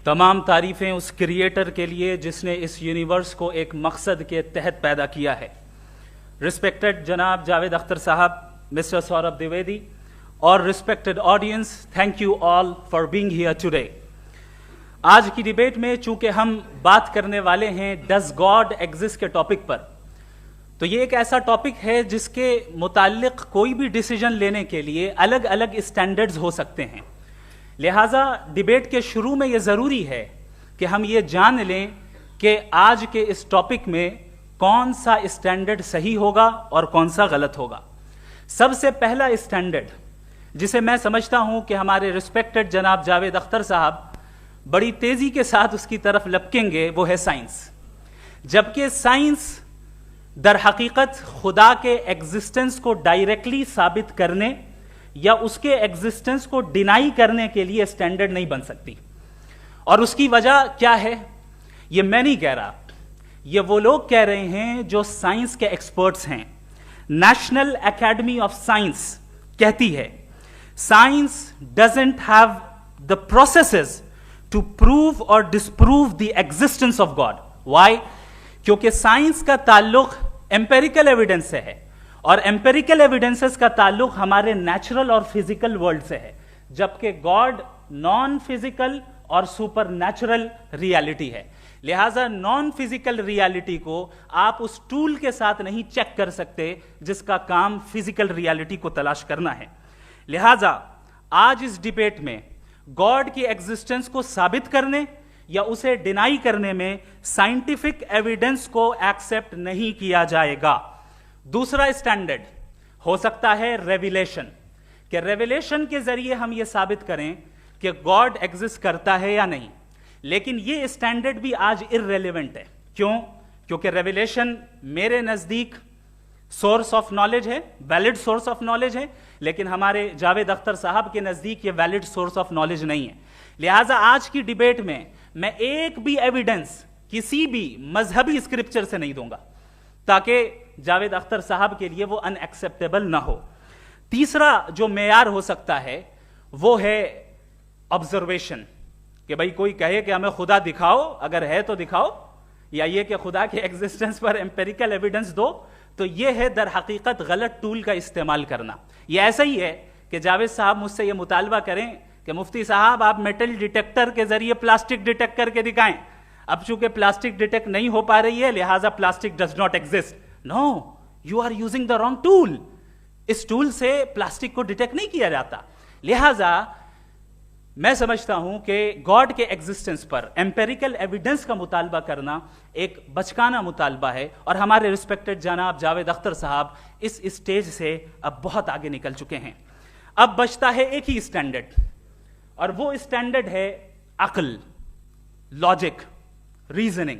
तमाम तारीफ़ें उस क्रिएटर के लिए जिसने इस यूनिवर्स को एक मकसद के तहत पैदा किया है। रिस्पेक्टेड जनाब जावेद अख्तर साहब, मिस्टर सौरभ द्विवेदी और respected audience, thank you all for being here today. आज की डिबेट में चूंकि हम बात करने वाले हैं डज गॉड एग्जिस्ट के टॉपिक पर, तो ये एक ऐसा टॉपिक है जिसके मुताल्लिक कोई भी डिसीजन लेने के लिए अलग अलग स्टैंडर्ड्स हो सकते हैं। लिहाजा डिबेट के शुरू में ये ज़रूरी है कि हम ये जान लें कि आज के इस टॉपिक में कौन सा स्टैंडर्ड सही होगा और कौन सा गलत होगा। सबसे पहला स्टैंडर्ड जिसे मैं समझता हूं कि हमारे रिस्पेक्टेड जनाब जावेद अख्तर साहब बड़ी तेजी के साथ उसकी तरफ लपकेंगे, वो है साइंस। जबकि साइंस दर हकीकत खुदा के एग्जिस्टेंस को डायरेक्टली साबित करने या उसके एग्जिस्टेंस को डिनाई करने के लिए स्टैंडर्ड नहीं बन सकती। और उसकी वजह क्या है, ये मैं नहीं कह रहा, ये वो लोग कह रहे हैं जो साइंस के एक्सपर्ट्स हैं। नेशनल एकेडमी ऑफ साइंस कहती है science doesn't have the processes to prove और disprove the existence of God. Why? क्योंकि साइंस का ताल्लुक एम्पेरिकल एविडेंस से है और एम्पेरिकल एविडेंसेस का ताल्लुक हमारे नेचुरल और फिजिकल वर्ल्ड से है, जबकि गॉड नॉन फिजिकल और सुपर नेचुरल रियलिटी है। लिहाजा नॉन फिजिकल रियलिटी को आप उस टूल के साथ नहीं चेक कर सकते जिसका काम फिजिकल रियलिटी को तलाश करना है। लिहाजा आज इस डिबेट में गॉड की एग्जिस्टेंस को साबित करने या उसे डिनाई करने में साइंटिफिक एविडेंस को एक्सेप्ट नहीं किया जाएगा। दूसरा स्टैंडर्ड हो सकता है रेविलेशन, कि रेविलेशन के जरिए हम यह साबित करें कि गॉड एग्जिस्ट करता है या नहीं। लेकिन यह स्टैंडर्ड भी आज इररेलेवेंट है। क्यों? क्योंकि रेविलेशन मेरे नजदीक सोर्स ऑफ नॉलेज है, वैलिड सोर्स ऑफ नॉलेज है, लेकिन हमारे जावेद अख्तर साहब के नजदीक ये वैलिड सोर्स ऑफ नॉलेज नहीं है। लिहाजा आज की डिबेट में मैं एक भी एविडेंस किसी भी मजहबी स्क्रिप्चर से नहीं दूंगा ताकि जावेद अख्तर साहब के लिए वो अनएक्सेप्टेबल ना हो। तीसरा जो मेयार हो सकता है वो है ऑब्जर्वेशन, कि भाई कोई कहे कि हमें खुदा दिखाओ, अगर है तो दिखाओ, या ये कि खुदा के एग्जिस्टेंस पर एम्पेरिकल एविडेंस दो, तो ये है दर हकीकत गलत टूल का इस्तेमाल करना। ये ऐसा ही है कि जावेद साहब मुझसे ये मुतालबा करें कि मुफ्ती साहब आप मेटल डिटेक्टर के जरिए प्लास्टिक डिटेक्ट करके दिखाएं। अब चूंकि प्लास्टिक डिटेक्ट नहीं हो पा रही है लिहाजा plastic does not exist. No, you are using the wrong tool. इस टूल से प्लास्टिक को डिटेक्ट नहीं किया जाता। लिहाजा मैं समझता हूं कि गॉड के एग्जिस्टेंस पर एम्पेरिकल एविडेंस का मुतालबा करना एक बचकाना मुतालबा है और हमारे रिस्पेक्टेड जनाब जावेद अख्तर साहब इस स्टेज से अब बहुत आगे निकल चुके हैं। अब बचता है एक ही स्टैंडर्ड, और वो स्टैंडर्ड है अक्ल, लॉजिक, रीजनिंग।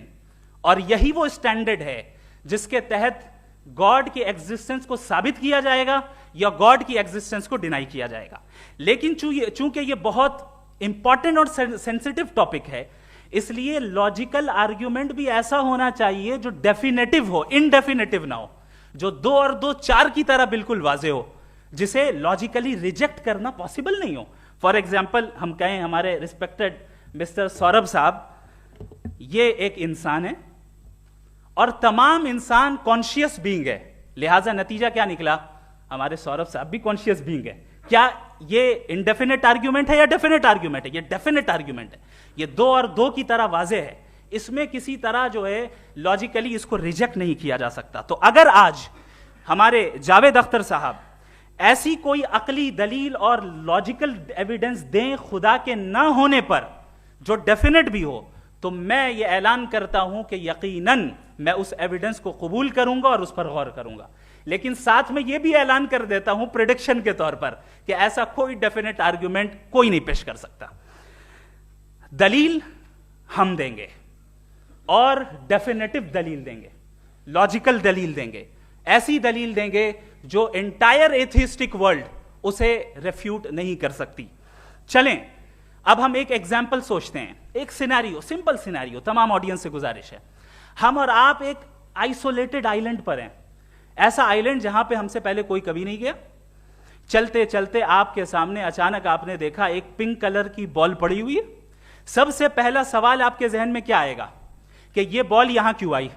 और यही वो स्टैंडर्ड है जिसके तहत गॉड की एग्जिस्टेंस को साबित किया जाएगा या गॉड की एग्जिस्टेंस को डिनाई किया जाएगा। लेकिन चूंकि ये बहुत इंपॉर्टेंट और सेंसिटिव टॉपिक है, इसलिए लॉजिकल आर्ग्यूमेंट भी ऐसा होना चाहिए जो डेफिनेटिव हो, इनडेफिनेटिव ना हो, जो 2 और 2 4 की तरह बिल्कुल वाजे हो, जिसे लॉजिकली रिजेक्ट करना पॉसिबल नहीं हो। फॉर एग्जाम्पल हम कहें हमारे रिस्पेक्टेड मिस्टर सौरभ साहब, ये एक इंसान है और तमाम इंसान कॉन्शियस बीइंग है। लिहाजा नतीजा क्या निकला, हमारे सौरभ साहब भी कॉन्शियस बीइंग है। क्या ये इनडेफिनेट आर्ग्यूमेंट है या डेफिनेट आर्ग्यूमेंट है? ये डेफिनेट आर्ग्यूमेंट है। ये 2 और 2 की तरह वाजे है, इसमें किसी तरह जो है लॉजिकली इसको रिजेक्ट नहीं किया जा सकता। तो अगर आज हमारे जावेद अख्तर साहब ऐसी कोई अकली दलील और लॉजिकल एविडेंस दें खुदा के ना होने पर जो डेफिनेट भी हो, तो मैं ये ऐलान करता हूं कि यकीनन मैं उस एविडेंस को कबूल करूंगा और उस पर गौर करूंगा। लेकिन साथ में यह भी ऐलान कर देता हूं प्रेडिक्शन के तौर पर कि ऐसा कोई डेफिनेट आर्ग्यूमेंट कोई नहीं पेश कर सकता। दलील हम देंगे और डेफिनेटिव दलील देंगे, लॉजिकल दलील देंगे, ऐसी दलील देंगे जो एंटायर एथिस्टिक वर्ल्ड उसे रेफ्यूट नहीं कर सकती। चलें अब हम एक एग्जाम्पल सोचते हैं, एक सिनेरियो, सिंपल सिनेरियो, तमाम ऑडियंस से गुजारिश है, हम और आप एक आइसोलेटेड आइलैंड पर हैं, ऐसा आइलैंड जहां पे हमसे पहले कोई कभी नहीं गया। चलते चलते आपके सामने अचानक आपने देखा एक पिंक कलर की बॉल पड़ी हुई है, सबसे पहला सवाल आपके जहन में क्या आएगा कि ये बॉल यहां क्यों आई,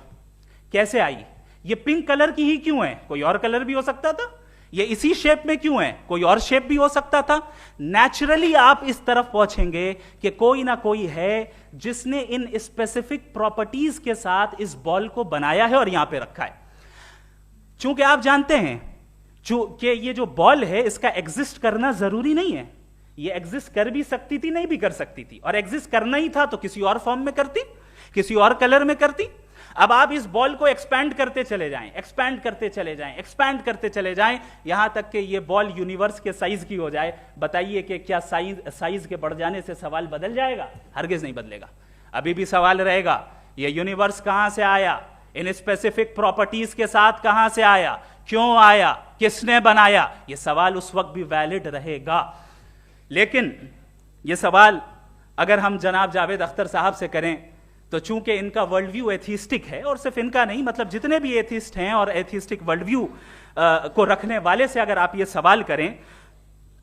कैसे आई, ये पिंक कलर की ही क्यों है, कोई और कलर भी हो सकता था, ये इसी शेप में क्यों है, कोई और शेप भी हो सकता था। नेचुरली आप इस तरफ पहुंचेंगे कि कोई ना कोई है जिसने इन स्पेसिफिक प्रॉपर्टीज के साथ इस बॉल को बनाया है और यहां पे रखा है। चूंकि आप जानते हैं कि ये जो बॉल है इसका एग्जिस्ट करना जरूरी नहीं है, ये एग्जिस्ट कर भी सकती थी, नहीं भी कर सकती थी, और एग्जिस्ट करना ही था तो किसी और फॉर्म में करती, किसी और कलर में करती। अब आप इस बॉल को एक्सपैंड करते चले जाएं, एक्सपैंड करते चले जाएं, एक्सपैंड करते चले जाएं, यहां तक कि ये बॉल यूनिवर्स के साइज की हो जाए। बताइए कि क्या साइज के बढ़ जाने से सवाल बदल जाएगा? हरगिज नहीं बदलेगा। अभी भी सवाल रहेगा, ये यूनिवर्स कहां से आया, इन स्पेसिफिक प्रॉपर्टीज के साथ कहां से आया, क्यों आया, किसने बनाया, यह सवाल उस वक्त भी वैलिड रहेगा। लेकिन यह सवाल अगर हम जनाब जावेद अख्तर साहब से करें तो चूंकि इनका वर्ल्ड व्यू एथिस्टिक है, और सिर्फ इनका नहीं, मतलब जितने भी एथिस्ट हैं और एथिस्टिक वर्ल्ड व्यू को रखने वाले से अगर आप ये सवाल करें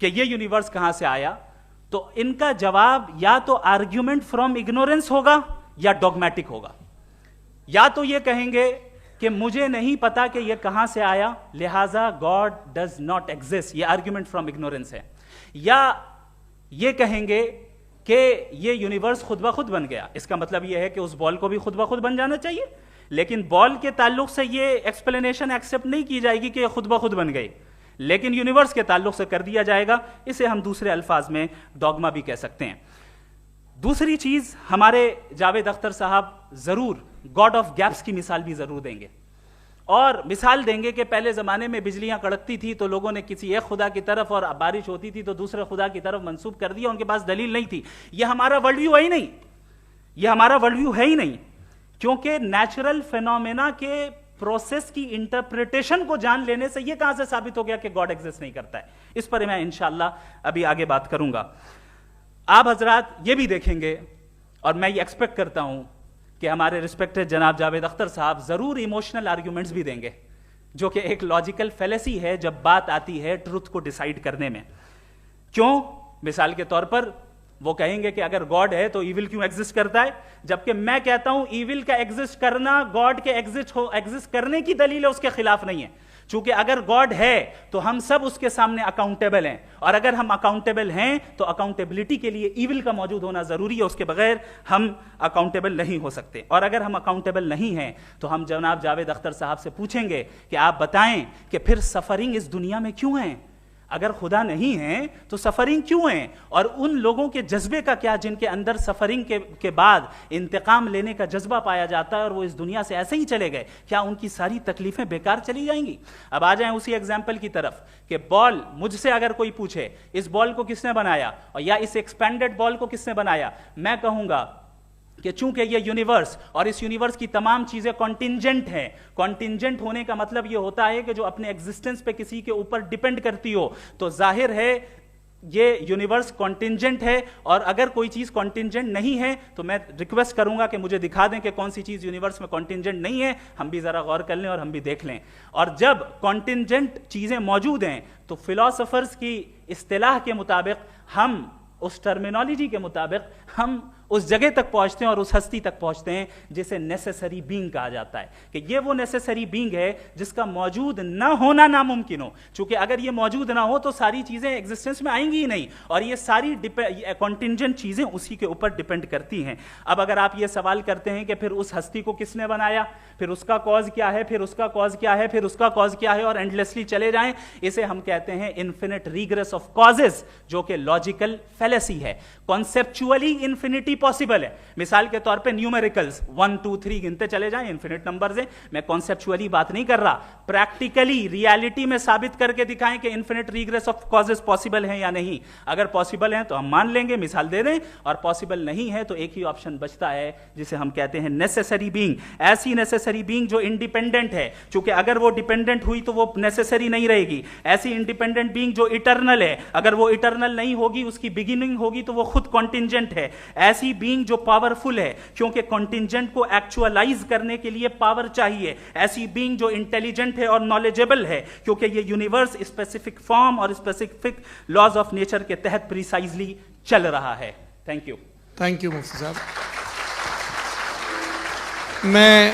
कि ये यूनिवर्स कहां से आया, तो इनका जवाब या तो आर्ग्यूमेंट फ्रॉम इग्नोरेंस होगा या डॉगमेटिक होगा। या तो ये कहेंगे कि मुझे नहीं पता कि ये कहां से आया, लिहाजा गॉड डज नॉट एग्जिस्ट, ये आर्ग्यूमेंट फ्रॉम इग्नोरेंस है, या ये कहेंगे कि ये यूनिवर्स खुद ब खुद बन गया। इसका मतलब ये है कि उस बॉल को भी खुद ब खुद बन जाना चाहिए, लेकिन बॉल के ताल्लुक से ये एक्सप्लेनेशन एक्सेप्ट नहीं की जाएगी कि ये खुद ब खुद बन गई, लेकिन यूनिवर्स के ताल्लुक से कर दिया जाएगा। इसे हम दूसरे अल्फाज में डॉगमा भी कह सकते हैं। दूसरी चीज, हमारे जावेद अख्तर साहब जरूर गॉड ऑफ गैप्स की मिसाल भी जरूर देंगे, और मिसाल देंगे कि पहले जमाने में बिजलियां कड़कती थी तो लोगों ने किसी एक खुदा की तरफ, और बारिश होती थी तो दूसरे खुदा की तरफ मंसूब कर दिया, उनके पास दलील नहीं थी। यह हमारा वर्ल्ड व्यू है ही नहीं, यह हमारा वर्ल्ड व्यू है ही नहीं, क्योंकि नेचुरल फेनोमेना के प्रोसेस की इंटरप्रिटेशन को जान लेने से यह कहां से साबित हो गया कि गॉड एग्जिस्ट नहीं करता है। इस पर मैं इंशाअल्लाह अभी आगे बात करूंगा। आप हजरात ये भी देखेंगे, और मैं ये एक्सपेक्ट करता हूं कि हमारे रिस्पेक्टेड जनाब जावेद अख्तर साहब जरूर इमोशनल आर्ग्यूमेंट्स भी देंगे, जो कि एक लॉजिकल फेलेसी है जब बात आती है ट्रुथ को डिसाइड करने में। क्यों? मिसाल के तौर पर वो कहेंगे कि अगर गॉड है तो ईविल क्यों एग्जिस्ट करता है, जबकि मैं कहता हूं ईविल का एग्जिस्ट करना गॉड के एग्जिस्ट करने की दलील है, उसके खिलाफ नहीं है। चूंकि अगर गॉड है तो हम सब उसके सामने अकाउंटेबल हैं, और अगर हम अकाउंटेबल हैं तो अकाउंटेबिलिटी के लिए ईविल का मौजूद होना जरूरी है, उसके बगैर हम अकाउंटेबल नहीं हो सकते। और अगर हम अकाउंटेबल नहीं हैं तो हम जनाब जावेद अख्तर साहब से पूछेंगे कि आप बताएं कि फिर सफरिंग इस दुनिया में क्यों है? अगर खुदा नहीं है तो सफरिंग क्यों है? और उन लोगों के जज्बे का क्या जिनके अंदर सफरिंग के बाद इंतकाम लेने का जज्बा पाया जाता है और वो इस दुनिया से ऐसे ही चले गए, क्या उनकी सारी तकलीफें बेकार चली जाएंगी? अब आ जाएं उसी एग्जाम्पल की तरफ कि बॉल, मुझसे अगर कोई पूछे इस बॉल को किसने बनाया और या इस एक्सपेंडेड बॉल को किसने बनाया, मैं कहूंगा कि चूंकि ये यूनिवर्स और इस यूनिवर्स की तमाम चीजें कॉन्टिंजेंट हैं। कॉन्टिंजेंट होने का मतलब ये होता है कि जो अपने एग्जिस्टेंस पे किसी के ऊपर डिपेंड करती हो, तो जाहिर है ये यूनिवर्स कॉन्टिंजेंट है। और अगर कोई चीज कॉन्टिंजेंट नहीं है तो मैं रिक्वेस्ट करूंगा कि मुझे दिखा दें कि कौन सी चीज यूनिवर्स में कॉन्टिंजेंट नहीं है, हम भी जरा गौर कर लें और हम भी देख लें। और जब कॉन्टिंजेंट चीजें मौजूद हैं तो फिलोसोफर्स की इस्तिलाह के मुताबिक, हम उस टर्मिनोलॉजी के मुताबिक हम उस जगह तक पहुंचते हैं और उस हस्ती तक पहुंचते हैं जिसे नेसेसरी बीइंग कहा जाता है, कि ये वो नेसेसरी बीइंग है जिसका मौजूद ना होना नामुमकिन हो। क्योंकि अगर ये मौजूद ना हो तो सारी चीजें एग्जिस्टेंस में आएंगी ही नहीं, और ये सारी कॉन्टिंजेंट चीजें उसी के ऊपर डिपेंड करती हैं। अब अगर आप ये सवाल करते हैं कि फिर उस हस्ती को किसने बनाया, फिर उसका कॉज क्या है, फिर उसका कॉज क्या है, फिर उसका कॉज क्या है, और एंडलेसली चले जाएं, इसे हम कहते हैं इन्फिनिट रिग्रेस ऑफ कॉजेस, जो कि लॉजिकल फेलेसी है। कॉन्सेप्चुअली इन्फिनिटी पॉसिबल है। मिसाल के तौर पे न्यूमेरिकल्स 1 2 3 गिनते चले जाएं, इन्फिनिट नंबर्स हैं। मैं कॉन्सेप्चुअली बात नहीं कर रहा, प्रैक्टिकली रियलिटी में साबित करके दिखाएं कि infinite regress of causes possible हैं या नहीं। अगर पॉसिबल हैं तो हम मान लेंगे, मिसाल दे दें, और पॉसिबल नहीं है तो एक ही ऑप्शन बचता है जिसे हम कहते हैं नेसेसरी बीइंग। ऐसी नेसेसरी बीइंग जो इंडिपेंडेंट है, क्योंकि अगर वो डिपेंडेंट हुई तो वो नेसेसरी नहीं रहेगी। ऐसी इंडिपेंडेंट बीइंग जो इटर्नल है, अगर वो इटर्नल नहीं होगी, उसकी बिगिनिंग होगी तो वो खुद कॉन्टिंजेंट है। ऐसी बीइंग जो पावरफुल है, क्योंकि कॉन्टिंजेंट को एक्चुअलाइज करने के लिए पावर चाहिए। ऐसी बीइंग जो इंटेलिजेंट है और नॉलेजेबल है, क्योंकि ये यूनिवर्स स्पेसिफिक फॉर्म और स्पेसिफिक लॉज ऑफ नेचर के तहत प्रिसाइजली चल रहा है। Thank you. थैंक यू मुफ्ती साहब। मैं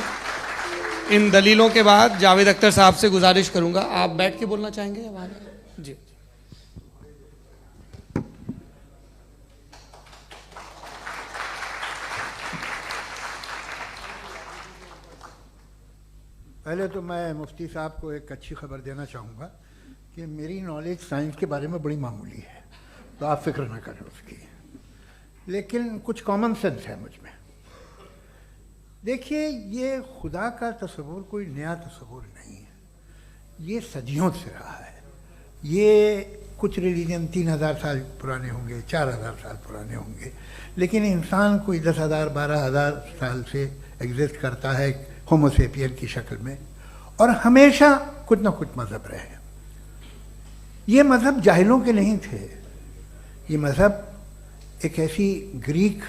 इन दलीलों के बाद जावेद अख्तर साहब से गुजारिश करूंगा, आप बैठ के बोलना चाहेंगे या वहाँ जी। पहले तो मैं मुफ्ती साहब को एक अच्छी खबर देना चाहूँगा कि मेरी नॉलेज साइंस के बारे में बड़ी मामूली है, तो आप फिक्र ना करें उसकी, लेकिन कुछ कॉमन सेंस है मुझ में। देखिए, ये खुदा का तस्वुर कोई नया तस्वुर नहीं है, ये सदियों से रहा है। ये कुछ रिलीजन 3000 साल पुराने होंगे, 4000 साल पुराने होंगे, लेकिन इंसान कोई 10,000 12,000 साल से एग्जिस्ट करता है होमोसेपियन की शक्ल में, और हमेशा कुछ ना कुछ मज़हब रहे। ये मज़हब जाहिलों के नहीं थे, ये मज़हब एक ऐसी ग्रीक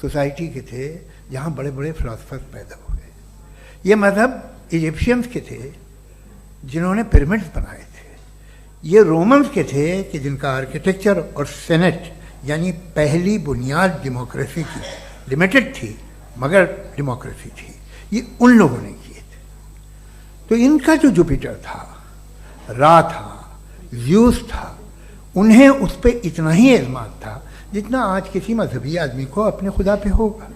सोसाइटी के थे जहाँ बड़े बड़े फिलोसफर्स पैदा हुए। ये मज़हब इजिप्शियंस के थे जिन्होंने पिरामिड्स बनाए थे। ये रोमन्स के थे कि जिनका आर्किटेक्चर और सेनेट यानी पहली बुनियाद डेमोक्रेसी की लिमिटेड थी मगर डेमोक्रेसी थी, ये उन लोगों ने किए थे। तो इनका जो जुपिटर था, रा था, ज़्यूस था, उन्हें उस पर इतना ही एतमाद था जितना आज किसी मजहबी आदमी को अपने खुदा पे होगा।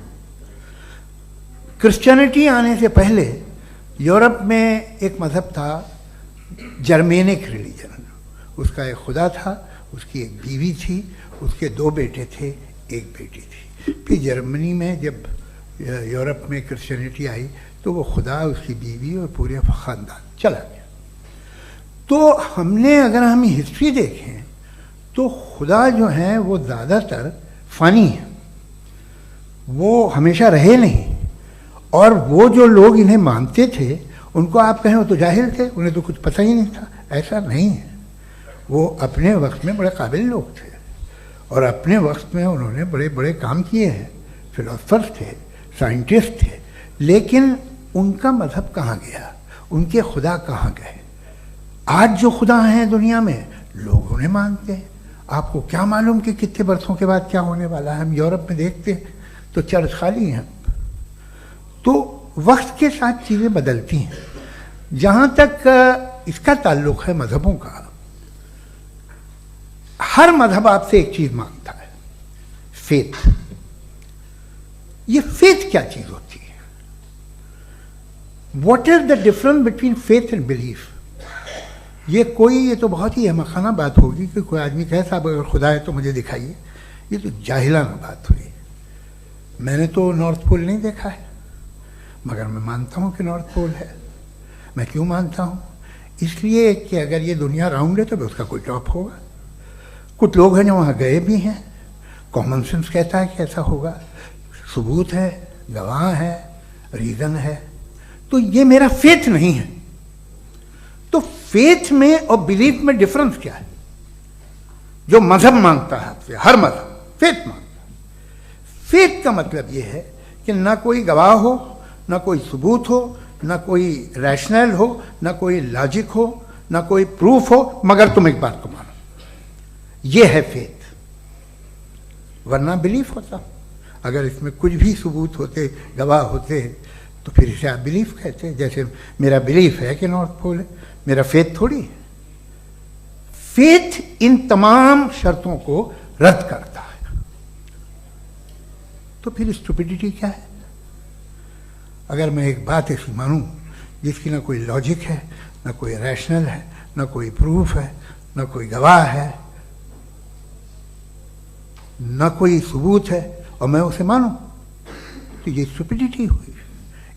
क्रिश्चियनिटी आने से पहले यूरोप में एक मज़हब था जर्मेनिक रिलीजन, उसका एक खुदा था, उसकी एक बीवी थी, उसके 2 बेटे थे, एक बेटी थी। फिर जर्मनी में जब यूरोप में क्रिश्चियनिटी आई तो वो खुदा, उसकी बीवी और पूरे ख़ानदान चला गया। तो हमने अगर हम हिस्ट्री देखें तो खुदा जो हैं वो ज़्यादातर फ़नी हैं, वो हमेशा रहे नहीं। और वो जो लोग इन्हें मानते थे उनको आप कहें वो तो जाहिल थे, उन्हें तो कुछ पता ही नहीं था, ऐसा नहीं है। वो अपने वक्त में बड़े काबिल लोग थे और अपने वक्त में उन्होंने बड़े बड़े काम किए हैं, फिलोसफर्स थे, साइंटिस्ट थे, लेकिन उनका मज़हब कहाँ गया, उनके खुदा कहाँ गए? आज जो खुदा हैं दुनिया में लोग उन्हें मानते हैं। आपको क्या मालूम कि कितने बरसों के बाद क्या होने वाला है? हम यूरोप में देखते हैं तो चर्च खाली हैं। तो वक्त के साथ चीज़ें बदलती हैं। जहाँ तक इसका ताल्लुक़ है मज़हबों का, हर मज़हब आपसे एक चीज़ मांगता है, फेथ। ये फेथ क्या चीज़ होती है? What is the difference between faith and belief? ये तो बहुत ही अहमखाना बात होगी कि कोई आदमी कहे साहब अगर खुदा है तो मुझे दिखाइए। ये तो जाहिलाना बात हुई। मैंने तो नॉर्थ पोल नहीं देखा है, मगर मैं मानता हूँ कि नॉर्थ पोल है। मैं क्यों मानता हूँ? इसलिए कि अगर ये दुनिया राउंड है तो उसका कोई टॉप होगा। कुछ लोग हैं जो वहाँ गए भी हैं, कॉमन सेंस कहता है कि ऐसा होगा, सबूत है, गवाह है, रीज़न है। तो ये मेरा फेथ नहीं है। तो फेथ में और बिलीफ में डिफरेंस क्या है? जो मजहब मांगता है आपसे, हर मजहब फेथ मांगता है। फेथ का मतलब ये है कि ना कोई गवाह हो, ना कोई सबूत हो, ना कोई रैशनल हो, ना कोई लॉजिक हो, ना कोई प्रूफ हो, मगर तुम एक बात को मानो। ये है फेथ। वरना बिलीफ होता। अगर इसमें कुछ भी सबूत होते, गवाह होते, तो फिर इसे आप बिलीफ कहते। जैसे मेरा बिलीफ है कि नॉर्थ पोल है, मेरा फेथ थोड़ी है। फेथ इन तमाम शर्तों को रद्द करता है। तो फिर स्टुपिडिटी क्या है? अगर मैं एक बात ऐसी मानूं जिसकी ना कोई लॉजिक है, ना कोई रैशनल है, ना कोई प्रूफ है, ना कोई गवाह है, ना कोई सबूत है, और मैं उसे मानूं, तो ये स्टुपिडिटी हुई।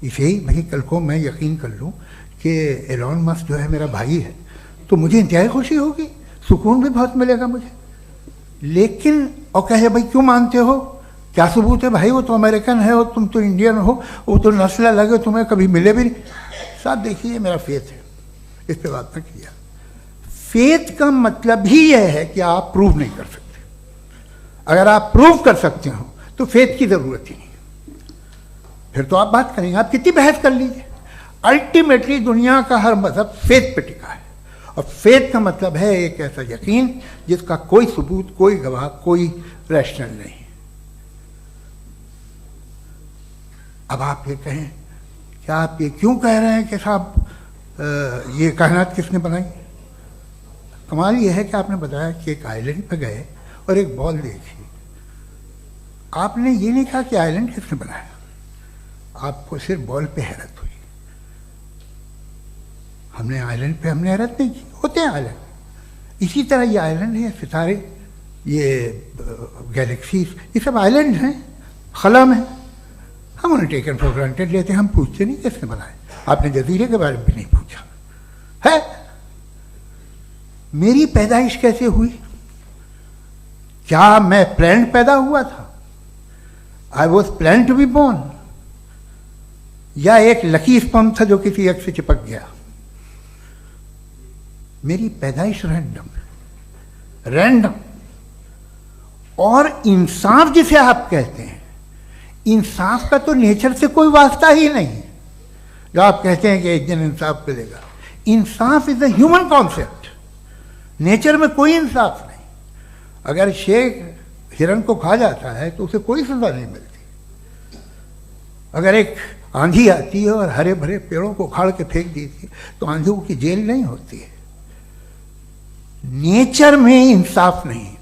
इसे ही भाई कल को मैं यकीन कर लूं कि एलॉन मस्क जो है मेरा भाई है, तो मुझे इंतहाई खुशी होगी, सुकून भी बहुत मिलेगा मुझे। लेकिन और कहे भाई क्यों मानते हो, क्या सबूत है? भाई वो तो अमेरिकन है और तुम तो इंडियन हो, वो तो नस्ल अलग है, तुम्हें कभी मिले भी नहीं। साहब देखिए मेरा फेथ है, इस पर बात न किया। फेथ का मतलब ही यह है कि आप प्रूव नहीं कर सकते। अगर आप प्रूव कर सकते हो तो फेथ की जरूरत ही नहीं, फिर तो आप बात करेंगे, आप कितनी बहस कर लीजिए। अल्टीमेटली दुनिया का हर मजहब फेथ पे टिका है, और फेथ का मतलब है एक ऐसा यकीन जिसका कोई सबूत, कोई गवाह, कोई रैशनल नहीं। अब आप ये कहें, क्या आप ये क्यों कह रहे हैं कि साहब ये कायनात किसने बनाई? कमाल ये है कि आपने बताया कि एक आइलैंड पे गए और एक बॉल देखी। आपने ये नहीं कहा कि आइलैंड किसने बनाया, आपको सिर्फ बॉल पे हैरत हुई। हमने आइलैंड पे हमने हैरत नहीं की, होते हैं आइलैंड। इसी तरह ये आइलैंड है, सितारे, ये गैलेक्सीज, ये सब आइलैंड हैं, खला में। हम उन्हें टेकन फॉर ग्रांटेड लेते हैं, हम पूछते नहीं किसने बनाए। आपने जजीरे के बारे में भी नहीं पूछा है। मेरी पैदाइश कैसे हुई? क्या मैं प्लान्ड पैदा हुआ था? I was plan to be born, या एक लकी स्पर्म था जो किसी एक से चिपक गया? मेरी पैदाइश रैंडम। और इंसाफ जिसे आप कहते हैं, इंसाफ का तो नेचर से कोई वास्ता ही नहीं है। जो आप कहते हैं कि एक दिन इंसाफ मिलेगा, इंसाफ is a human concept, nature में कोई इंसाफ नहीं। अगर शेर हिरन को खा जाता है तो उसे कोई सजा नहीं मिलती। अगर एक आंधी आती है और हरे भरे पेड़ों को उखाड़ के फेंक देती है तो आंधियों की जेल नहीं होती है। नेचर में इंसाफ नहीं,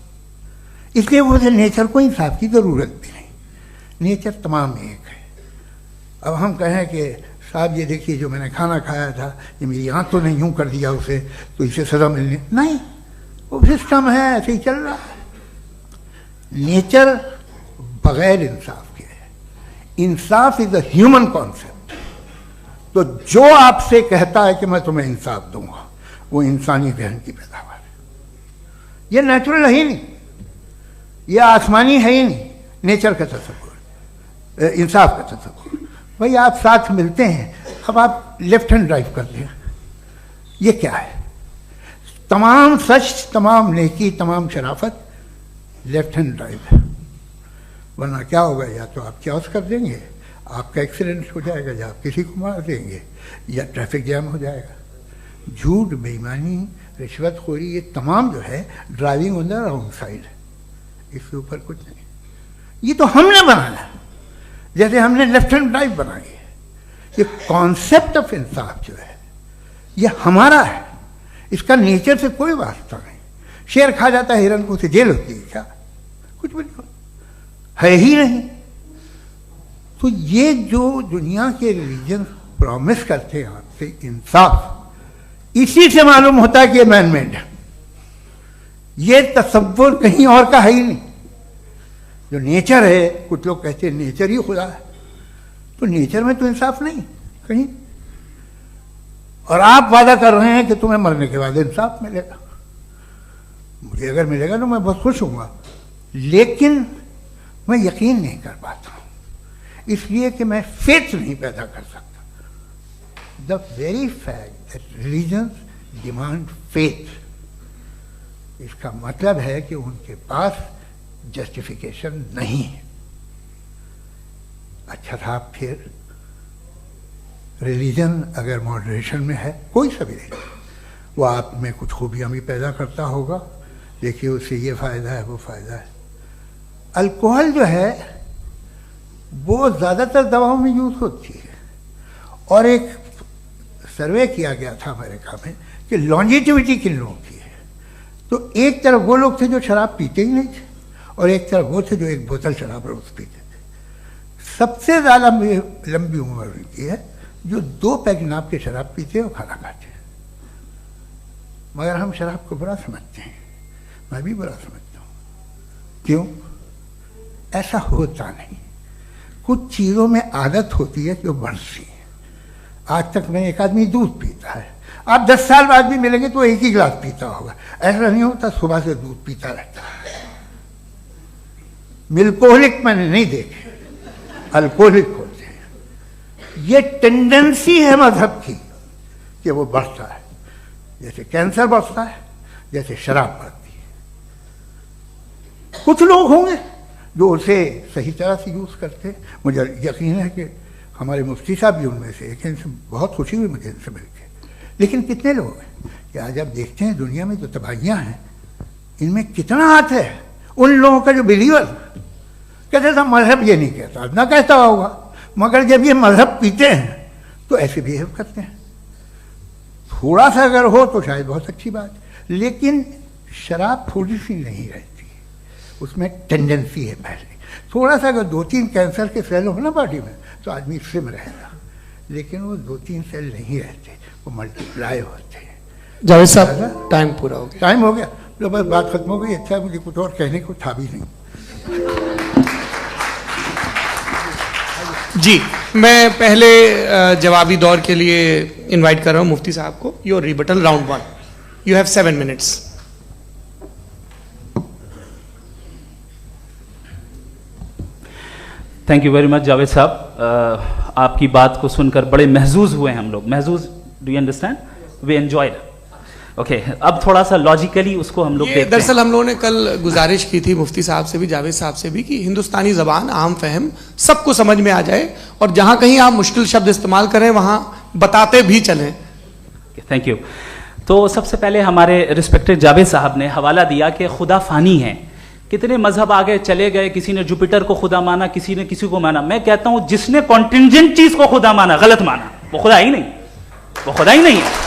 इसलिए मुझे नेचर को इंसाफ की जरूरत भी नहीं। नेचर तमाम एक है। अब हम कहें कि साहब ये देखिए जो मैंने खाना खाया था, ये मेरी आंख तो नहीं यूं कर दिया उसे, तो इसे सजा मिलनी नहीं, वो सिस्टम है, ऐसे ही चल रहा है। नेचर बगैर इंसाफ के है। इंसाफ इज अ ह्यूमन कॉन्सेप्ट। तो जो आपसे कहता है कि मैं तुम्हें इंसाफ दूंगा, वो इंसानी जहन की पैदावार है। ये नेचुरल है ही नहीं, ये आसमानी है ही नहीं। नेचर का तसव्वुर, इंसाफ का तसव्वुर। भाई आप साथ मिलते हैं, अब आप लेफ्ट हैंड ड्राइव करते हैं, ये क्या है? तमाम सच, तमाम नेकी, तमाम शराफत लेफ्ट हैंड ड्राइव है। वरना क्या होगा, या तो आप क्रॉस कर देंगे, आपका एक्सीडेंट हो जाएगा, या आप किसी को मार देंगे, या ट्रैफिक जैम हो जाएगा। झूठ, बेईमानी, रिश्वतखोरी, ये तमाम जो है driving on the wrong side है। इसके ऊपर कुछ नहीं। ये तो हमने बनाया, जैसे हमने लेफ्ट हैंड ड्राइव बनाई है। ये कॉन्सेप्ट ऑफ इंसाफ जो है ये हमारा है, इसका नेचर से कोई वास्ता नहीं। शेर खा जाता है हिरन को, उसे जेल होती है क्या? कुछ भी नहीं, है ही नहीं। तो ये जो दुनिया के रिलीजन प्रॉमिस करते हैं आपसे इंसाफ, इसी से मालूम होता है कि ये मैन मेड है। ये तसव्वुर कहीं और का है ही नहीं। जो नेचर है, कुछ लोग कहते हैं नेचर ही खुदा है, तो नेचर में तो इंसाफ नहीं कहीं। और आप वादा कर रहे हैं कि तुम्हें मरने के बाद इंसाफ मिलेगा। मुझे अगर मिलेगा तो मैं बहुत खुश होऊंगा, लेकिन मैं यकीन नहीं कर पाता हूं, इसलिए कि मैं फेथ नहीं पैदा कर सकता। The very fact that religions demand faith, इसका मतलब है कि उनके पास जस्टिफिकेशन नहीं है। अच्छा था, फिर रिलीजन अगर मॉडरेशन में है, कोई सा भी नहीं, वो आप में कुछ खूबियां भी पैदा करता होगा। देखिए उससे ये फ़ायदा है, वो फ़ायदा है। अल्कोहल जो है वो ज़्यादातर दवाओं में यूज़ होती है, और एक सर्वे किया गया था अमेरिका में कि लॉन्जिटिविटी किन लोगों की है। तो एक तरफ वो लोग थे जो शराब पीते ही नहीं थे, और एक तरफ वो थे जो एक बोतल शराब रोज पीते थे। सबसे ज़्यादा लंबी उम्र उनकी है जो 2 पैक नाप के शराब पीते हैं और खाना खाते हैं। मगर हम शराब को बुरा समझते हैं, मैं भी बुरा समझता हूँ। क्यों? ऐसा होता नहीं। कुछ चीज़ों में आदत होती है जो बढ़ती है। आज तक में एक आदमी दूध पीता है, आप 10 साल बाद भी मिलेंगे तो एक ही गिलास पीता होगा। ऐसा नहीं होता, सुबह से दूध पीता रहता है। मिल्कोहलिक मैंने नहीं देखे, अल्कोहलिक होते हैं। ये टेंडेंसी है मजहब की कि वो बढ़ता है, जैसे कैंसर बढ़ता है, जैसे शराब बढ़ती है। कुछ लोग होंगे जो उसे सही तरह से यूज़ करते हैं। मुझे यकीन है कि हमारे मुफ्ती साहब भी उनमें से एक, इनसे बहुत खुशी हुई मुझे इनसे मिलकर। लेकिन कितने लोग हैं कि आज आप देखते हैं दुनिया में जो तबाहियाँ हैं, इनमें कितना हाथ है उन लोगों का जो बिलीवर कहते था मजहब ये नहीं कहता, ना कहता होगा, मगर जब ये मजहब पीते हैं तो ऐसे बिहेव करते हैं। थोड़ा सा अगर हो तो शायद बहुत अच्छी बात, लेकिन शराब थोड़ी सी नहीं रहती, उसमें टेंडेंसी है पहले। थोड़ा सा अगर 2-3 कैंसर के सेल हो ना बॉडी में तो आदमी सिम रहेगा, लेकिन वो 2-3 सेल नहीं रहते, वो मल्टीप्लाई होते हैं। जावेद साहब टाइम पूरा हो गया। टाइम हो गया तो बस बात खत्म हो गई। अच्छा, मुझे कुछ और कहने को था भी नहीं। जी, मैं पहले जवाबी दौर के लिए इनवाइट कर रहा हूं मुफ्ती साहब को। Your rebuttal round 1, you have 7 minutes. Thank you very much Javed साहब, आपकी बात को सुनकर बड़े महजूज हुए हम लोग। महजूज, do you understand? We enjoyed. Okay, अब थोड़ा सा लॉजिकली उसको हम लोग देखते हैं। दरअसल हम लोगों ने कल गुजारिश की थी मुफ्ती साहब से भी, जावेद साहब से भी, कि हिंदुस्तानी जबान आम फहम सबको समझ में आ जाए और जहां कहीं आप मुश्किल शब्द इस्तेमाल करें वहां बताते भी चलें। Thank you. तो सबसे पहले हमारे रिस्पेक्टेड जावेद साहब ने हवाला दिया कि खुदा फानी है। कितने मजहब आगे चले गए, किसी ने जुपिटर को खुदा माना, किसी ने किसी को माना। मैं कहता हूं जिसने कॉन्टिंजेंट चीज को खुदा माना, गलत माना, वो खुदा ही नहीं, वो खुदा ही नहीं है।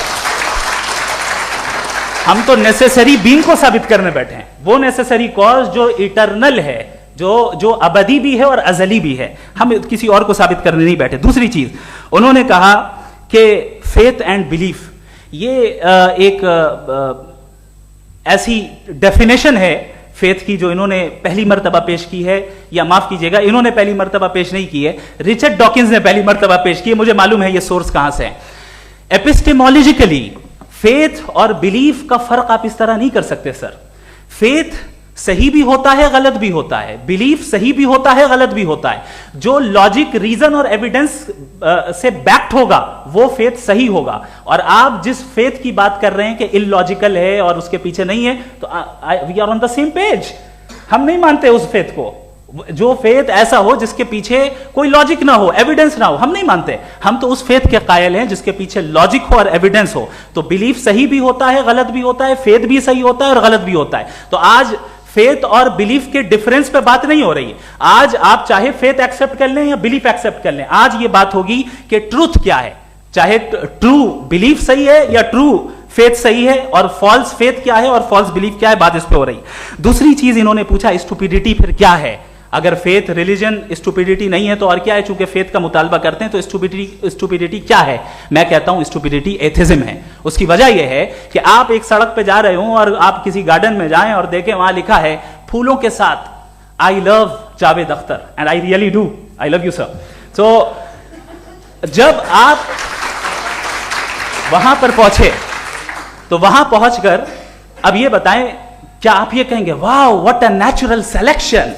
हम तो नेसेसरी बीइंग को साबित करने बैठे हैं, वो नेसेसरी कॉज जो इटरनल है, जो अबदी भी है और अजली भी है। हम किसी और को साबित करने नहीं बैठे। दूसरी चीज उन्होंने कहा कि फेथ एंड बिलीफ, ये एक ऐसी डेफिनेशन है फेथ की जो इन्होंने पहली मर्तबा पेश की है, या माफ कीजिएगा इन्होंने पहली मर्तबा पेश नहीं की है, रिचर्ड डॉकिंस ने पहली मर्तबा पेश की है। मुझे मालूम है ये सोर्स कहां से है। एपिस्टेमोलॉजिकली फेथ और बिलीफ का फर्क आप इस तरह नहीं कर सकते सर। फेथ सही भी होता है, गलत भी होता है, बिलीफ सही भी होता है, गलत भी होता है। जो लॉजिक, रीजन और एविडेंस से बैक्ड होगा वो फेथ सही होगा। और आप जिस फेथ की बात कर रहे हैं कि इलॉजिकल है और उसके पीछे नहीं है, तो we are on the same page. हम नहीं मानते उस फेथ को, जो फेथ ऐसा हो जिसके पीछे कोई लॉजिक ना हो, एविडेंस ना हो, हम नहीं मानते। हम तो उस फेथ के कायल हैं जिसके पीछे लॉजिक हो और एविडेंस हो। तो बिलीफ सही भी होता है, गलत भी होता है, फेथ भी सही होता है और गलत भी होता है। तो आज फेथ और बिलीफ के डिफरेंस पे बात नहीं हो रही है। आज आप चाहे फेथ एक्सेप्ट कर लें या बिलीफ एक्सेप्ट कर लें, आज ये बात होगी कि ट्रूथ क्या है, चाहे ट्रू बिलीफ सही है या ट्रू फेथ सही है, और फॉल्स फेथ क्या है और फॉल्स बिलीफ क्या है, बात इस पे हो रही। दूसरी चीज इन्होंने पूछा स्टुपिडिटी फिर क्या है। अगर फेथ रिलीजन स्टुपिडिटी नहीं है तो और क्या है? चूंकि फेथ का मुतालबा करते हैं तो स्टुपिडिटी क्या है? मैं कहता हूं स्टुपिडिटी एथिज्म है। उसकी वजह यह है कि आप एक सड़क पे जा रहे हो और आप किसी गार्डन में जाएं और देखें वहां लिखा है फूलों के साथ I love Javed Akhtar, and I really do, I love you sir. तो जब आप वहां पर पहुंचे तो वहां पहुंचकर अब ये बताएं, क्या आप ये कहेंगे वाह व्हाट अ नेचुरल सिलेक्शन?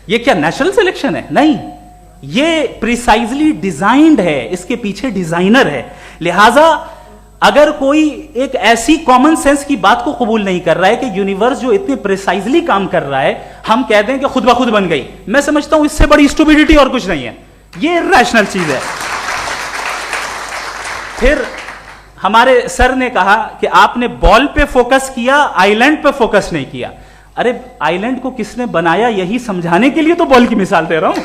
ये क्या नेचुरल सिलेक्शन है? नहीं, ये प्रिसाइजली डिजाइंड है, इसके पीछे डिजाइनर है। लिहाजा अगर कोई एक ऐसी कॉमन सेंस की बात को कबूल नहीं कर रहा है कि यूनिवर्स जो इतने प्रिसाइजली काम कर रहा है, हम कहते हैं कि खुद ब खुद बन गई, मैं समझता हूं इससे बड़ी स्टुपिडिटी और कुछ नहीं है। ये रैशनल चीज है। फिर हमारे सर ने कहा कि आपने बॉल पे फोकस किया, आइलैंड पे फोकस नहीं किया। अरे आइलैंड को किसने बनाया यही समझाने के लिए तो बॉल की मिसाल दे रहा हूं।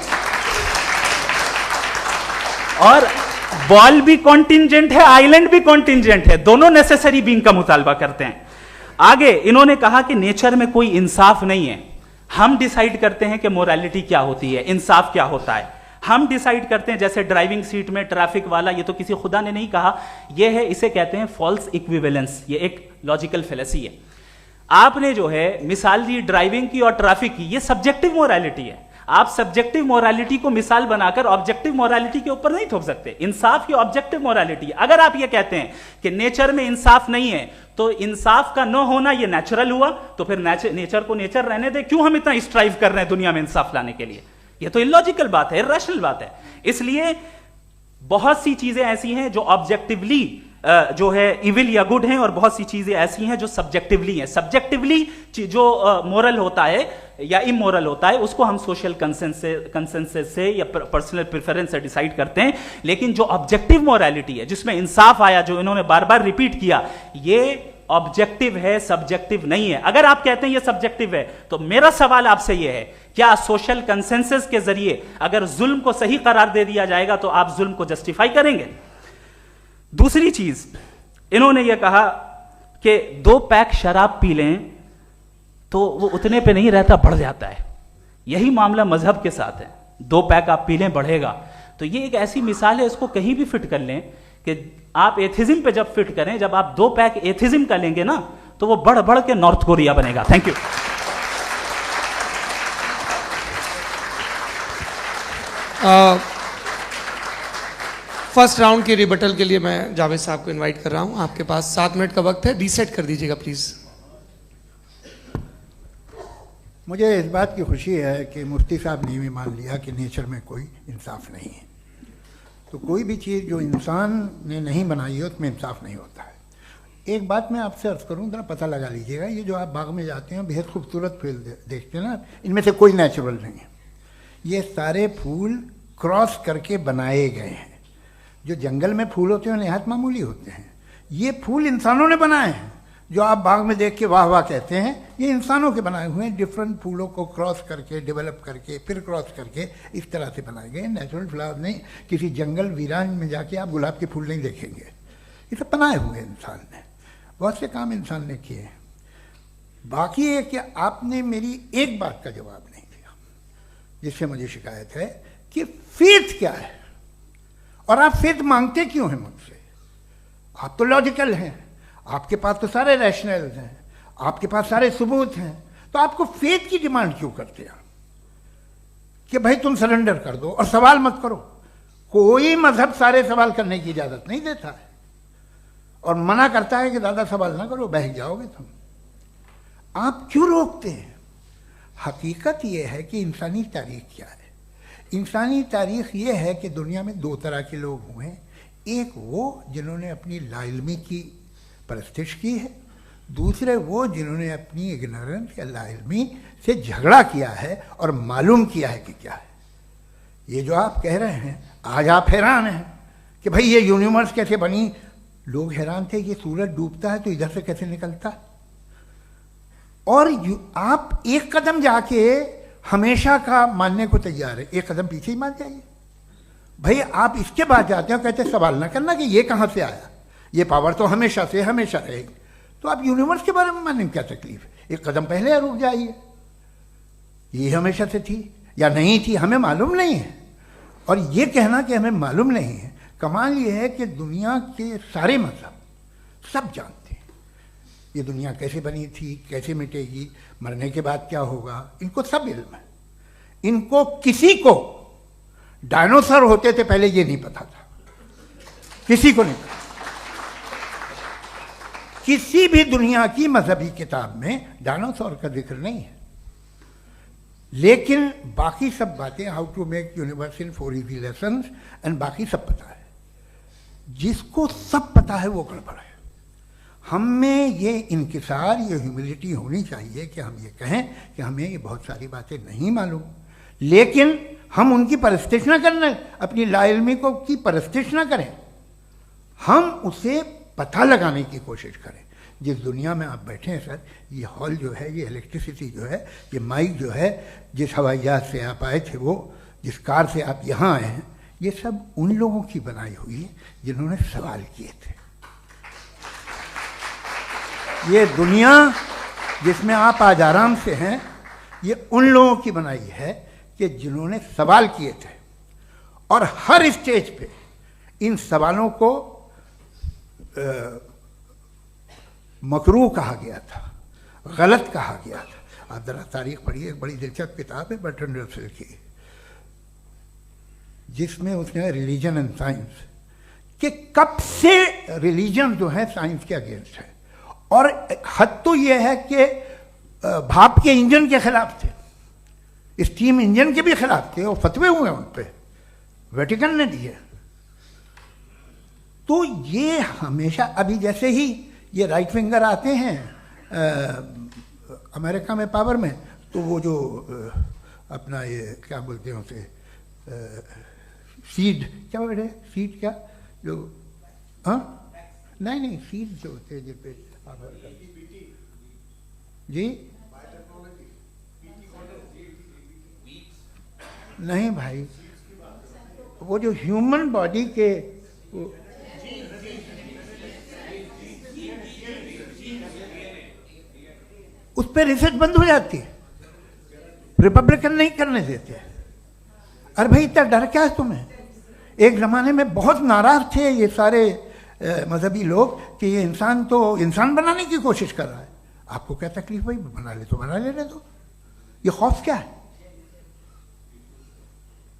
और बॉल भी कॉन्टिंजेंट है, आइलैंड भी कॉन्टिंजेंट है, दोनों नेसेसरी बीइंग का मुतालबा करते हैं। आगे इन्होंने कहा कि नेचर में कोई इंसाफ नहीं है। हम डिसाइड करते हैं कि मोरालिटी क्या होती है, इंसाफ क्या होता है। हम डिसाइड करते हैं, जैसे ड्राइविंग सीट में ट्रैफिक वाला, ये तो किसी खुदा ने नहीं कहा, ये है, इसे कहते हैं फॉल्स इक्विवेलेंस। ये एक लॉजिकल फेलेसी है। आपने जो है मिसाल दी ड्राइविंग की और ट्रैफिक की, ये सब्जेक्टिव मोरालिटी है। आप सब्जेक्टिव मोरालिटी को मिसाल बनाकर ऑब्जेक्टिव मोरालिटी के ऊपर नहीं थोप सकते। इंसाफ की ऑब्जेक्टिव मोरालिटी। अगर आप ये कहते हैं कि नेचर में इंसाफ नहीं है, तो इंसाफ का न होना ये नेचुरल हुआ, तो फिर नेचर को नेचर रहने दे। क्यों हम इतना स्ट्राइव कर रहे हैं दुनिया में इंसाफ लाने के लिए? ये तो इलॉजिकल बात है, इरैशनल बात है। इसलिए बहुत सी चीजें ऐसी हैं जो ऑब्जेक्टिवली जो है इविल या गुड हैं, और बहुत सी चीजें ऐसी हैं जो सब्जेक्टिवली हैं। सब्जेक्टिवली जो मोरल होता है या इमोरल होता है, उसको हम सोशल कंसेंसस से या पर्सनल प्रेफरेंस से डिसाइड करते हैं। लेकिन जो ऑब्जेक्टिव मोरालिटी है, जिसमें इंसाफ आया, जो इन्होंने बार बार रिपीट किया, ये ऑब्जेक्टिव है, सब्जेक्टिव नहीं है। अगर आप कहते हैं ये सब्जेक्टिव है, तो मेरा सवाल आपसे यह है, क्या सोशल कंसेंसस के जरिए अगर जुल्म को सही करार दे दिया जाएगा तो आप जुल्म को जस्टिफाई करेंगे? दूसरी चीज, इन्होंने यह कहा कि 2 पैक शराब पी लें तो वो उतने पे नहीं रहता, बढ़ जाता है। यही मामला मजहब के साथ है, 2 पैक आप पी लें बढ़ेगा। तो ये एक ऐसी मिसाल है, इसको कहीं भी फिट कर लें कि आप एथिज्म पे जब फिट करें, जब आप 2 पैक एथिज्म का लेंगे ना, तो वो बढ़ बढ़ के नॉर्थ कोरिया बनेगा। Thank you. फर्स्ट राउंड के रिबटल के लिए मैं जावेद साहब को इनवाइट कर रहा हूं। आपके पास 7 मिनट का वक्त है, रीसेट कर दीजिएगा प्लीज। मुझे इस बात की खुशी है कि मुफ्ती साहब ने भी मान लिया कि नेचर में कोई इंसाफ नहीं है। तो कोई भी चीज़ जो इंसान ने नहीं बनाई है उसमें इंसाफ नहीं होता है। एक बात मैं आपसे अर्ज़ करूँ, ज़रा पता लगा लीजिएगा, ये जो आप बाग में जाते हैं बेहद खूबसूरत फूल देखते हैं ना, इनमें से कोई नेचुरल नहीं है। ये सारे फूल क्रॉस करके बनाए गए हैं। जो जंगल में फूल होते हैं नहायत मामूली होते हैं, ये फूल इंसानों ने बनाए हैं। जो आप बाग में देख के वाह वाह कहते हैं, ये इंसानों के बनाए हुए हैं। डिफरेंट फूलों को क्रॉस करके, डेवलप करके, फिर क्रॉस करके इस तरह से बनाए गए। नेचुरल फ्लावर नहीं। किसी जंगल वीरान में जाके आप गुलाब के फूल नहीं देखेंगे। ये सब बनाए हुए इंसान ने, बहुत से काम इंसान ने किए हैं। बाकी है कि आपने मेरी एक बात का जवाब नहीं दिया, जिससे मुझे शिकायत है कि फेथ क्या है और आप फेथ मांगते क्यों हैं मुझसे? आप तो लॉजिकल हैं, आपके पास तो सारे रैशनल्स हैं, आपके पास सारे सबूत हैं, तो आपको फेथ की डिमांड क्यों करते हैं कि भाई तुम सरेंडर कर दो और सवाल मत करो? कोई मजहब सारे सवाल करने की इजाजत नहीं देता है और मना करता है कि ज़्यादा सवाल ना करो, बह जाओगे तुम। आप क्यों रोकते हैं? हकीकत यह है कि इंसानी तारीख क्या है। इंसानी तारीख ये है कि दुनिया में 2 तरह के लोग हुए हैं। एक वो जिन्होंने अपनी लाइल्मी की परस्तिश की है, दूसरे वो जिन्होंने अपनी इग्नोरेंस या लाइल्मी से झगड़ा किया है और मालूम किया है कि क्या है। ये जो आप कह रहे हैं, आज आप हैरान हैं कि भाई ये यूनिवर्स कैसे बनी। लोग हैरान थे कि सूरज डूबता है तो इधर से कैसे निकलता, और आप एक कदम जाके हमेशा का मानने को तैयार है, एक कदम पीछे ही मान जाइए। भाई आप इसके बाद जाते हो, कहते सवाल ना करना कि ये कहाँ से आया, ये पावर तो हमेशा से हमेशा रहेगी। तो आप यूनिवर्स के बारे में मानने में क्या तकलीफ है? एक कदम पहले रुक जाइए, ये हमेशा से थी या नहीं थी हमें मालूम नहीं है। और ये कहना कि हमें मालूम नहीं है, कमाल ये है कि दुनिया के सारे मजहब सब जानते हैं ये दुनिया कैसे बनी थी, कैसे मिटेगी, मरने के बाद क्या होगा, इनको सब इल्म है। इनको किसी को डायनासोर होते थे पहले ये नहीं पता था, किसी को नहीं पता। किसी भी दुनिया की मजहबी किताब में डायनासोर का जिक्र नहीं है, लेकिन बाकी सब बातें, how to make universe in 4 easy lessons and बाकी सब पता है। जिसको सब पता है वो गड़बड़ है। हम में ये इंकिसार, ये ह्यूमिलिटी होनी चाहिए कि हम ये कहें कि हमें ये बहुत सारी बातें नहीं मालूम, लेकिन हम उनकी परस्तिश ना करें, अपनी लाइल्मी को की परस्तिश ना करें, हम उसे पता लगाने की कोशिश करें। जिस दुनिया में आप बैठे हैं सर, ये हॉल जो है, ये इलेक्ट्रिसिटी जो है, ये माइक जो है, जिस हवाई जहाज से आप आए थे, वो जिस कार से आप यहाँ आए हैं, ये सब उन लोगों की बनाई हुई है जिन्होंने सवाल किए थे। ये दुनिया जिसमें आप आज आराम से हैं, ये उन लोगों की बनाई है कि जिन्होंने सवाल किए थे, और हर स्टेज पे इन सवालों को मकरूह कहा गया था, गलत कहा गया था। आप जरा तारीख पढ़िए, एक बड़ी दिलचस्प किताब है बर्ट्रैंड रसेल की, जिसमें उसने रिलीजन एंड साइंस कि कब से रिलीजन जो है साइंस के अगेंस्ट है, और हद तो यह है कि भाप के इंजन के खिलाफ थे, स्टीम इंजन के भी खिलाफ थे, और फतवे हुए उन पर, वेटिकन ने दिए। तो ये हमेशा, अभी जैसे ही ये राइट फिंगर आते हैं अमेरिका में पावर में, तो वो जो अपना ये क्या बोलते हैं उसे, सीड क्या बोलते हैं, सीड क्या जो, हाँ नहीं नहीं, सीट जो होते हैं जिन पे आप जी नहीं भाई, वो जो ह्यूमन बॉडी के उस पर रिसर्च बंद हो जाती है, रिपब्लिकन नहीं करने देते। अरे भाई इतना डर क्या है तुम्हें? एक ज़माने में बहुत नाराज थे ये सारे मजहबी लोग कि ये इंसान तो इंसान बनाने की कोशिश कर रहा है। आपको क्या तकलीफ भाई, बना ले तो बना लेने दो, ये खौफ क्या है?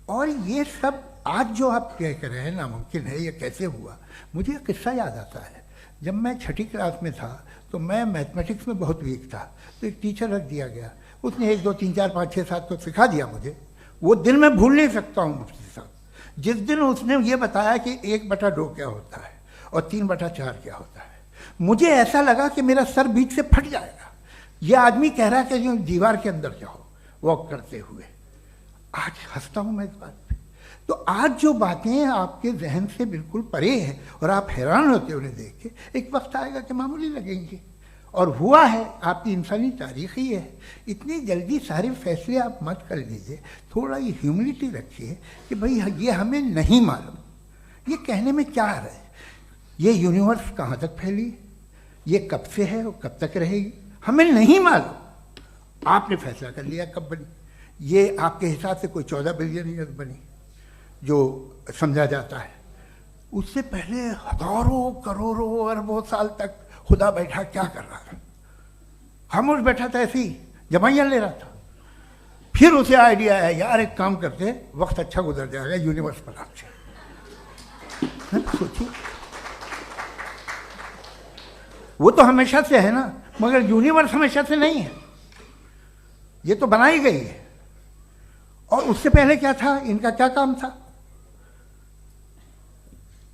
और ये सब आज जो आप कह रहे हैं नामुमकिन है, ये कैसे हुआ? मुझे एक किस्सा याद आता है। जब मैं छठी क्लास में था तो मैं मैथमेटिक्स में बहुत वीक था, तो एक टीचर रख दिया गया, उसने 1 2 3 4 5 6 7 को सिखा दिया मुझे। वो दिन मैं भूल नहीं सकता हूँ मुफ्ती साहब, जिस दिन उसने ये बताया कि 1/2 क्या होता है और 3/4 क्या होता है, मुझे ऐसा लगा कि मेरा सर बीच से फट जाएगा। ये आदमी कह रहा है कि जो दीवार के अंदर जाओ वॉक करते हुए। आज हंसता हूँ मैं इस बात पे। तो आज जो बातें आपके जहन से बिल्कुल परे हैं और आप हैरान होते उन्हें देख के, एक वक्त आएगा कि मामूली लगेंगे। और हुआ है, आपकी इंसानी तारीख ही है। इतनी जल्दी सारे फैसले आप मत कर लीजिए, थोड़ा ये ह्यूमिलिटी रखिए कि भाई ये हमें नहीं मालूम। ये कहने में क्या आ रहा है? ये यूनिवर्स कहाँ तक फैली, ये कब से है और कब तक रहेगी, हमें नहीं मालूम। आपने फैसला कर लिया कब बनी। ये आपके हिसाब से कोई 14 बिलियन ईयर बनी जो समझा जाता है। उससे पहले हजारों करोड़ों अरबों साल तक खुदा बैठा क्या कर रहा था? खामोश बैठा था, ऐसी जमाइयाँ ले रहा था। फिर उसे आइडिया आया, यार एक काम करते, वक्त अच्छा गुजर जाएगा, यूनिवर्स पर आपसे सोचिए। वो तो हमेशा से है ना, मगर यूनिवर्स हमेशा से नहीं है, ये तो बनाई गई है। और उससे पहले क्या था, इनका क्या काम था?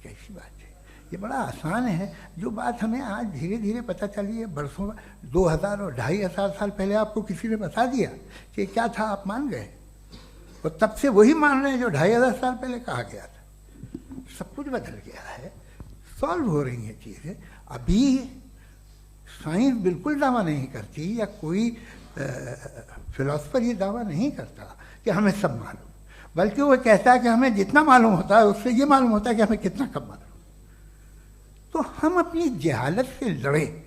कैसी बात है, ये बड़ा आसान है। जो बात हमें आज धीरे धीरे पता चली है, बरसों 2000 और 2500 साल पहले आपको किसी ने बता दिया कि क्या था, आप मान गए, और तब से वही मान रहे हैं जो 2500 साल पहले कहा गया था। सब कुछ बदल गया है, सॉल्व हो रही हैं चीज़ें। अभी साइंस बिल्कुल दावा नहीं करती, या कोई फिलोसफर ये दावा नहीं करता कि हमें सब मालूम, बल्कि वो कहता है कि हमें जितना मालूम होता है उससे ये मालूम होता है कि हमें कितना कम मालूम। तो हम अपनी जहालत से लड़े,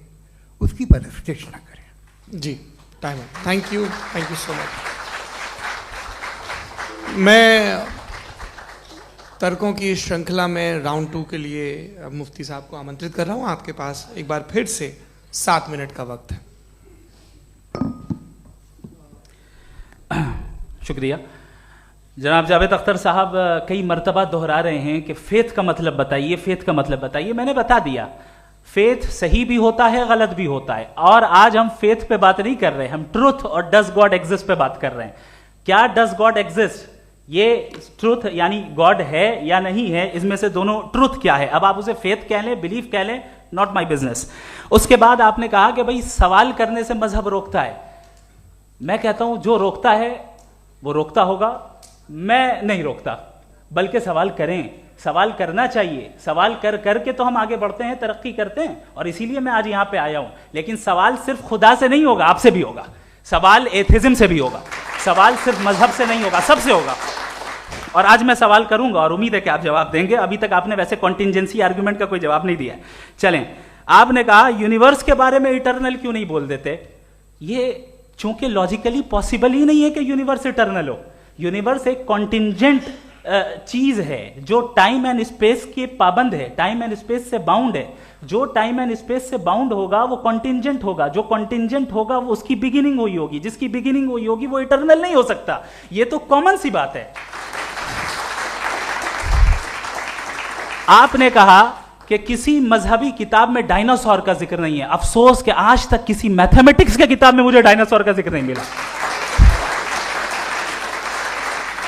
उसकी परस्तिश न करें। जी, टाइम है। Thank you so much. मैं तर्कों की श्रृंखला में राउंड 2 के लिए मुफ्ती साहब को आमंत्रित कर रहा हूँ। आपके पास एक बार फिर से 7 मिनट का वक्त है। शुक्रिया। जनाब जावेद अख्तर साहब कई मर्तबा दोहरा रहे हैं कि फेथ का मतलब बताइए, फेथ का मतलब बताइए। मैंने बता दिया, फेथ सही भी होता है, गलत भी होता है। और आज हम फेथ पे बात नहीं कर रहे, हम ट्रुथ और डज गॉड एग्जिस्ट पे बात कर रहे हैं। क्या डज गॉड एग्जिस्ट, ये ट्रुथ यानी गॉड है या नहीं है, इसमें से दोनों ट्रुथ क्या है। अब आप उसे फेथ कह लें, बिलीफ कह लें, नॉट माई बिजनेस। उसके बाद आपने कहा कि भाई सवाल करने से मजहब रोकता है। मैं कहता हूं जो रोकता है वो रोकता होगा, मैं नहीं रोकता, बल्कि सवाल करें, सवाल करना चाहिए। सवाल कर करके तो हम आगे बढ़ते हैं, तरक्की करते हैं, और इसीलिए मैं आज यहां पे आया हूं। लेकिन सवाल सिर्फ खुदा से नहीं होगा, आपसे भी होगा। सवाल एथिज्म से भी होगा, सवाल सिर्फ मजहब से नहीं होगा, सबसे होगा। और आज मैं सवाल करूंगा और उम्मीद है कि आप जवाब देंगे। अभी तक आपने वैसे कॉन्टिंजेंसी आर्ग्यूमेंट का कोई जवाब नहीं दिया। चलें, आपने कहा यूनिवर्स के बारे में इटर्नल क्यों नहीं बोल देते। ये चूंकि लॉजिकली पॉसिबल ही नहीं है कि यूनिवर्स इटर्नल हो। यूनिवर्स एक कॉन्टिंजेंट चीज है जो टाइम एंड स्पेस के पाबंद है, टाइम एंड स्पेस से बाउंड है। जो टाइम एंड स्पेस से बाउंड होगा वो कॉन्टिंजेंट होगा, जो कॉन्टिंजेंट होगा वो उसकी बिगिनिंग हुई होगी, जिसकी बिगिनिंग हुई होगी वो इटर्नल नहीं हो सकता। ये तो कॉमन सी बात है। आपने कहा कि किसी मजहबी किताब में डायनासोर का जिक्र नहीं है। अफसोस कि आज तक किसी मैथमेटिक्स के किताब में मुझे डायनासोर का जिक्र नहीं मिला।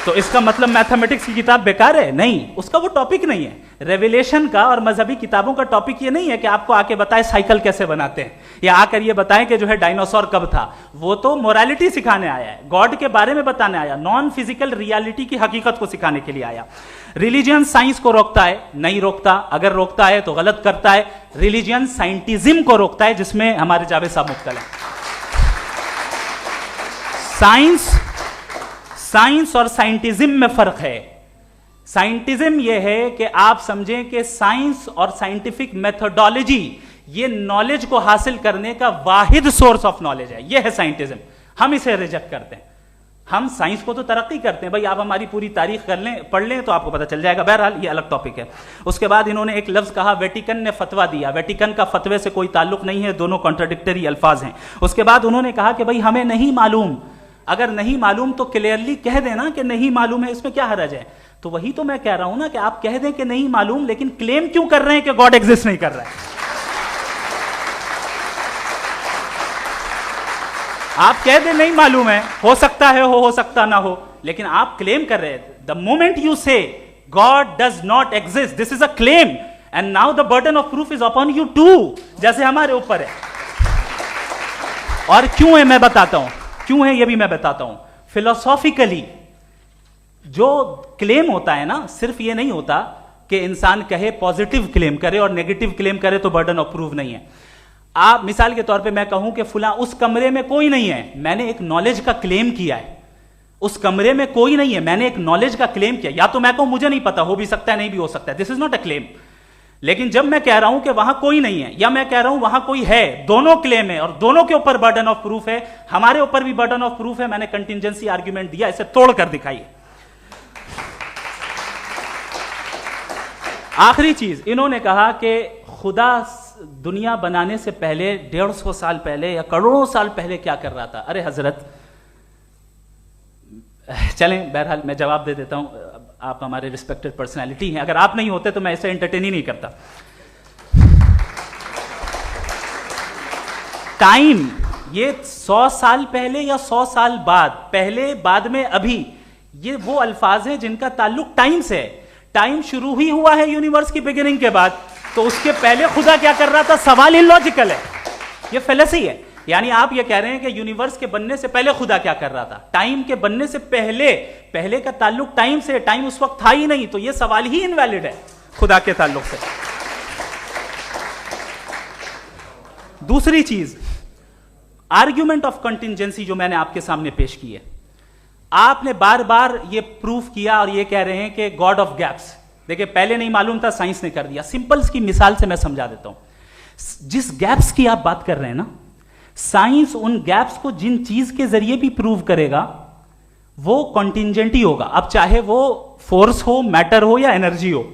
तो इसका मतलब मैथमेटिक्स की किताब बेकार है? नहीं, उसका वो टॉपिक नहीं है। रेवलेशन का और मजहबी किताबों का टॉपिक ये नहीं है कि आपको आके बताए साइकिल कैसे बनाते हैं, या आकर ये बताएं कि जो है डायनासोर कब था। वो तो मोरालिटी सिखाने आया है, गॉड के बारे में बताने आया, नॉन फिजिकल रियलिटी की हकीकत को सिखाने के लिए आया। रिलीजियन साइंस को रोकता है? नहीं रोकता। अगर रोकता है तो गलत करता है। रिलीजियन साइंटिज्म को रोकता है, जिसमें हमारे जावेद साहब मुब्तला है। साइंस और साइंटिज्म में फर्क है। साइंटिज्म यह है कि आप समझें कि साइंस और साइंटिफिक मेथोडोलॉजी ये नॉलेज को हासिल करने का वाहिद सोर्स ऑफ नॉलेज है। यह है साइंटिज्म। हम इसे रिजेक्ट करते हैं। हम साइंस को तो तरक्की करते हैं, भाई आप हमारी पूरी तारीख कर लें, पढ़ लें तो आपको पता चल जाएगा। बहरहाल ये अलग टॉपिक है। उसके बाद इन्होंने एक लफ्ज कहा, वेटिकन ने फतवा दिया। वेटिकन का फतवे से कोई ताल्लुक नहीं है, दोनों कॉन्ट्राडिक्टरी अल्फाज हैं। उसके बाद उन्होंने कहा कि भाई हमें नहीं मालूम। अगर नहीं मालूम तो क्लियरली कह देना कि नहीं मालूम है, इसमें क्या हर्ज है? तो वही तो मैं कह रहा हूं ना कि आप कह दें कि नहीं मालूम, लेकिन क्लेम क्यों कर रहे हैं कि गॉड एग्जिस्ट नहीं कर रहा है? आप कह दें नहीं मालूम है, हो सकता है हो सकता ना हो, लेकिन आप क्लेम कर रहे हैं। The moment you say God does not exist, this is a claim, and now the burden of proof is upon you too, जैसे हमारे ऊपर है। और क्यों है मैं बताता हूं, क्यों है ये भी मैं बताता हूं। फिलोसॉफिकली जो क्लेम होता है ना, सिर्फ ये नहीं होता कि इंसान कहे पॉजिटिव क्लेम करे और नेगेटिव क्लेम करे तो बर्डन ऑफ प्रूफ नहीं है। आप मिसाल के तौर पे मैं कहूं कि फुला उस कमरे में कोई नहीं है, मैंने एक नॉलेज का क्लेम किया है। उस कमरे में कोई नहीं है, मैंने एक नॉलेज का क्लेम किया। या तो मैं कहूं मुझे नहीं पता, हो भी सकता है नहीं भी हो सकता है, this is not a claim. लेकिन जब मैं कह रहा हूं कि वहां कोई नहीं है, या मैं कह रहा हूं वहां कोई है, दोनों क्लेम है और दोनों के ऊपर बर्डन ऑफ प्रूफ है। हमारे ऊपर भी बर्डन ऑफ प्रूफ है। मैंने कंटिजेंसी आर्ग्यूमेंट दिया, इसे तोड़कर दिखाइए। आखिरी चीज, इन्होंने कहा कि खुदा दुनिया बनाने से पहले 150 साल पहले या करोड़ों साल पहले क्या कर रहा था। अरे हजरत, चलें बहरहाल मैं जवाब दे देता हूं। आप हमारे रिस्पेक्टेड पर्सनैलिटी हैं, अगर आप नहीं होते तो मैं इसे एंटरटेन ही नहीं करता। टाइम, ये 100 साल पहले या 100 साल बाद, पहले बाद में अभी, ये वो अल्फाज हैं जिनका ताल्लुक टाइम से है। टाइम शुरू ही हुआ है यूनिवर्स की बिगिनिंग के बाद, तो उसके पहले खुदा क्या कर रहा था? सवाल इलॉजिकल है, ये फेलेसी है। यानी आप ये कह रहे हैं कि यूनिवर्स के बनने से पहले खुदा क्या कर रहा था? टाइम के बनने से पहले, पहले का ताल्लुक टाइम से, टाइम उस वक्त था ही नहीं, तो ये सवाल ही इनवैलिड है खुदा के ताल्लुक से। दूसरी चीज, आर्ग्यूमेंट ऑफ कंटिजेंसी जो मैंने आपके सामने पेश की है, आपने बार बार ये प्रूफ किया और ये कह रहे हैं कि गॉड ऑफ गैप्स। देखिए पहले नहीं मालूम था, साइंस ने कर दिया। सिंपल्स की मिसाल से मैं समझा देता हूं। जिस गैप्स की आप बात कर रहे हैं ना, साइंस उन गैप्स को जिन चीज के जरिए भी प्रूव करेगा वो कॉन्टिजेंट ही होगा। अब चाहे वो फोर्स हो, मैटर हो या एनर्जी हो।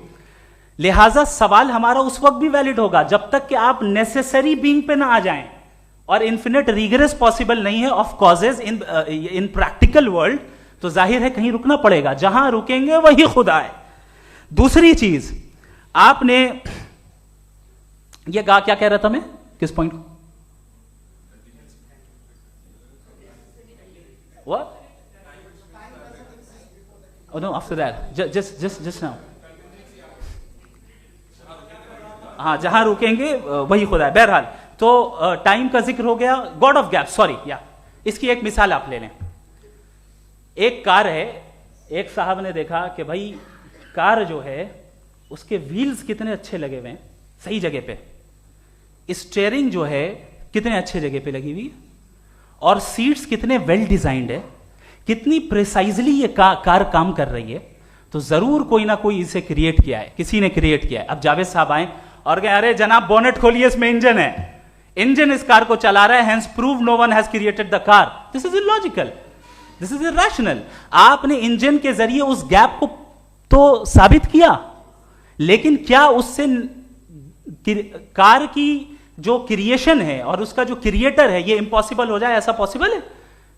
लिहाजा सवाल हमारा उस वक्त भी वैलिड होगा जब तक कि आप नेसेसरी बीइंग पे ना आ जाएं। और इन्फिनिट रिगरेस पॉसिबल नहीं है of causes in practical world, तो जाहिर है कहीं रुकना पड़ेगा। जहां रुकेंगे वही खुदा है। दूसरी चीज, आपने ये कहा, क्या कह रहा था मैं, किस पॉइंट को? What? Oh no, after that, just now. हाँ, जहां रुकेंगे वही खुदा है। बहरहाल, तो टाइम का जिक्र हो गया। गॉड ऑफ गैप, सॉरी, या इसकी एक मिसाल आप ले लें। एक कार है, एक साहब ने देखा कि भाई कार जो है उसके व्हील्स कितने अच्छे लगे हुए हैं, सही जगह पे। स्टीयरिंग जो है कितने अच्छे जगह पे लगी हुई है, और सीट्स कितने वेल डिजाइंड है, कितनी प्रिसाइजली ये कार काम कर रही है। तो जरूर कोई ना कोई इसे क्रिएट किया है, किसी ने क्रिएट किया है। अब जावेद साहब आए और कहे, अरे जनाब बोनेट खोलिए, इसमें इंजन है, इंजन इस कार को चला रहा है, hence prove no one has created the car. This is illogical, this is irrational. आपने इंजन के जरिए उस गैप को तो साबित किया, लेकिन क्या उससे कार की जो क्रिएशन है और उसका जो क्रिएटर है ये इम्पॉसिबल हो जाए? ऐसा पॉसिबल है?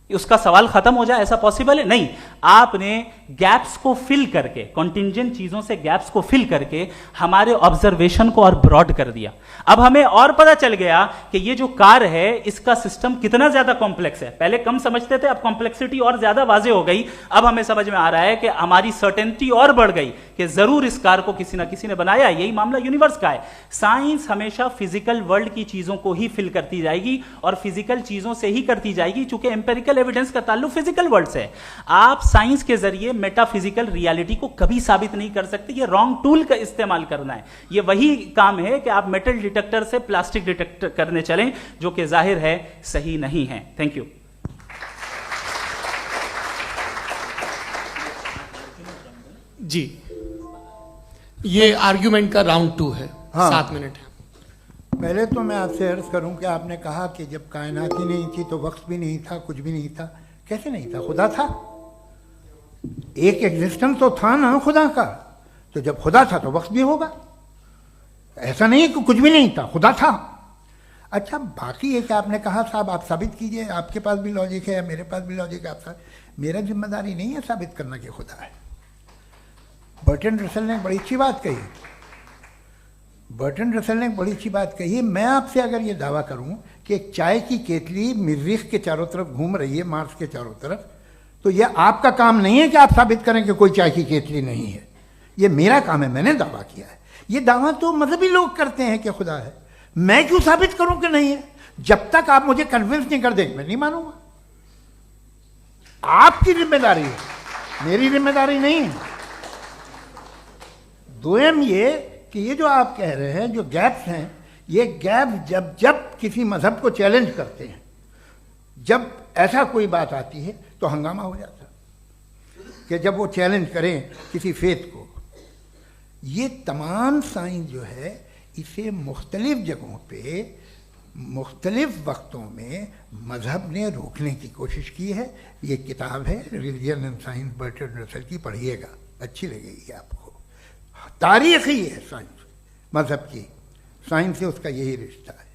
उसका सवाल खत्म हो जाए, ऐसा पॉसिबल है? नहीं। आपने गैप्स को फिल करके, कॉन्टिंजेंट चीजों से गैप्स को फिल करके हमारे ऑब्जर्वेशन को और ब्रॉड कर दिया। अब हमें और पता चल गया कि ये जो कार है इसका सिस्टम कितना ज्यादा कॉम्प्लेक्स है। पहले कम समझते थे, अब कॉम्प्लेक्सिटी और ज्यादा वाजे हो गई। अब हमें समझ में आ रहा है कि हमारी सर्टेनिटी और बढ़ गई कि जरूर इस कार को किसी ना किसी ने बनाया। यही मामला यूनिवर्स का है। साइंस हमेशा फिजिकल वर्ल्ड की चीजों को ही फिल करती जाएगी और फिजिकल चीजों से ही करती जाएगी, चूंकि एम्पेरिकल एविडेंस का ताल्लुक फिजिकल वर्ल्ड से है। आप साइंस के जरिए मेटाफिजिकल रियलिटी को कभी साबित नहीं कर सकते। ये रॉन्ग टूल का इस्तेमाल करना है। ये वही काम है कि आप मेटल डिटेक्टर से प्लास्टिक डिटेक्टर करने चलें, जो कि जाहिर है सही नहीं है। Thank you. जी, ये आर्ग्यूमेंट का राउंड 2 है। हाँ। 7 मिनट है। पहले तो मैं आपसे अर्ज करूं कि आपने कहा कि जब कायनात ही नहीं थी तो वक्त भी नहीं था, कुछ भी नहीं था। कैसे नहीं था? खुदा था। एक एग्जिस्टेंस तो था ना खुदा का। तो जब खुदा था तो वक्त भी होगा। ऐसा नहीं कि कुछ भी नहीं था, खुदा था। अच्छा, बाकी एक आपने कहा साहब आप साबित कीजिए, आपके पास भी लॉजिक है या मेरे पास भी लॉजिक है। आपका मेरा जिम्मेदारी नहीं है साबित करना कि खुदा है। बर्टन रसल ने बड़ी अच्छी बात कही। बर्टन रसल ने बड़ी अच्छी बात कही। मैं आपसे अगर ये दावा करूं कि एक चाय की केतली मरीख के चारों तरफ घूम रही है, मार्स के चारों तरफ, तो ये आपका काम नहीं है कि आप साबित करें कि कोई चाय की केतली नहीं है। ये मेरा काम है, मैंने दावा किया है। ये दावा तो मजहबी लोग करते हैं कि खुदा है। मैं क्यों साबित करूं कि नहीं है? जब तक आप मुझे कन्विंस नहीं कर देंगे मैं नहीं मानूंगा। आपकी जिम्मेदारी है, मेरी जिम्मेदारी नहीं है। दोयम ये कि ये जो आप कह रहे हैं, जो गैप्स हैं, ये गैप जब जब किसी मजहब को चैलेंज करते हैं, जब ऐसा कोई बात आती है तो हंगामा हो जाता है कि जब वो चैलेंज करें किसी फेथ को। ये तमाम साइंस जो है इसे मुख्तलिफ जगहों पे मुख्तलिफ वक्तों में मजहब ने रोकने की कोशिश की है। ये किताब है religion and science, Burton Russell की, पढ़िएगा, अच्छी लगेगी आपको। तारीख ही है साइंस, मजहब की साइंस से उसका यही रिश्ता है।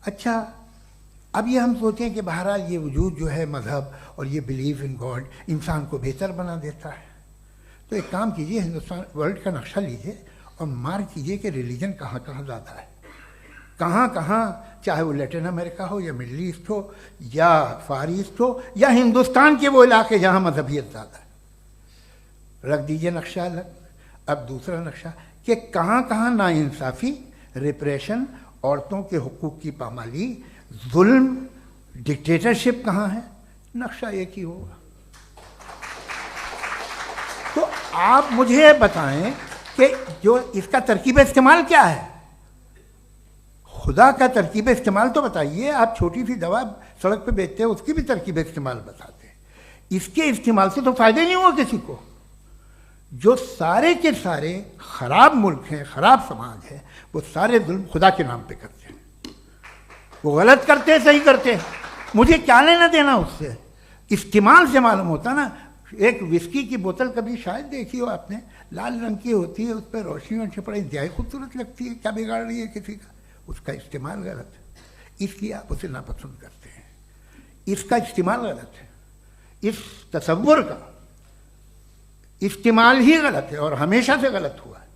अच्छा, अब ये हम सोचें कि बहरहाल ये वजूद जो है मजहब और ये बिलीव इन गॉड इंसान को बेहतर बना देता है। तो एक काम कीजिए, हिंदुस्तान वर्ल्ड का नक्शा लीजिए और मार्क कीजिए कि रिलीजन कहाँ कहाँ ज़्यादा है, कहाँ कहाँ, चाहे वो लैटिन अमेरिका हो या मिडल ईस्ट हो या फार ईस्ट हो या हिंदुस्तान के वो इलाके जहाँ मजहबियत ज़्यादा है। रख दीजिए नक्शा अलग। अब दूसरा नक्शा कि कहाँ कहाँ नाइंसाफ़ी, रिप्रेशन, औरतों के हुकूक की पामाली, जुल्म, डिक्टेटरशिप कहाँ है। नक्शा एक ही होगा। तो आप मुझे बताएं कि जो इसका तरकीब इस्तेमाल क्या है। खुदा का तरकीब इस्तेमाल तो बताइए। आप छोटी सी दवा सड़क पे बेचते हैं, उसकी भी तरकीब इस्तेमाल बताते हैं। इसके इस्तेमाल से तो फायदा नहीं हुआ किसी को। जो सारे के सारे खराब मुल्क हैं, खराब समाज है, वो सारे जुल्म खुदा के नाम पे करते हैं। वो गलत करते हैं, सही करते हैं, मुझे क्या लेना देना उससे। इस्तेमाल से मालूम होता ना। एक विस्की की बोतल कभी शायद देखी हो आपने, लाल रंग की होती है, उस पर रोशनी और छपड़ा इंतहाई खूबसूरत लगती है, क्या बिगाड़ रही है किसी का। उसका इस्तेमाल गलत है, इसलिए आप उसे नापसंद करते हैं। इसका इस्तेमाल गलत है, इस तसव्वुर का इस्तेमाल ही गलत है और हमेशा से गलत हुआ है।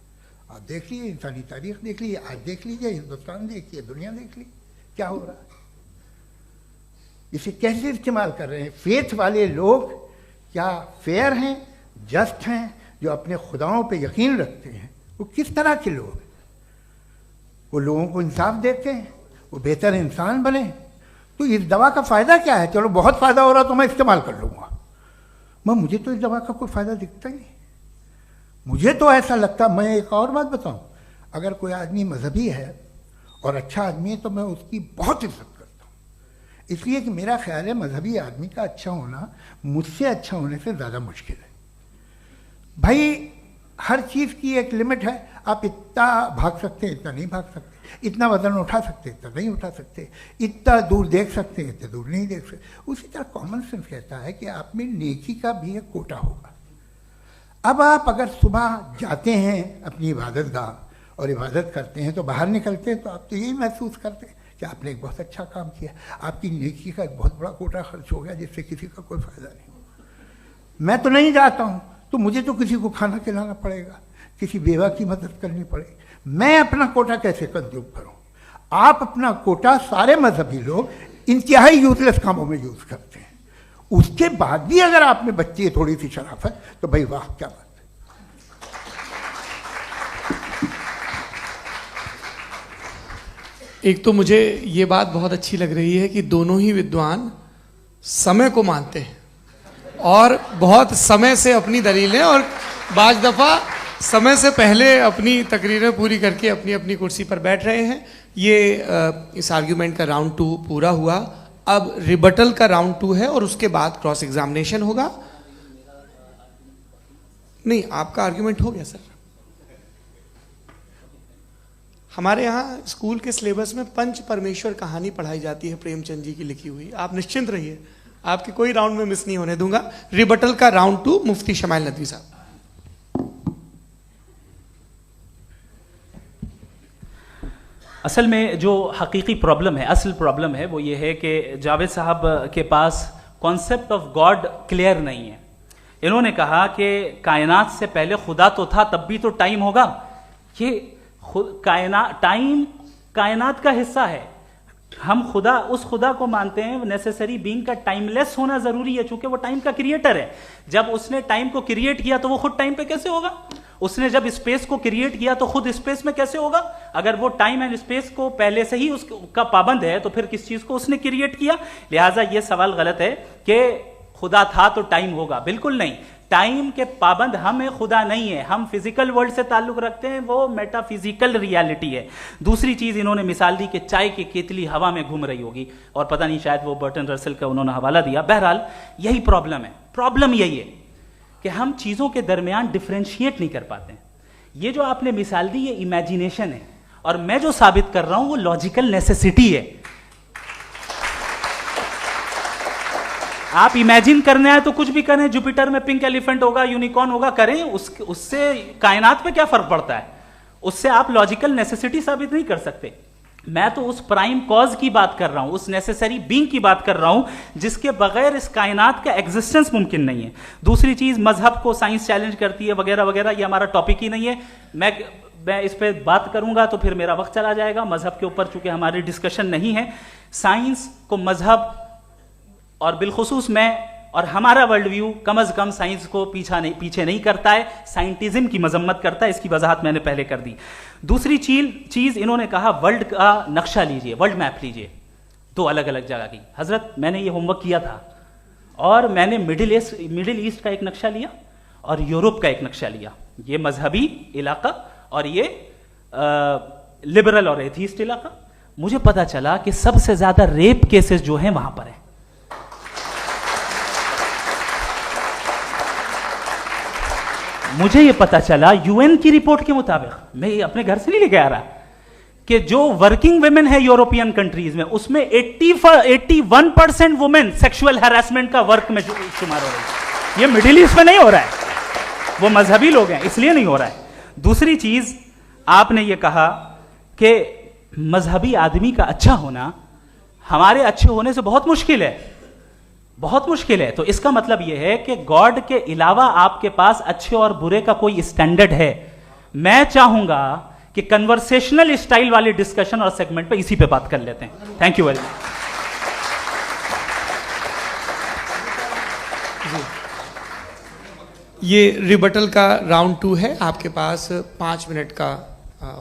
आप देख लीजिए, इंसानी तारीख देख लीजिए, आज देख लीजिए, हिंदुस्तान देखिए, दुनिया देख लीजिए, क्या हो रहा है। इसे कैसे इस्तेमाल कर रहे हैं। फेथ वाले लोग क्या फेयर हैं, जस्ट हैं, जो अपने खुदाओं पे यकीन रखते हैं, वो किस तरह के लोग हैं। वो लोगों को इंसाफ देते हैं, वो बेहतर इंसान बने। तो इस दवा का फ़ायदा क्या है। चलो बहुत फ़ायदा हो रहा तो मैं इस्तेमाल कर लूँगा, मैं मुझे तो इस दवा का कोई फ़ायदा दिखता ही नहीं। मुझे तो ऐसा लगता, मैं एक और बात बताऊं, अगर कोई आदमी मजहबी है और अच्छा आदमी है तो मैं उसकी बहुत इज्जत करता हूँ, इसलिए कि मेरा ख्याल है मजहबी आदमी का अच्छा होना मुझसे अच्छा होने से ज़्यादा मुश्किल है। भाई हर चीज़ की एक लिमिट है। आप इतना भाग सकते हैं, इतना नहीं भाग सकते, इतना वजन उठा सकते, इतना नहीं उठा सकते, इतना दूर देख सकते हैं, इतना दूर नहीं देख सकते। उसी तरह कॉमन सेंस कहता है कि आप में नेकी का भी एक कोटा होगा। अब आप अगर सुबह जाते हैं अपनी इबादत गाह और इबादत करते हैं तो बाहर निकलते हैं तो आप तो यही महसूस करते हैं कि आपने एक बहुत अच्छा काम किया, आपकी नेकी का एक बहुत बड़ा कोटा खर्च हो गया जिससे किसी का कोई फायदा नहीं हो। मैं तो नहीं जाता हूँ, तो मुझे तो किसी को खाना खिलाना पड़ेगा, किसी बेवा की मदद करनी पड़ेगी, मैं अपना कोटा कैसे कंज्यूम करूँ? आप अपना कोटा सारे मजहबी लोग इंतहाई यूजलेस कामों में यूज करते हैं, उसके बाद भी अगर आप में बच्ची है थोड़ी सी शराफत, तो भाई वाह क्या बात है। एक तो मुझे ये बात बहुत अच्छी लग रही है कि दोनों ही विद्वान समय को मानते हैं और बहुत समय से अपनी दलीलें और बाज दफा समय से पहले अपनी तकरीरें पूरी करके अपनी अपनी कुर्सी पर बैठ रहे हैं। ये इस आर्ग्यूमेंट का राउंड 2 पूरा हुआ। अब रिबटल का राउंड 2 है और उसके बाद क्रॉस एग्जामिनेशन होगा। नहीं, आपका आर्ग्यूमेंट हो गया सर। हमारे यहाँ स्कूल के सिलेबस में पंच परमेश्वर कहानी पढ़ाई जाती है, प्रेमचंद जी की लिखी हुई। आप निश्चिंत रहिए, आपके कोई राउंड में मिस नहीं होने दूंगा। रिबटल का राउंड 2, मुफ्ती शमाइल नदवी साहब। असल में जो हकीकी प्रॉब्लम है, असल प्रॉब्लम है वो ये है कि जावेद साहब के पास कॉन्सेप्ट ऑफ गॉड क्लियर नहीं है। इन्होंने कहा कि कायनात से पहले खुदा तो था, तब भी तो टाइम होगा। ये टाइम कायनात का हिस्सा है। हम खुदा, उस खुदा को मानते हैं, नेसेसरी बीइंग का टाइमलेस होना जरूरी है, चूंकि वो टाइम का क्रिएटर है। जब उसने टाइम को क्रिएट किया तो वो खुद टाइम पे कैसे होगा? उसने जब स्पेस को क्रिएट किया तो खुद स्पेस में कैसे होगा? अगर वो टाइम एंड स्पेस को पहले से ही उसका पाबंद है तो फिर किस चीज को उसने क्रिएट किया? लिहाजा ये सवाल गलत है कि खुदा था तो टाइम होगा। बिल्कुल नहीं, टाइम के पाबंद हम हैं, खुदा नहीं है। हम फिजिकल वर्ल्ड से ताल्लुक रखते हैं, वो मेटाफिजिकल रियलिटी है। दूसरी चीज इन्होंने मिसाल दी कि चाय की केतली हवा में घूम रही होगी, और पता नहीं शायद वो बर्टन रसल का उन्होंने हवाला दिया। बहरहाल यही प्रॉब्लम है। प्रॉब्लम यही है कि हम चीजों के दरमियान डिफरेंशिएट नहीं कर पाते। ये जो आपने मिसाल दी ये इमेजिनेशन है, और मैं जो साबित कर रहा हूं वो लॉजिकल नेसेसिटी है। आप इमेजिन करने आए तो कुछ भी करें, जुपिटर में पिंक एलिफेंट होगा, यूनिकॉर्न होगा, करें, उससे कायनात पे क्या फर्क पड़ता है? उससे आप लॉजिकल नेसेसिटी साबित नहीं कर सकते। मैं तो उस प्राइम कॉज की बात कर रहा हूं, उस नेसेसरी बीइंग की बात कर रहा हूं जिसके बगैर इस कायनात का एग्जिस्टेंस मुमकिन नहीं है। दूसरी चीज, मजहब को साइंस चैलेंज करती है वगैरह वगैरह, ये हमारा टॉपिक ही नहीं है। मैं इस पे बात करूंगा तो फिर मेरा वक्त चला जाएगा। मजहब के ऊपर चूंकि हमारी डिस्कशन नहीं है, साइंस को मजहब और बिलखुसूस मैं और हमारा वर्ल्ड व्यू कम अज कम साइंस को पीछे नहीं करता है, साइंटिज्म की मजम्मत करता है। इसकी वजाहत मैंने पहले कर दी। दूसरी चीज इन्होंने कहा वर्ल्ड का नक्शा लीजिए, वर्ल्ड मैप लीजिए, 2 अलग अलग जगह की। हजरत, मैंने ये होमवर्क किया था और मैंने मिडिल ईस्ट का एक नक्शा लिया और यूरोप का एक नक्शा लिया। ये मजहबी इलाका और ये लिबरल और एथीस्ट इलाका। मुझे पता चला कि सबसे ज्यादा रेप केसेस जो हैं वहां पर है। मुझे ये पता चला यूएन की रिपोर्ट के मुताबिक, मैं ये अपने घर से नहीं लेके आ रहा, कि जो वर्किंग वुमेन है यूरोपियन कंट्रीज में, उसमें 81% वुमेन सेक्सुअल हैरेसमेंट का वर्क में शुमार हो रही है। ये मिडिल ईस्ट में नहीं हो रहा है, वो मजहबी लोग हैं इसलिए नहीं हो रहा है। दूसरी चीज, आपने ये कहा कि मजहबी आदमी का अच्छा होना हमारे अच्छे होने से बहुत मुश्किल है, बहुत मुश्किल है। तो इसका मतलब यह है कि गॉड के अलावा आपके पास अच्छे और बुरे का कोई स्टैंडर्ड है। मैं चाहूंगा कि कन्वर्सेशनल स्टाइल वाली डिस्कशन और सेगमेंट पे इसी पे बात कर लेते हैं। Thank you very much. ये रिबटल का राउंड 2 है। आपके पास 5 मिनट का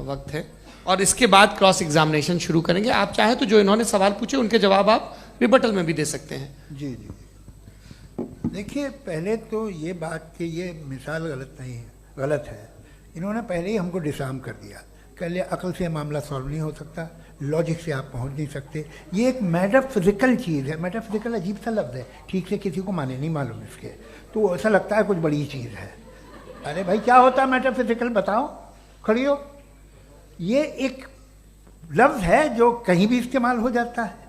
वक्त है और इसके बाद क्रॉस एग्जामिनेशन शुरू करेंगे। आप चाहें तो जो इन्होंने सवाल पूछे उनके जवाब आप रिबटल में भी दे सकते हैं। जी जी, देखिए, पहले तो ये बात कि ये मिसाल गलत नहीं है, गलत है। इन्होंने पहले ही हमको डिसार्म कर दिया। कह लिया अकल से मामला सॉल्व नहीं हो सकता, लॉजिक से आप पहुंच नहीं सकते। ये एक मेटाफिजिकल चीज़ है। मेटाफिजिकल अजीब सा लफ्ज़ है, ठीक से किसी को माने नहीं मालूम इसके, तो ऐसा लगता है कुछ बड़ी चीज़ है। अरे भाई, क्या होता है मेटाफिजिकल? बताओ, खड़ी हो। ये एक लफ्ज़ है जो कहीं भी इस्तेमाल हो जाता है।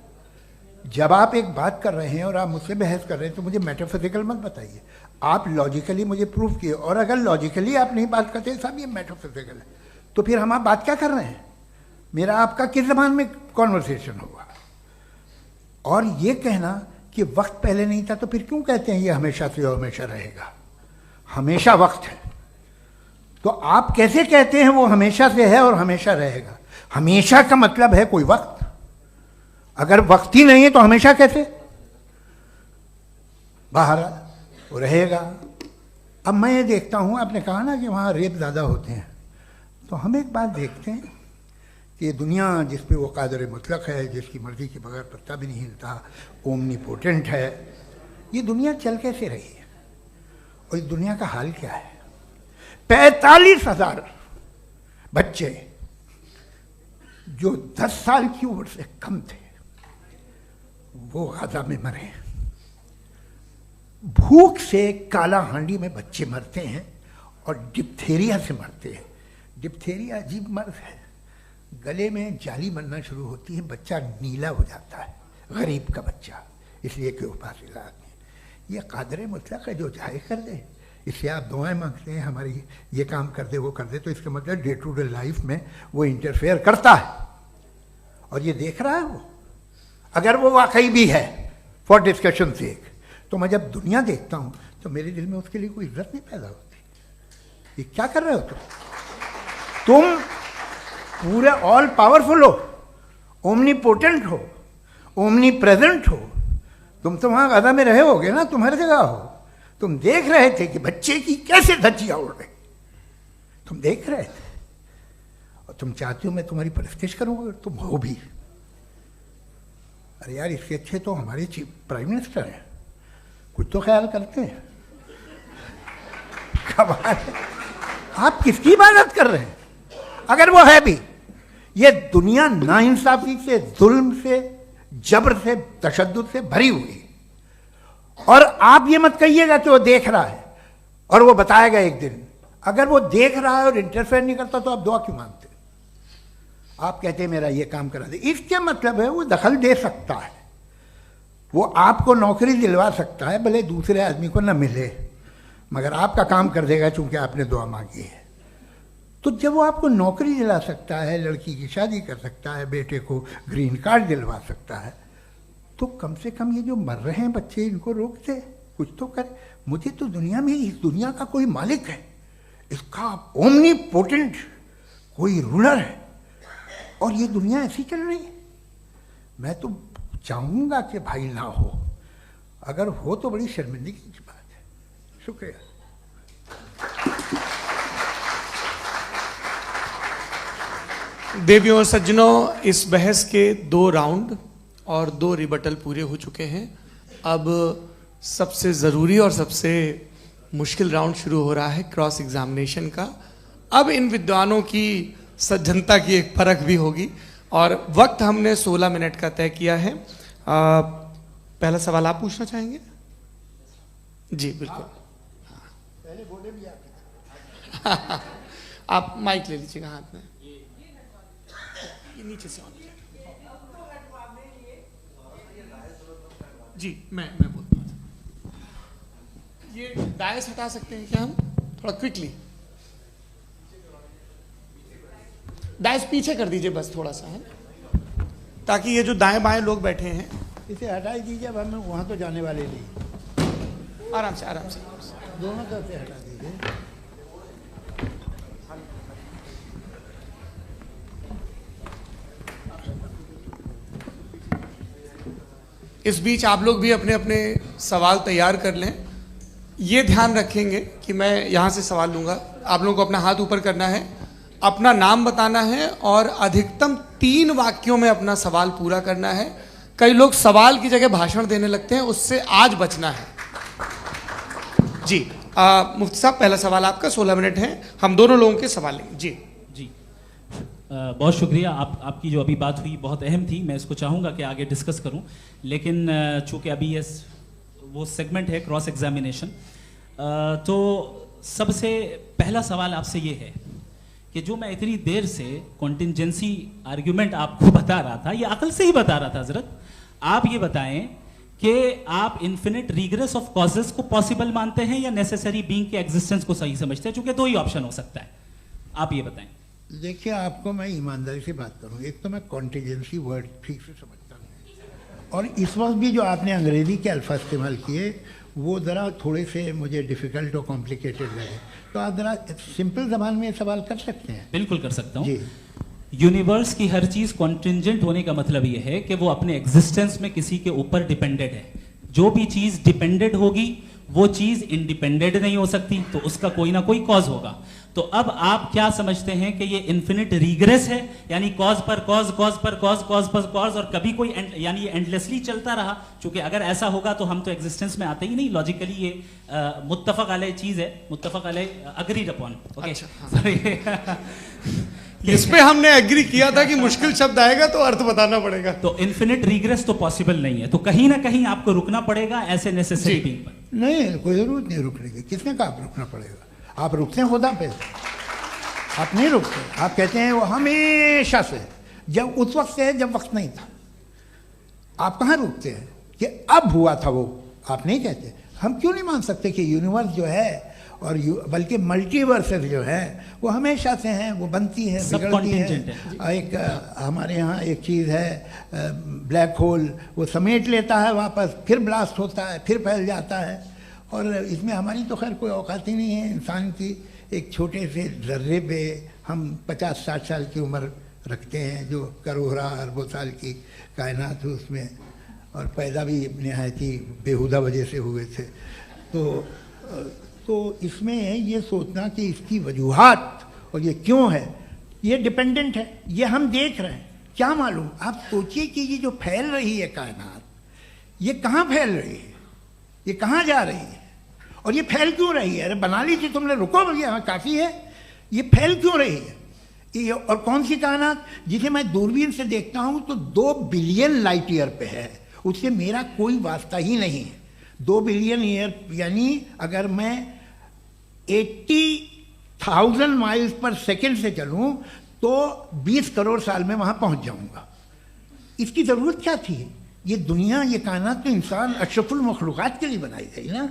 जब आप एक बात कर रहे हैं और आप मुझसे बहस कर रहे हैं तो मुझे मेटाफिजिकल मत बताइए, आप लॉजिकली मुझे प्रूफ किए। और अगर लॉजिकली आप नहीं बात करते साहब ये मेटाफिजिकल है, तो फिर हम आप बात क्या कर रहे हैं? मेरा आपका किस ज़बान में कॉन्वर्सेशन होगा। और ये कहना कि वक्त पहले नहीं था तो फिर क्यों कहते हैं ये हमेशा से और हमेशा रहेगा? हमेशा वक्त है, तो आप कैसे कहते हैं वो हमेशा से है और हमेशा रहेगा? हमेशा का मतलब है कोई वक्त, अगर वक्त ही नहीं है तो हमेशा कैसे? बाहर वो रहेगा। अब मैं ये देखता हूँ, आपने कहा ना कि वहाँ रेप ज़्यादा होते हैं, तो हम एक बात देखते हैं कि ये दुनिया जिस पे वो कादर मुतलक है, जिसकी मर्जी के बगैर पत्ता भी नहीं हिलता, ओमनीपोटेंट है, ये दुनिया चल कैसे रही है? और इस दुनिया का हाल क्या है? 45,000 बच्चे जो 10 साल की उम्र से कम थे वो गाजा में मरे। भूख से काला हांडी में बच्चे मरते हैं और डिप्थेरिया से मरते हैं। डिप्थेरिया अजीब मर्ज है, गले में जाली बनना शुरू होती है, बच्चा नीला हो जाता है, गरीब का बच्चा, इसलिए कि वो पास इलाज नहीं। ये कादर मुतलक है जो चाहे कर दे, इससे आप दुआएं मांगते हैं हमारी ये काम कर दे वो कर दे, तो इसका मतलब डे टू डे लाइफ में वो इंटरफेयर करता है और ये देख रहा है वो। अगर वो वाकई भी है फॉर डिस्कशन सेक, तो मैं जब दुनिया देखता हूं तो मेरे दिल में उसके लिए कोई इज्जत नहीं पैदा होती। ये क्या कर रहे हो तुम पूरे ऑल पावरफुल हो, ओमनीपोटेंट हो, ओमनी प्रेजेंट हो, तुम तो वहां गाजा में रहे होगे ना, तुम हर जगह हो। तुम देख रहे थे कि बच्चे की कैसे धज्जियां उड़ रही, तुम देख रहे थे और तुम चाहते हो मैं तुम्हारी परस्तिश करूंगा, तुम हो भी। अरे यार, इसके अच्छे तो हमारे चीफ प्राइम मिनिस्टर हैं, कुछ तो ख्याल करते हैं। कमाल है, आप किसकी इबादत कर रहे हैं? अगर वो है भी, ये दुनिया नाइंसाफी से, जुल्म से, जबर से, तशद्दुद से भरी हुई। और आप ये मत कहिएगा कि वो देख रहा है और वो बताएगा एक दिन। अगर वो देख रहा है और इंटरफेयर नहीं करता तो आप दुआ क्यों मांगते? आप कहते हैं मेरा ये काम करा दे, इसके मतलब है वो दखल दे सकता है, वो आपको नौकरी दिलवा सकता है, भले दूसरे आदमी को न मिले, मगर आपका काम कर देगा चूंकि आपने दुआ मांगी है। तो जब वो आपको नौकरी दिला सकता है, लड़की की शादी कर सकता है, बेटे को ग्रीन कार्ड दिलवा सकता है, तो कम से कम ये जो मर रहे हैं बच्चे, इनको रोक दे, कुछ तो करे। मुझे तो दुनिया में, इस दुनिया का कोई मालिक है, इसका ओमनीपोटेंट कोई रूलर है, और ये दुनिया ऐसी चल रही है। मैं तो चाहूंगा कि भाई ना हो, अगर हो तो बड़ी शर्मिंदगी की बात है। शुक्रिया। देवियों और सज्जनों, इस बहस के 2 राउंड और 2 रिबटल पूरे हो चुके हैं। अब सबसे ज़रूरी और सबसे मुश्किल राउंड शुरू हो रहा है, क्रॉस एग्जामिनेशन का। अब इन विद्वानों की सज्जनता की एक परख भी होगी और वक्त हमने 16 मिनट का तय किया है। पहला सवाल आप पूछना चाहेंगे? जी बिल्कुल। पहले बोले भी आप माइक ले लीजिएगा हाथ में, ये नीचे से ऑन जी। मैं बोलता हूँ, ये डायस हटा सकते हैं क्या हम थोड़ा क्विकली? डायस पीछे कर दीजिए बस थोड़ा सा, है, ताकि ये जो दाएं बाएं लोग बैठे हैं इसे हटा दीजिए। अब हम वहां तो जाने वाले नहीं, आराम से आराम से दोनों तरफ से हटा दीजिए। इस बीच आप लोग भी अपने अपने सवाल तैयार कर लें। ये ध्यान रखेंगे कि मैं यहाँ से सवाल लूँगा, आप लोगों को अपना हाथ ऊपर करना है, अपना नाम बताना है और अधिकतम 3 वाक्यों में अपना सवाल पूरा करना है। कई लोग सवाल की जगह भाषण देने लगते हैं, उससे आज बचना है। जी मुफ्ती साहब, पहला सवाल आपका, 16 मिनट है, हम दोनों लोगों के सवाल लेंगे। जी जी बहुत शुक्रिया। आपकी जो अभी बात हुई बहुत अहम थी, मैं इसको चाहूँगा कि आगे डिस्कस करूँ, लेकिन चूँकि अभी ये वो सेगमेंट है क्रॉस एग्जामिनेशन, तो सबसे पहला सवाल आपसे ये है कि जो मैं इतनी देर से कॉन्टिंजेंसी आर्ग्यूमेंट आपको बता रहा था, ये अकल से ही बता रहा था हजरत, आप ये बताएं कि आप इन्फिनिट रिग्रेस ऑफ कॉजेस को पॉसिबल मानते हैं या नेसेसरी बीइंग के एग्जिस्टेंस को सही समझते हैं? चूंकि 2 ही ऑप्शन हो सकता है, आप ये बताएं। देखिए, आपको मैं ईमानदारी से बात करूं, एक तो मैं कॉन्टीजेंसी वर्ड ठीक से समझता नहीं, और इस वक्त भी जो आपने अंग्रेजी के अल्फाज इस्तेमाल किए वो ज़रा थोड़े से मुझे डिफ़िकल्ट और कॉम्प्लिकेटेड लगे, तो आप ज़रा सिंपल ज़बान में सवाल कर सकते हैं? बिल्कुल कर सकता हूँ जी। यूनिवर्स की हर चीज कॉन्टिंजेंट होने का मतलब यह है कि वो अपने एग्जिस्टेंस में किसी के ऊपर डिपेंडेड है। जो भी चीज डिपेंडेड होगी वो चीज इंडिपेंडेंट नहीं हो सकती, तो उसका कोई ना कोई कॉज होगा। तो अब आप क्या समझते हैं कि ये इन्फिनिट रीग्रेस है, यानी कॉज पर कॉज, कॉज पर कॉज, कॉज पर कॉज, और कभी कोई यानी ये एंडलेसली चलता रहा? क्योंकि अगर ऐसा होगा तो हम तो एग्जिस्टेंस में आते ही नहीं। लॉजिकली ये मुत्तफक अलैह चीज है, मुत्तफक अलैह, अग्रीड अपॉन। इस पे हमने एग्री किया था कि मुश्किल शब्द आएगा तो अर्थ बताना पड़ेगा। तो इन्फिनिट रीग्रेस तो पॉसिबल नहीं है, तो कहीं ना कहीं आपको रुकना पड़ेगा ऐसे नेसेसरी बीइंग पर। नहीं, कोई जरूरत नहीं रुकने की। किसने कहा आप रुकना पड़ेगा? आप रुकते हैं खुदा पे, आप नहीं रुकते। आप कहते हैं वो हमेशा से, जब उस वक्त से है जब वक्त नहीं था। आप कहाँ रुकते हैं कि अब हुआ था वो? आप नहीं कहते। हम क्यों नहीं मान सकते कि यूनिवर्स जो है और बल्कि मल्टीवर्सेस जो है वो हमेशा से हैं, वो बनती है, बिगड़ती है। एक हमारे यहाँ एक चीज़ है ब्लैक होल, वो समेट लेता है वापस, फिर ब्लास्ट होता है, फिर फैल जाता है। और इसमें हमारी तो खैर कोई औकात ही नहीं है इंसान की। एक छोटे से ज़र्रे पे हम 50-60 साल की उम्र रखते हैं, जो करोड़ों अरबों साल की कायनात है उसमें, और पैदा भी नहायत ही बेहुदा वजह से हुए थे। तो इसमें ये सोचना कि इसकी वजूहात और ये क्यों है, ये डिपेंडेंट है, ये हम देख रहे हैं। क्या मालूम? आप सोचिए कि ये जो फैल रही है कायनात, ये कहाँ फैल रही है, ये कहाँ जा रही है, और ये फैल क्यों रही है? अरे बना ली थी तुमने, रुको भैया, काफ़ी है। ये फैल क्यों रही है? ये और कौन सी कायनात जिसे मैं दूरबीन से देखता हूँ तो 2 बिलियन लाइट ईयर पे है, उससे मेरा कोई वास्ता ही नहीं है। 2 बिलियन ईयर यानी अगर मैं 80,000 माइल्स पर सेकेंड से चलूं तो 20 करोड़ साल में वहां पहुंच जाऊंगा। इसकी जरूरत क्या थी? ये दुनिया, ये कायनात तो इंसान अशरफुल मखलूकात के लिए बनाई गई ना।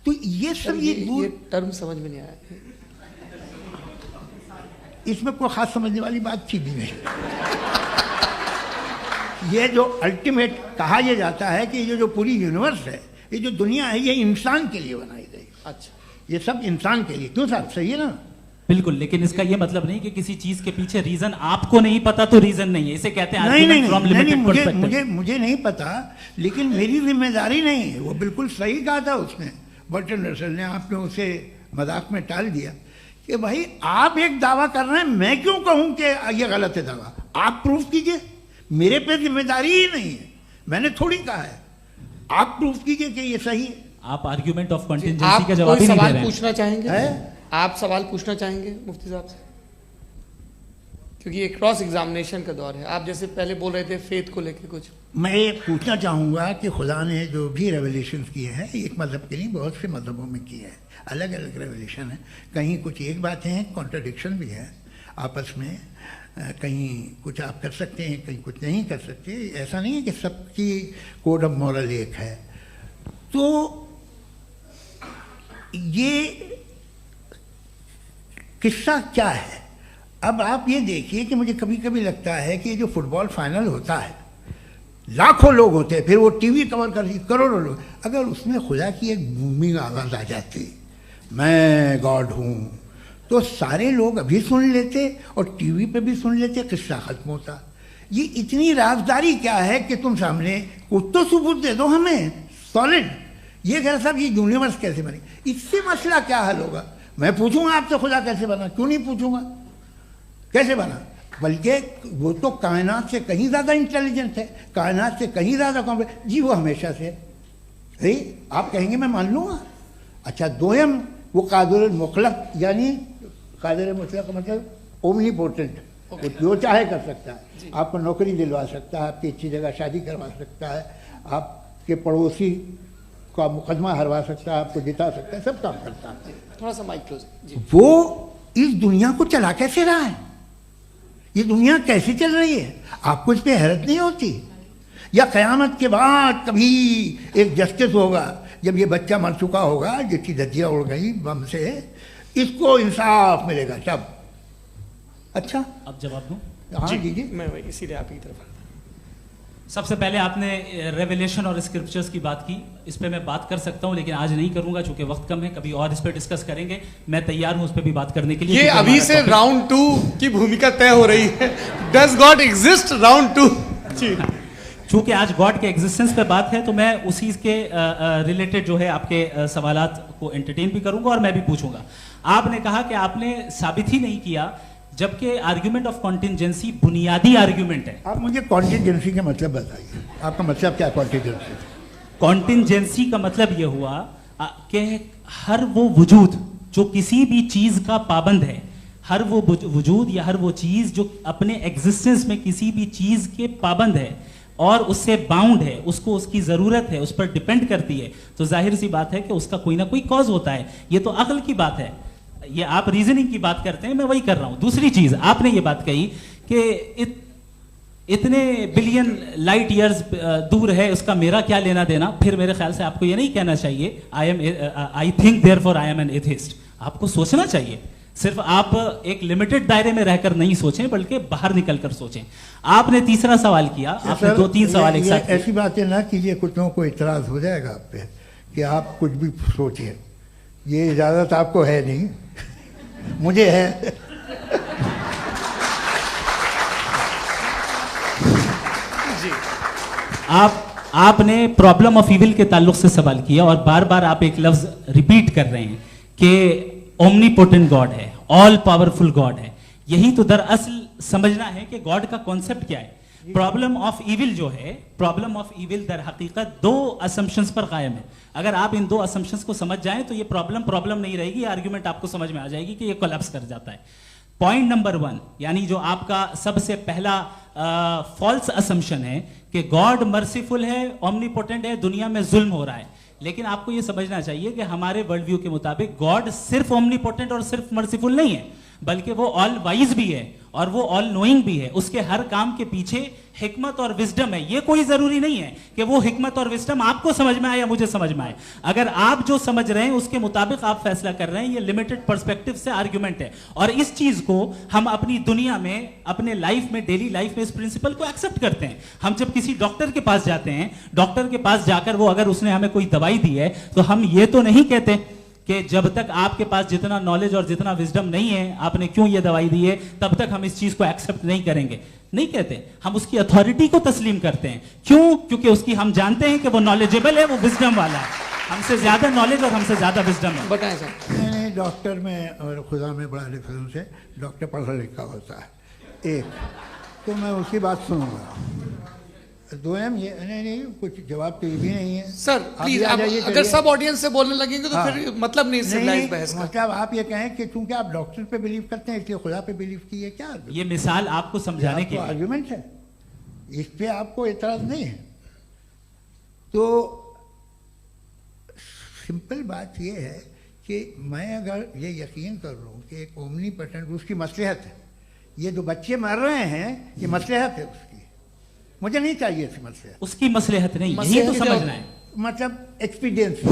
तो ये सब ये टर्म समझ में नहीं आया। इसमें कोई खास समझने वाली बात थी भी नहीं। ये जो अल्टीमेट कहा यह जाता है कि ये जो पूरी यूनिवर्स है, ये जो दुनिया है, ये इंसान के लिए बनाई गई। अच्छा, ये सब इंसान के लिए। क्यों साहब? सही है ना? बिल्कुल, लेकिन इसका ये मतलब नहीं कि किसी चीज के पीछे रीजन आपको नहीं पता तो रीजन नहीं है। इसे कहते हैं नहीं, मुझे नहीं पता, लेकिन मेरी जिम्मेदारी नहीं है। वो बिल्कुल सही कहा था उसने, बर्टन रसल ने। आपने उसे मजाक में टाल दिया कि भाई आप एक दावा कर रहे हैं, मैं क्यों कहूं कि ये गलत है दावा? आप प्रूफ कीजिए, मेरे पे जिम्मेदारी ही नहीं है, मैंने थोड़ी कहा है। आप प्रूफ कीजिए कि ये सही है। आप आर्ग्यूमेंट ऑफ कंटिजेंसी का जवाब ही नहीं दे रहे हैं। पूछना चाहेंगे? आप सवाल पूछना चाहेंगे मुफ्ती साहब से? क्योंकि ये क्रॉस एग्जामिनेशन का दौर है। आप जैसे पहले बोल रहे थे फेथ को लेके कुछ। मैं ये पूछना चाहूँगा कि खुदा ने जो भी रेवलेशन किए हैं, एक मज़हब के लिए बहुत से मज़हबों में किए हैं, अलग अलग रेवलेशन है। कहीं कुछ एक बातें हैं, कॉन्ट्रडिक्शन भी है आपस में, कहीं कुछ आप कर सकते हैं, कहीं कुछ नहीं कर सकते। ऐसा नहीं है कि सबकी कोड ऑफ मॉरल एक है। तो ये किस्सा क्या है? अब आप ये देखिए कि मुझे कभी कभी लगता है कि जो फुटबॉल फाइनल होता है, लाखों लोग होते हैं, फिर वो टीवी कवर कर, करोड़ों लोग, अगर उसमें खुदा की एक बूमिंग आवाज़ आ जाती, मैं गॉड हूँ, तो सारे लोग अभी सुन लेते और टीवी पे भी सुन लेते, किस्सा खत्म होता। ये इतनी राजदारी क्या है कि तुम सामने कुछ तो सबूत दे दो हमें सॉलिड। ये कह साहब ये यूनिवर्स कैसे बनी, इससे मसला क्या हल होगा? मैं पूछूंगा आपसे खुदा कैसे बना? क्यों नहीं पूछूंगा कैसे बना? बल्कि वो तो कायनात से कहीं ज़्यादा इंटेलिजेंट है, कायनात से कहीं ज़्यादा कॉम्प्लेक्स। जी वो हमेशा से है। आप कहेंगे मैं मान लूँगा। अच्छा, दोयम वो कादिर मुतलक, यानी कादिर मुतलक का मतलब ओमनीपोटेंट, वो जो चाहे कर सकता है। आपको नौकरी दिलवा सकता है, आपकी अच्छी जगह शादी करवा सकता है, आपके पड़ोसी का मुकदमा हरवा सकता है, आपको जिता सकता है, सब काम करता है। थोड़ा सा माइक क्लोज। वो इस दुनिया को चला कैसे रहा है? ये दुनिया कैसे चल रही है? आपको इस पर हैरत नहीं होती? या क़यामत के बाद कभी एक जस्टिस होगा, जब ये बच्चा मर चुका होगा, जिसकी धज्जियाँ उड़ गई बम से, इसको इंसाफ मिलेगा तब? अच्छा, अब जवाब दूं? हाँ जी, दीजिए। मैं वही इसीलिए आप ही की तरफ। सबसे पहले आपने रेवलेशन और स्क्रिप्चर्स की बात की, इस पे मैं बात कर सकता हूं लेकिन आज नहीं करूंगा चूंकि वक्त कम है, कभी और इस पे डिस्कस करेंगे। मैं तैयार हूं उस पे भी बात करने के लिए। ये क्योंकि अभी हमारा से topic- राउंड 2 की भूमिका तय हो रही है। Does God exist round 2? जी, चूंकि आज गॉड के एग्जिस्टेंस पे बात है तो मैं उसी के रिलेटेड जो है आपके सवालात को एंटरटेन भी करूंगा और मैं भी पूछूंगा। आपने कहा कि आपने साबित ही नहीं किया, जबकि आर्ग्यूमेंट ऑफ कॉन्टिंजेंसी बुनियादी आर्ग्यूमेंट है। आप मुझे कॉन्टिजेंसी का मतलब बताइए, आपका मतलब क्या है कॉन्टिजेंसी? कॉन्टिंजेंसी का मतलब यह हुआ कि हर वो वजूद जो किसी भी चीज का पाबंद है, हर वो वजूद या हर वो चीज जो अपने एग्जिस्टेंस में किसी भी चीज के पाबंद है और उससे बाउंड है, उसको उसकी जरूरत है, उस पर डिपेंड करती है, तो जाहिर सी बात है कि उसका कोई ना कोई कॉज होता है। ये तो अक्ल की बात है। ये आप रीजनिंग की बात करते हैं, मैं वही कर रहा हूं। दूसरी चीज आपने ये बात कही कि इतने बिलियन लाइट ईयर्स दूर है, उसका मेरा क्या लेना देना। फिर मेरे ख्याल से आपको ये नहीं कहना चाहिए I think therefore I am an atheist. आपको सोचना चाहिए, सिर्फ आप एक लिमिटेड दायरे में रहकर नहीं सोचें बल्कि बाहर निकलकर सोचें। आपने तीसरा सवाल किया, आपने 2-3 सवाल एक साथ किए। ऐसी बातें ना कीजिए, कुछ लोगों को इतराज हो जाएगा आप पे कि आप कुछ भी सोचिए। ये इजाजत आपको है नहीं, मुझे है। आपने प्रॉब्लम ऑफ इविल के ताल्लुक से सवाल किया और बार बार आप एक लफ्ज रिपीट कर रहे हैं कि ओमनीपोटेंट गॉड है, ऑल पावरफुल गॉड है। यही तो दरअसल समझना है कि गॉड का कॉन्सेप्ट क्या है। प्रॉब्लम ऑफ इविल जो है, प्रॉब्लम ऑफ इविल दर हकीकत 2 असम्पशंस पर कायम है। अगर आप इन 2 असम्पशंस को समझ जाएं तो ये प्रॉब्लम नहीं रहेगी, आर्ग्यूमेंट आपको समझ में आ जाएगी कि ये कोलैप्स कर जाता है। पॉइंट नंबर 1, यानी जो आपका सबसे पहला फॉल्स असम्पशन है कि गॉड मर्सीफुल है, ओमनीपोटेंट है, दुनिया में जुल्म हो रहा है। लेकिन आपको यह समझना चाहिए कि हमारे वर्ल्ड व्यू के मुताबिक गॉड सिर्फ ओमनीपोटेंट और सिर्फ मर्सीफुल नहीं है, बल्कि वो ऑल वाइज भी है और वो ऑल नोइंग भी है। उसके हर काम के पीछे हिकमत और विजडम है। ये कोई जरूरी नहीं है कि वो हिकमत और विजडम आपको समझ में आए या मुझे समझ में आए। अगर आप जो समझ रहे हैं उसके मुताबिक आप फैसला कर रहे हैं, ये लिमिटेड पर्सपेक्टिव से आर्ग्यूमेंट है। और इस चीज को हम अपनी दुनिया में, अपने लाइफ में, डेली लाइफ में इस प्रिंसिपल को एक्सेप्ट करते हैं। हम जब किसी डॉक्टर के पास जाते हैं, डॉक्टर के पास जाकर वो अगर उसने हमें कोई दवाई दी है तो हम ये तो नहीं कहते कि जब तक आपके पास जितना नॉलेज और जितना विजडम नहीं है, आपने क्यों ये दवाई दी है, तब तक हम इस चीज को एक्सेप्ट नहीं करेंगे। नहीं कहते, हम उसकी अथॉरिटी को तस्लीम करते हैं। क्यों? क्योंकि उसकी हम जानते हैं कि वो नॉलेजेबल है, वो विजडम वाला है, हमसे ज्यादा नॉलेज और हमसे ज्यादा विजडम है। बताएं सर। नहीं, डॉक्टर में और खुदा में बड़ा डिफरेंस है। डॉक्टर पढ़ा लिखा होता है एक, तो मैं उसकी बात सुनूंगा। 2 ये नहीं, कुछ जवाब तो ये भी नहीं है सर प्लीज, आप अगर सब ऑडियंस से बोलने लगेंगे तो फिर मतलब नहीं सिविलाइज्ड बहस का। मतलब आप ये कहें कि चूंकि आप डॉक्टर पे बिलीव करते हैं इसलिए खुदा पे बिलीव किए, क्या ये मिसाल आपको समझाने के लिए आर्ग्यूमेंट है, इस पे आपको एतराज नहीं है। तो सिंपल बात ये है कि मैं अगर ये यकीन कर लूँ कि एक ओमनीपोटेंट, उसकी मसलहत है, ये जो बच्चे मर रहे हैं ये मसलहत है उसकी, मुझे नहीं चाहिए थी मसलहत। उसकी मसलहत नहीं, यही तो समझना है। मतलब एक्सपीरियंस।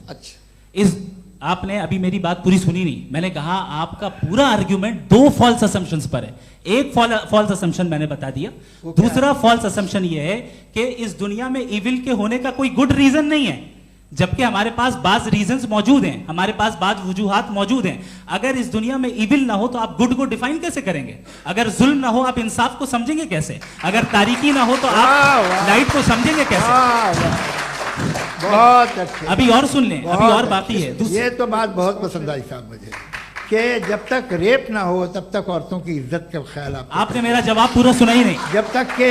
अच्छा, इस आपने अभी मेरी बात पूरी सुनी नहीं। मैंने कहा आपका पूरा आर्ग्यूमेंट 2 फॉल्स असम्पशंस पर है। एक फॉल्स असम्पशन मैंने बता दिया, दूसरा फॉल्स असम्पशन ये है कि इस दुनिया में इविल के होने का कोई गुड रीजन नहीं है, जबकि हमारे पास बाज रीजंस मौजूद हैं, हमारे पास बाज वजूहात मौजूद हैं। अगर इस दुनिया में इविल ना हो तो आप गुड को डिफाइन कैसे करेंगे? अगर जुल्म ना हो आप इंसाफ को समझेंगे कैसे? अगर तारीकी ना हो तो आप लाइट को समझेंगे कैसे? बहुत अच्छे। अभी और सुन लें, अभी और बाकी है। ये तो बात बहुत पसंद आई साहब मुझे, कि जब तक रेप ना हो तब तक औरतों की इज्जत का ख्याल आपने मेरा जवाब पूरा सुना ही नहीं। जब तक के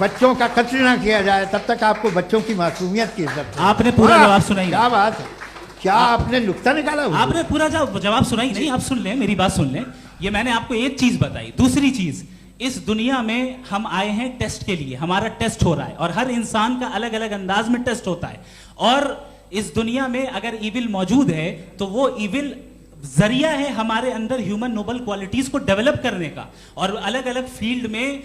बच्चों का कत्ल ना किया जाए तब तक आपको बच्चों की मासूमियत की इज्जत। आपने पूरा जवाब सुना ही क्या बात है, क्या आपने नुक्ता निकाला? आपने पूरा जवाब सुना ही नहीं। आप सुन लें, मेरी बात सुन लें। ये मैंने आपको एक चीज बताई। दूसरी चीज, इस दुनिया में हम आए हैं टेस्ट के लिए, हमारा टेस्ट हो रहा है और हर इंसान का अलग अलग अंदाज में टेस्ट होता है। और इस दुनिया में अगर इविल मौजूद है तो वो इविल जरिया है हमारे अंदर ह्यूमन नोबल क्वालिटीज को डेवलप करने का और अलग अलग फील्ड में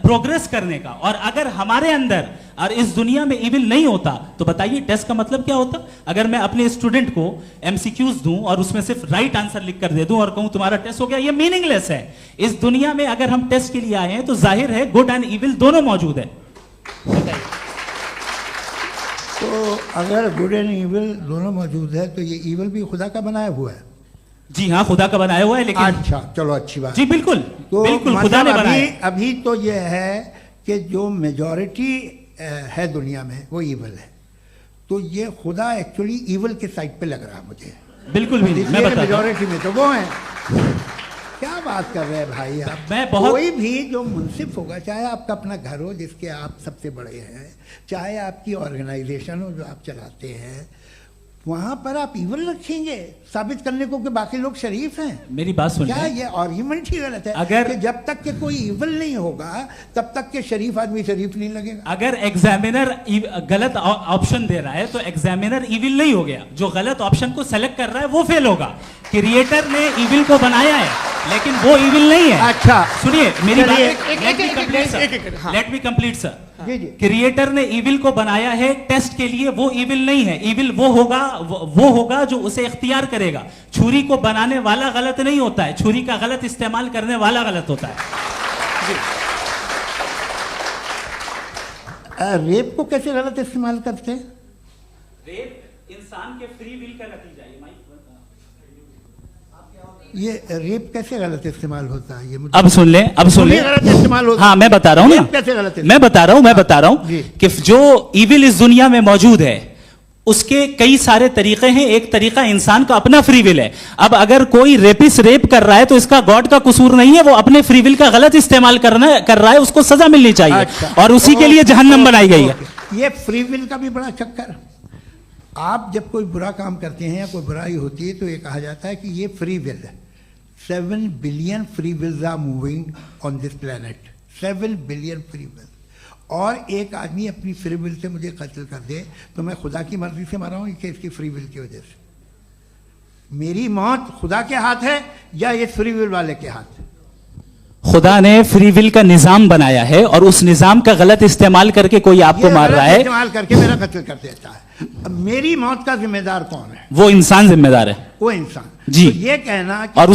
प्रोग्रेस करने का। और अगर हमारे अंदर और इस दुनिया में इविल नहीं होता तो बताइए टेस्ट का मतलब क्या होता? अगर मैं अपने स्टूडेंट को एमसीक्यूज दूं और उसमें सिर्फ राइट आंसर लिख कर दे दूं और कहूं तुम्हारा टेस्ट हो गया, ये मीनिंगलेस है। इस दुनिया में अगर हम टेस्ट के लिए आए हैं तो जाहिर है गुड एंड इविल दोनों मौजूद है। तो अगर गुड एंड इविल दोनों मौजूद है तो ये इविल भी खुदा का बनाया हुआ है? जी हाँ, खुदा का बनाया हुआ है। लेकिन अच्छा, चलो अच्छी बात। जी बिल्कुल, तो बिल्कुल खुदा ने बनाया। अभी तो ये है कि जो मेजॉरिटी है दुनिया में वो इविल है, तो ये खुदा एक्चुअली इविल के साइड पे लग रहा है मुझे। बिल्कुल भी नहीं, मैं बताता हूं। मेजॉरिटी में तो वो है। क्या बात कर रहे हैं भाई आप? मैं बहुत कोई भी जो मुंसिफ होगा, चाहे आपका अपना घर हो जिसके आप सबसे बड़े हैं, चाहे आपकी ऑर्गेनाइजेशन हो जो आप चलाते हैं, वहां पर आप इविल रखेंगे साबित करने को कि बाकी लोग शरीफ हैं? मेरी बात सुनिए। क्या ये आर्ग्यूमेंट ही गलत है? अगर कि जब तक के कोई इविल नहीं होगा तब तक के शरीफ आदमी शरीफ नहीं लगेगा। अगर एग्जामिनर गलत ऑप्शन दे रहा है तो एग्जामिनर इविल नहीं हो गया, जो गलत ऑप्शन को सेलेक्ट कर रहा है वो फेल होगा। क्रिएटर ने इविल को बनाया है लेकिन वो इविल नहीं है। अच्छा सुनिए मेरी बात, हाँ। Let me complete sir. जी जी। क्रिएटर ने इविल को बनाया है टेस्ट के लिए, वो इविल नहीं है। इविल वो होगा जो उसे इख्तियार करेगा। छुरी को बनाने वाला गलत नहीं होता है, छुरी का गलत इस्तेमाल करने वाला गलत होता है। रेप को कैसे गलत इस्तेमाल करते हैं? रेप इंसान के फ्री विल का नतीजा है। ये रेप कैसे गलत इस्तेमाल होता है? ये मुझे अब सुन ले, अब सुन ले। गलत इस्तेमाल होता हाँ मैं बता रहा हूँ ना, कैसे गलत इस्तेमाल? मैं बता रहा हूँ जी। कि जो इविल इस दुनिया में मौजूद है उसके कई सारे तरीके हैं। एक तरीका इंसान का अपना फ्री विल है। अब अगर कोई रेपिस्ट रेप कर रहा है तो इसका गॉड का कसूर नहीं है, वो अपने फ्री विल का गलत इस्तेमाल कर रहा है, उसको सजा मिलनी चाहिए। अच्छा। और उसी के लिए जहन्नम बनाई गई है। ये फ्री विल का भी बड़ा चक्कर। आप जब कोई बुरा काम करते हैं या कोई बुराई होती है तो ये कहा जाता है कि ये फ्री विल है। 7 billion free wills are moving on this planet. 7 billion free will. और एक आदमी अपनी फ्री विल से मुझे कत्ल कर दे तो मैं खुदा की मर्जी से मरा हूं कि इसकी फ्री विल की वजह से? मेरी मौत खुदा के हाथ है या ये फ्री विल वाले के हाथ? खुदा ने फ्री विल का निजाम बनाया है और उस निजाम का गलत इस्तेमाल करके कोई आपको मार रहा है, इस्तेमाल करके मेरा कत्ल कर देता है। अब मेरी मौत का जिम्मेदार कौन है? वो इंसान जिम्मेदार है। वो इंसान। जी। तो ये कहना कि और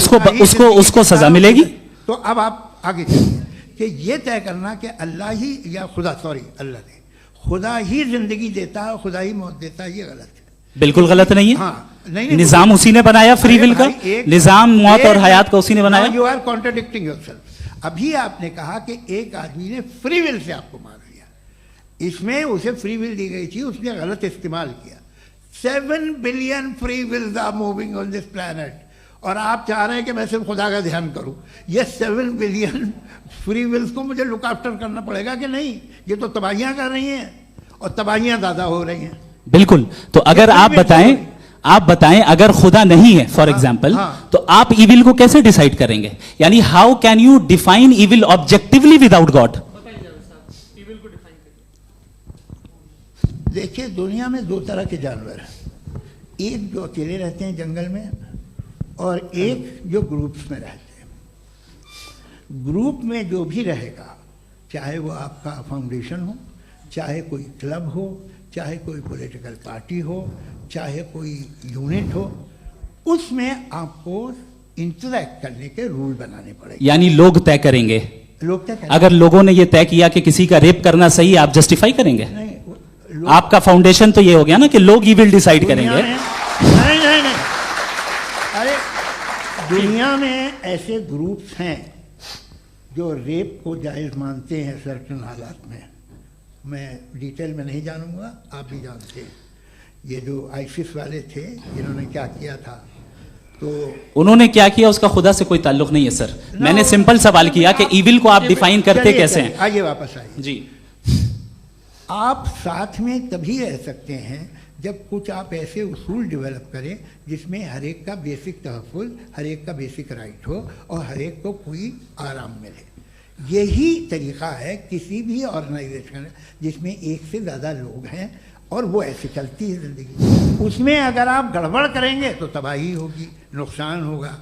उसको सजा मिलेगी। तो अब आप आगे चलिए कि ये तय करना कि अल्लाह ही या अल्लाह ने खुदा ही जिंदगी देता है, खुदा ही मौत देता है, ये गलत है। बिल्कुल गलत नहीं है। हाँ, नहीं, निजाम उसी ने बनाया फ्री विल का। निजाम मौत और हयात का उसी ने बनाया। You are contradicting yourself. अभी आपने कहा कि एक आदमी ने फ्री विल से आपको मार दिया, इसमें उसे फ्री विल दी गई थी, उसने गलत इस्तेमाल किया। 7 billion free wills are moving on this planet और आप चाह रहे हैं कि मैं सिर्फ खुदा का ध्यान करूं। ये 7 बिलियन फ्री विल्स को मुझे लुक आफ्टर करना पड़ेगा कि नहीं? ये तो तबाहियां कर रही हैं और तबाहियां ज्यादा हो रही हैं। बिल्कुल। तो अगर आप बताएं अगर खुदा नहीं है फॉर एग्जाम्पल, तो आप इविल को कैसे डिसाइड करेंगे? यानी how can you define evil objectively without God? देखिए, दुनिया में 2 तरह के जानवर हैं। एक जो अकेले रहते हैं जंगल में और एक जो ग्रुप्स में रहते हैं। ग्रुप में जो भी रहेगा, चाहे वो आपका फाउंडेशन हो, चाहे कोई क्लब हो, चाहे कोई पॉलिटिकल पार्टी हो, चाहे कोई यूनिट हो, उसमें आपको इंटरैक्ट करने के रूल बनाने पड़ेंगे। यानी लोग तय करेंगे। लोग तय करेंगे। अगर लोगों ने यह तय किया कि किसी का रेप करना सही है, आप जस्टिफाई करेंगे? नहीं, आपका फाउंडेशन तो ये हो गया ना कि लोग ही विल डिसाइड करेंगे। नहीं। अरे दुनिया में ऐसे ग्रुप्स हैं जो रेप को जायज़ मानते हैं सर्टेन हालात में। मैं डिटेल में नहीं जानूंगा, आप भी जानते हैं। ये जो आईसिस वाले थे, इन्होंने क्या किया था, तो उन्होंने क्या किया उसका खुदा से कोई ताल्लुक नहीं है सर। मैंने सिंपल सवाल किया कि इविल को आप डिफाइन करते कैसे हैं? आइए वापस आइए जी। आप साथ में तभी रह सकते हैं जब कुछ आप ऐसे उसूल डेवलप करें जिसमें हर एक का बेसिक तहफ़्फ़ुज़, हर एक का बेसिक राइट हो और हर एक को कोई आराम मिले। यही तरीका है किसी भी ऑर्गेनाइजेशन जिसमें एक से ज़्यादा लोग हैं और वो ऐसे चलती है ज़िंदगी। उसमें अगर आप गड़बड़ करेंगे तो तबाही होगी, नुकसान होगा,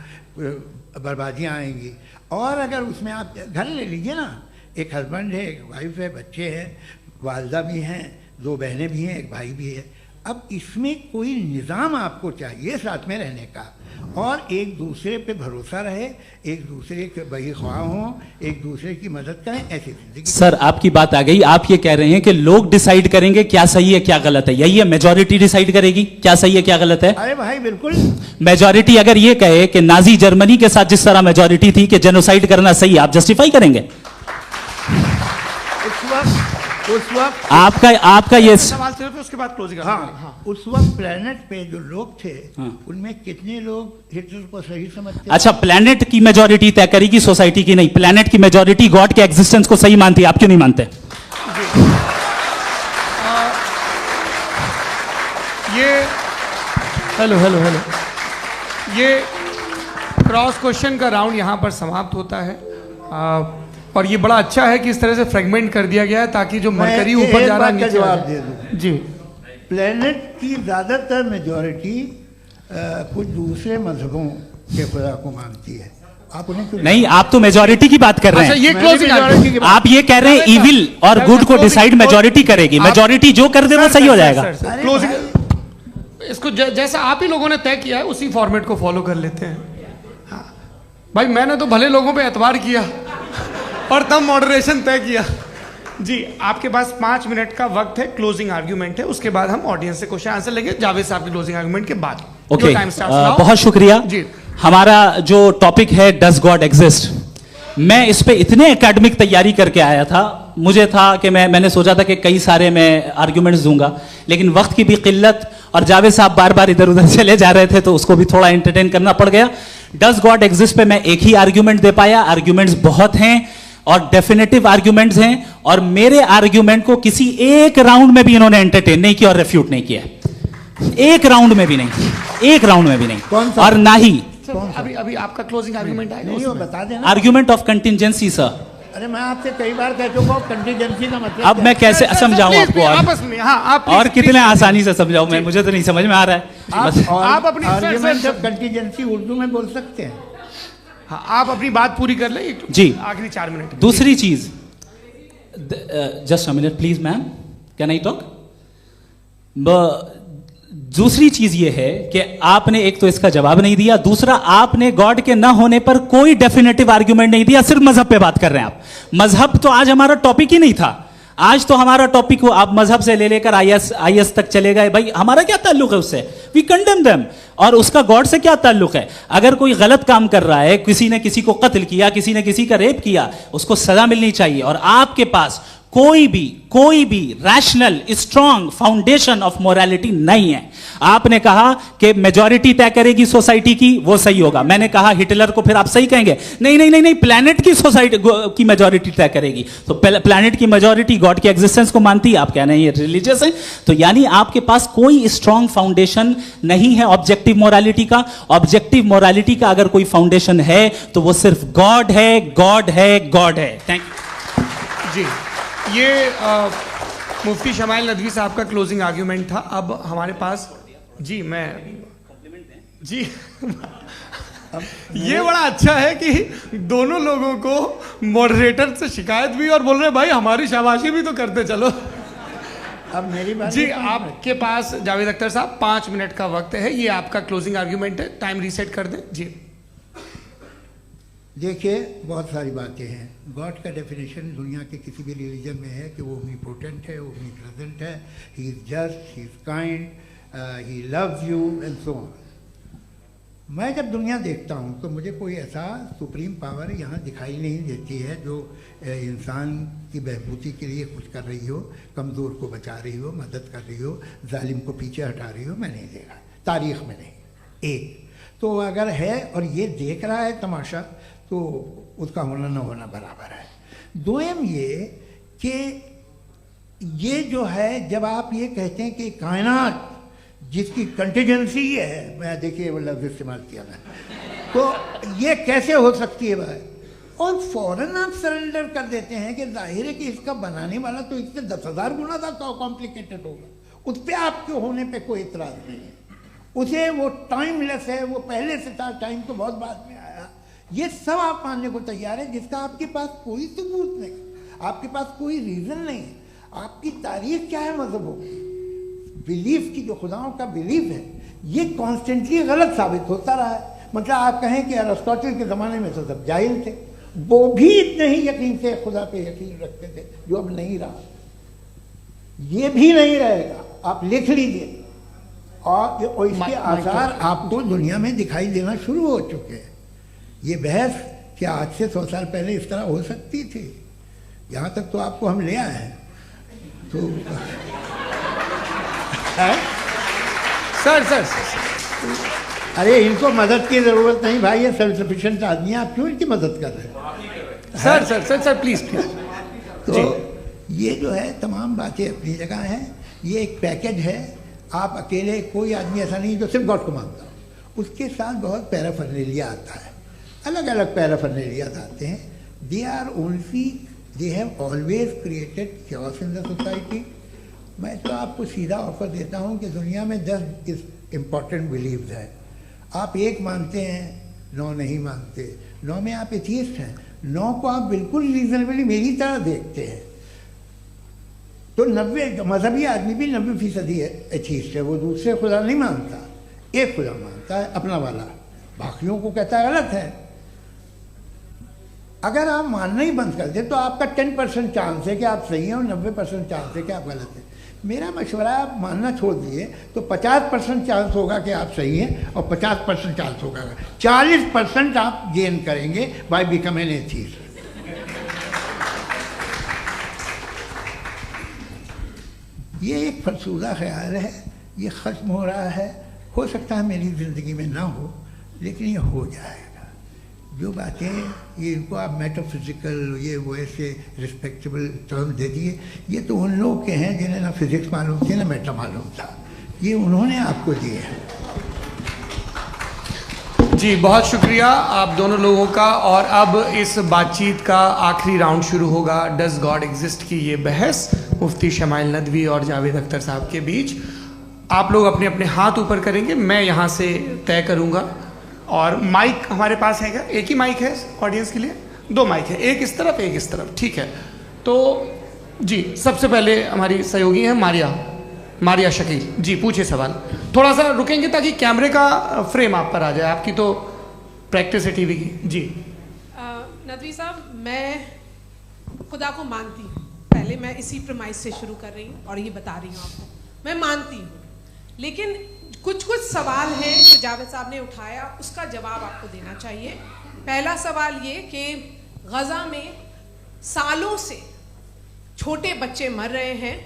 बर्बादियाँ आएंगी। और अगर उसमें आप घर ले लीजिए ना, एक हस्बैंड है, एक वाइफ है, बच्चे हैं, वालदा भी हैं, 2 बहनें भी हैं, एक भाई भी है। अब इसमें कोई निज़ाम आपको चाहिए साथ में रहने का, और एक दूसरे पे भरोसा रहे, एक दूसरे के बहीख्वाह हों, एक दूसरे की मदद करें, ऐसी जिंदगी। सर आपकी बात आ गई, आप ये कह रहे हैं कि लोग डिसाइड करेंगे क्या सही है क्या गलत है, यही है? मेजॉरिटी डिसाइड करेगी क्या सही है क्या गलत है? अरे भाई बिल्कुल। मेजॉरिटी अगर ये कहे कि नाजी जर्मनी के साथ जिस तरह मेजॉरिटी थी कि जेनोसाइड करना सही, आप जस्टिफाई करेंगे? उस वक्त आपका ये सवाल सिर्फ उसके बाद क्लोजिंग। हाँ, उस वक्त प्लेनेट पे जो लोग थे, उनमें कितने लोग हिटलर को सही समझते? अच्छा, प्लेनेट की मेजॉरिटी तय करेगी, सोसाइटी की नहीं। प्लेनेट की मेजॉरिटी गॉड के एग्जिस्टेंस को सही मानती है, आप क्यों नहीं मानते? ये हेलो ये क्रॉस क्वेश्चन का राउंड यहाँ पर समाप्त होता है। और ये बड़ा अच्छा है कि इस तरह से फ्रेगमेंट कर दिया गया है ताकि जो मरकरी ऊपर जा रहा है नीचे जवाब दे दूं जी। प्लेनेट की ज़्यादातर मेजॉरिटी कुछ दूसरे मजहबों के खुदा को मानती है। आप उन्हें क्यों नहीं, आप तो मेजॉरिटी की बात कर रहे हैं। अच्छा, ये क्लोजिंग आप ये कह रहे हैं इविल और गुड को डिसाइड मेजॉरिटी करेगी, मेजॉरिटी जो कर दे वो सही हो जाएगा। क्लोजिंग इसको जैसा आप ही लोगों ने तय किया है उसी फॉर्मेट को फॉलो कर लेते हैं। हाँ भाई, मैंने तो भले लोगों पे एतबार किया और तब मॉडरेशन तय किया जी। आपके पास 5 मिनट का वक्त है, क्लोजिंग आर्ग्यूमेंट है, उसके बाद हम ऑडियंस से क्वेश्चन आंसर लेंगे जावेद साहब के क्लोजिंग आर्ग्यूमेंट के बाद। ओके, बहुत शुक्रिया जी। हमारा जो टॉपिक है डज गॉड एग्जिस्ट, मैं इस पे इतने एकेडमिक तैयारी करके आया था, मुझे था कि मैंने सोचा था कि कई सारे मैं आर्ग्यूमेंट्स दूंगा, लेकिन वक्त की भी किल्लत और जावेद साहब बार बार इधर उधर चले जा रहे थे तो उसको भी थोड़ा एंटरटेन करना पड़ गया। डज गॉड एग्जिस्ट पे मैं एक ही आर्ग्यूमेंट दे पाया। आर्ग्यूमेंट्स बहुत हैं और डेफिनेटिव आर्ग्यूमेंट्स हैं, और मेरे आर्ग्यूमेंट को किसी एक राउंड में भी इन्होंने एंटरटेन नहीं किया और रेफ्यूट नहीं किया, एक राउंड में भी नहीं, एक राउंड में भी नहीं। और ना ही अभी आपका क्लोजिंग आर्ग्यूमेंट आएगा, नहीं, वो बता देना। Argument of contingency sir. अरे मैं आपसे कई बार कह चुका हूं कंटीजेंसी का मतलब अब मैं कैसे समझाऊं आपको? आपस में हाँ, आप और कितने आसानी से समझाऊं मैं, मुझे तो नहीं समझ में आ रहा है। आप अपनी आर्ग्यूमेंट ऑफ कंटीजेंसी उर्दू में बोल सकते हैं। हाँ, आप अपनी बात पूरी कर लें जी, आखिरी 4 मिनट। दूसरी चीज, just a minute please ma'am, can I talk? दूसरी चीज ये है कि आपने एक तो इसका जवाब नहीं दिया, दूसरा आपने गॉड के ना होने पर कोई डेफिनेटिव आर्ग्यूमेंट नहीं दिया, सिर्फ मजहब पे बात कर रहे हैं आप। मजहब तो आज हमारा टॉपिक ही नहीं था, आज तो हमारा टॉपिक हो, आप मजहब से ले लेकर आईएस तक चले गए। भाई हमारा क्या ताल्लुक है उससे? We condemn them. और उसका गॉड से क्या ताल्लुक है? अगर कोई गलत काम कर रहा है, किसी ने किसी को कत्ल किया, किसी ने किसी का रेप किया, उसको सजा मिलनी चाहिए। और आपके पास कोई भी rational strong foundation of morality नहीं है। आपने कहा कि मेजॉरिटी तय करेगी सोसाइटी की, वो सही होगा। मैंने कहा हिटलर को फिर आप सही कहेंगे, नहीं, प्लैनेट की सोसाइटी की मेजॉरिटी तय करेगी। तो प्लैनेट की मेजॉरिटी गॉड की एग्जिस्टेंस को मानती है, आप कह रहे हैं ये रिलीजियस है। तो यानी आपके पास कोई स्ट्रॉन्ग फाउंडेशन नहीं है ऑब्जेक्टिव मोरालिटी का। ऑब्जेक्टिव मोरालिटी का अगर कोई फाउंडेशन है तो वो सिर्फ गॉड है, गॉड है, गॉड है। थैंक यू जी। ये मुफ्ती शमाइल नदवी साहब का क्लोजिंग आर्ग्यूमेंट था। अब हमारे पास जी, मैं जी ये बड़ा अच्छा है कि दोनों लोगों को मॉडरेटर से शिकायत भी और बोल रहे भाई हमारी शाबाशी भी तो करते चलो। अब मेरी बात जी, आपके पास जावेद अख्तर साहब 5 मिनट का वक्त है, ये आपका क्लोजिंग आर्ग्यूमेंट है, टाइम रीसेट कर दें जी। देखिए, बहुत सारी बातें हैं। गॉड का डेफिनेशन दुनिया के किसी भी रिलीजन में है कि वो ओमनीपोटेंट है, ओमनीप्रेजेंट है, he is just, he is kind, he loves you and so on. मैं जब दुनिया देखता हूँ तो मुझे कोई ऐसा सुप्रीम पावर यहाँ दिखाई नहीं देती है जो इंसान की बहबूदी के लिए कुछ कर रही हो, कमज़ोर को बचा रही हो, मदद कर रही हो, जालिम को पीछे हटा रही हो। मैं नहीं देखा, तारीख़ में नहीं। एक तो अगर है और ये देख रहा है तमाशा, तो उसका होना न होना बराबर है। दोयम ये कि ये जो है, जब आप ये कहते हैं कि कायनात जिसकी कंटीजेंसी है, मैं देखिए वो लफ्ज़ इस्तेमाल किया मैं, तो ये कैसे हो सकती है भाई? और फौरन आप सरेंडर कर देते हैं कि जाहिर है कि इसका बनाने वाला तो इससे 10,000 गुना ज़्यादा कॉम्प्लिकेटेड होगा। उस पर आपके होने पे कोई इतराज नहीं है। उसे वो टाइमलेस है, वो पहले से था, टाइम तो बहुत बाद में आया, ये सब आप मानने को तैयार है, जिसका आपके पास कोई सबूत नहीं, आपके पास कोई रीज़न नहीं है। आपकी तारीख क्या है मजहबों की? बिलीफ की, जो खुदाओं का बिलीफ है, ये कॉन्स्टेंटली गलत साबित होता रहा है। मतलब आप कहें कि अरिस्टोटल के ज़माने में तो सब जाहिल थे, वो भी इतने ही यकीन से खुदा पे यकीन रखते थे, जो अब नहीं रहा, ये भी नहीं रहेगा, आप लिख लीजिए। और इसके आसार आपको दुनिया में दिखाई देना शुरू हो चुके हैं। ये बहस क्या आज से 100 साल पहले इस तरह हो सकती थी? यहाँ तक तो आपको हम ले आए हैं। तो सर अरे इनको मदद की ज़रूरत नहीं भाई, ये सेल्फ सफिशिएंट आदमी है, आप क्यों इनकी मदद कर रहे हैं? Sir please. तो ये जो है तमाम बातें अपनी जगह हैं, ये एक पैकेज है। आप अकेले, कोई आदमी ऐसा नहीं जो सिर्फ गॉड को मानता हो, उसके साथ बहुत पैराफर्नेलिया आता है, अलग अलग पैराफर्नेलियाज आते हैं। They have always created chaos in the society. मैं तो आपको सीधा ऑफर देता हूँ कि दुनिया में 10 इम्पॉर्टेंट बिलीव्स हैं। आप 1 मानते हैं, 9 नहीं मानते, 9 में आप एथियस्ट हैं, 9 को आप बिल्कुल रीजनेबली मेरी तरह देखते हैं। तो 90 मजहबी आदमी भी 90% एथियस्ट है, वो दूसरे खुदा नहीं मानता, एक खुदा मानता है अपना वाला, बाकियों को कहता है गलत है। अगर आप मानना ही बंद कर दे तो आपका 10% चांस है कि आप सही हैं और 90% चांस है कि आप गलत हैं। मेरा मशवरा है आप मानना छोड़ दिए तो 50% चांस होगा कि आप सही हैं और 50% चांस होगा, 40% आप गेन करेंगे बाय बिकमिंग एन एथियस्ट। ये एक फरसूदा ख्याल है, ये ख़त्म हो रहा है। हो सकता है मेरी ज़िंदगी में ना हो, लेकिन ये हो जाएगा। जो बातें ये इनको आप मेटाफिजिकल, ये वो ऐसे रिस्पेक्टेबल टर्म दे दिए, ये तो उन लोग के हैं जिन्हें ना फिज़िक्स मालूम थी ना मेटा मालूम था, ये उन्होंने आपको दिए हैं। जी बहुत शुक्रिया आप दोनों लोगों का। और अब इस बातचीत का आखिरी राउंड शुरू होगा, डज गॉड एग्जिस्ट की ये बहस मुफ्ती शमाइल नदवी और जावेद अख्तर साहब के बीच। आप लोग अपने अपने हाथ ऊपर करेंगे, मैं यहाँ से तय करूँगा। और माइक हमारे पास है क्या? एक ही माइक है ऑडियंस के लिए? 2 माइक है, एक इस तरफ एक इस तरफ, ठीक है। तो जी सबसे पहले हमारी सहयोगी हैं मारिया शकील जी, पूछिए सवाल। थोड़ा सा रुकेंगे ताकि कैमरे का फ्रेम आप पर आ जाए, आपकी तो प्रैक्टिस है टीवी की। जी नदवी साहब, मैं खुदा को मानती हूँ, पहले मैं इसी प्रमाइस से शुरू कर रही हूँ और ये बता रही हूँ आपको, मैं मानती हूँ। लेकिन कुछ सवाल हैं जो जावेद साहब ने उठाया, उसका जवाब आपको देना चाहिए। पहला सवाल ये कि गज़ा में सालों से छोटे बच्चे मर रहे हैं,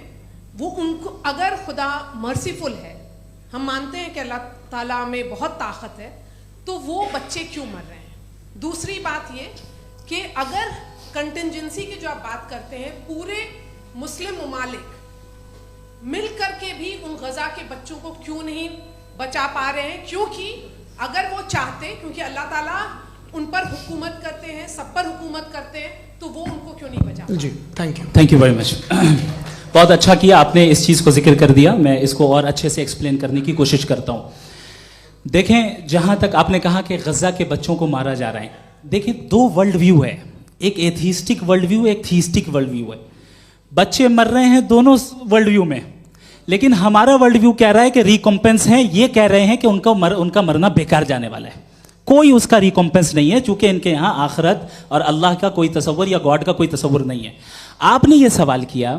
वो उनको, अगर खुदा मर्सीफुल है, हम मानते हैं कि अल्लाह ताला में बहुत ताकत है, तो वो बच्चे क्यों मर रहे हैं? दूसरी बात ये कि अगर कंटिजेंसी की जो आप बात करते हैं, पूरे मुस्लिम ममालिक मिल करके भी उन गज़ा के बच्चों को क्यों नहीं बचा पा रहे हैं? क्योंकि अगर वो चाहते, क्योंकि अल्लाह ताला उन पर हुकूमत करते हैं, सब पर हुकूमत करते हैं, तो वो उनको क्यों नहीं बचा? जी थैंक यू वेरी मच। बहुत अच्छा किया आपने इस चीज़ को जिक्र कर दिया, मैं इसको और अच्छे से एक्सप्लेन करने की कोशिश करता हूँ। देखें, जहाँ तक आपने कहा कि गज़ा के बच्चों को मारा जा रहा है, देखें 2 वर्ल्ड व्यू है, एक एथीस्टिक वर्ल्ड व्यू, एक थीस्टिक वर्ल्ड व्यू है। बच्चे मर रहे हैं दोनों वर्ल्ड व्यू में, लेकिन हमारा वर्ल्ड व्यू कह रहा है कि रिकॉम्पेंस है, ये कह रहे हैं कि उनका मरना बेकार जाने वाला है, कोई उसका रिकॉम्पेंस नहीं है, चूंकि इनके यहाँ आखिरत और अल्लाह का कोई तसव्वुर या गॉड का कोई तसव्वुर नहीं है। आपने ये सवाल किया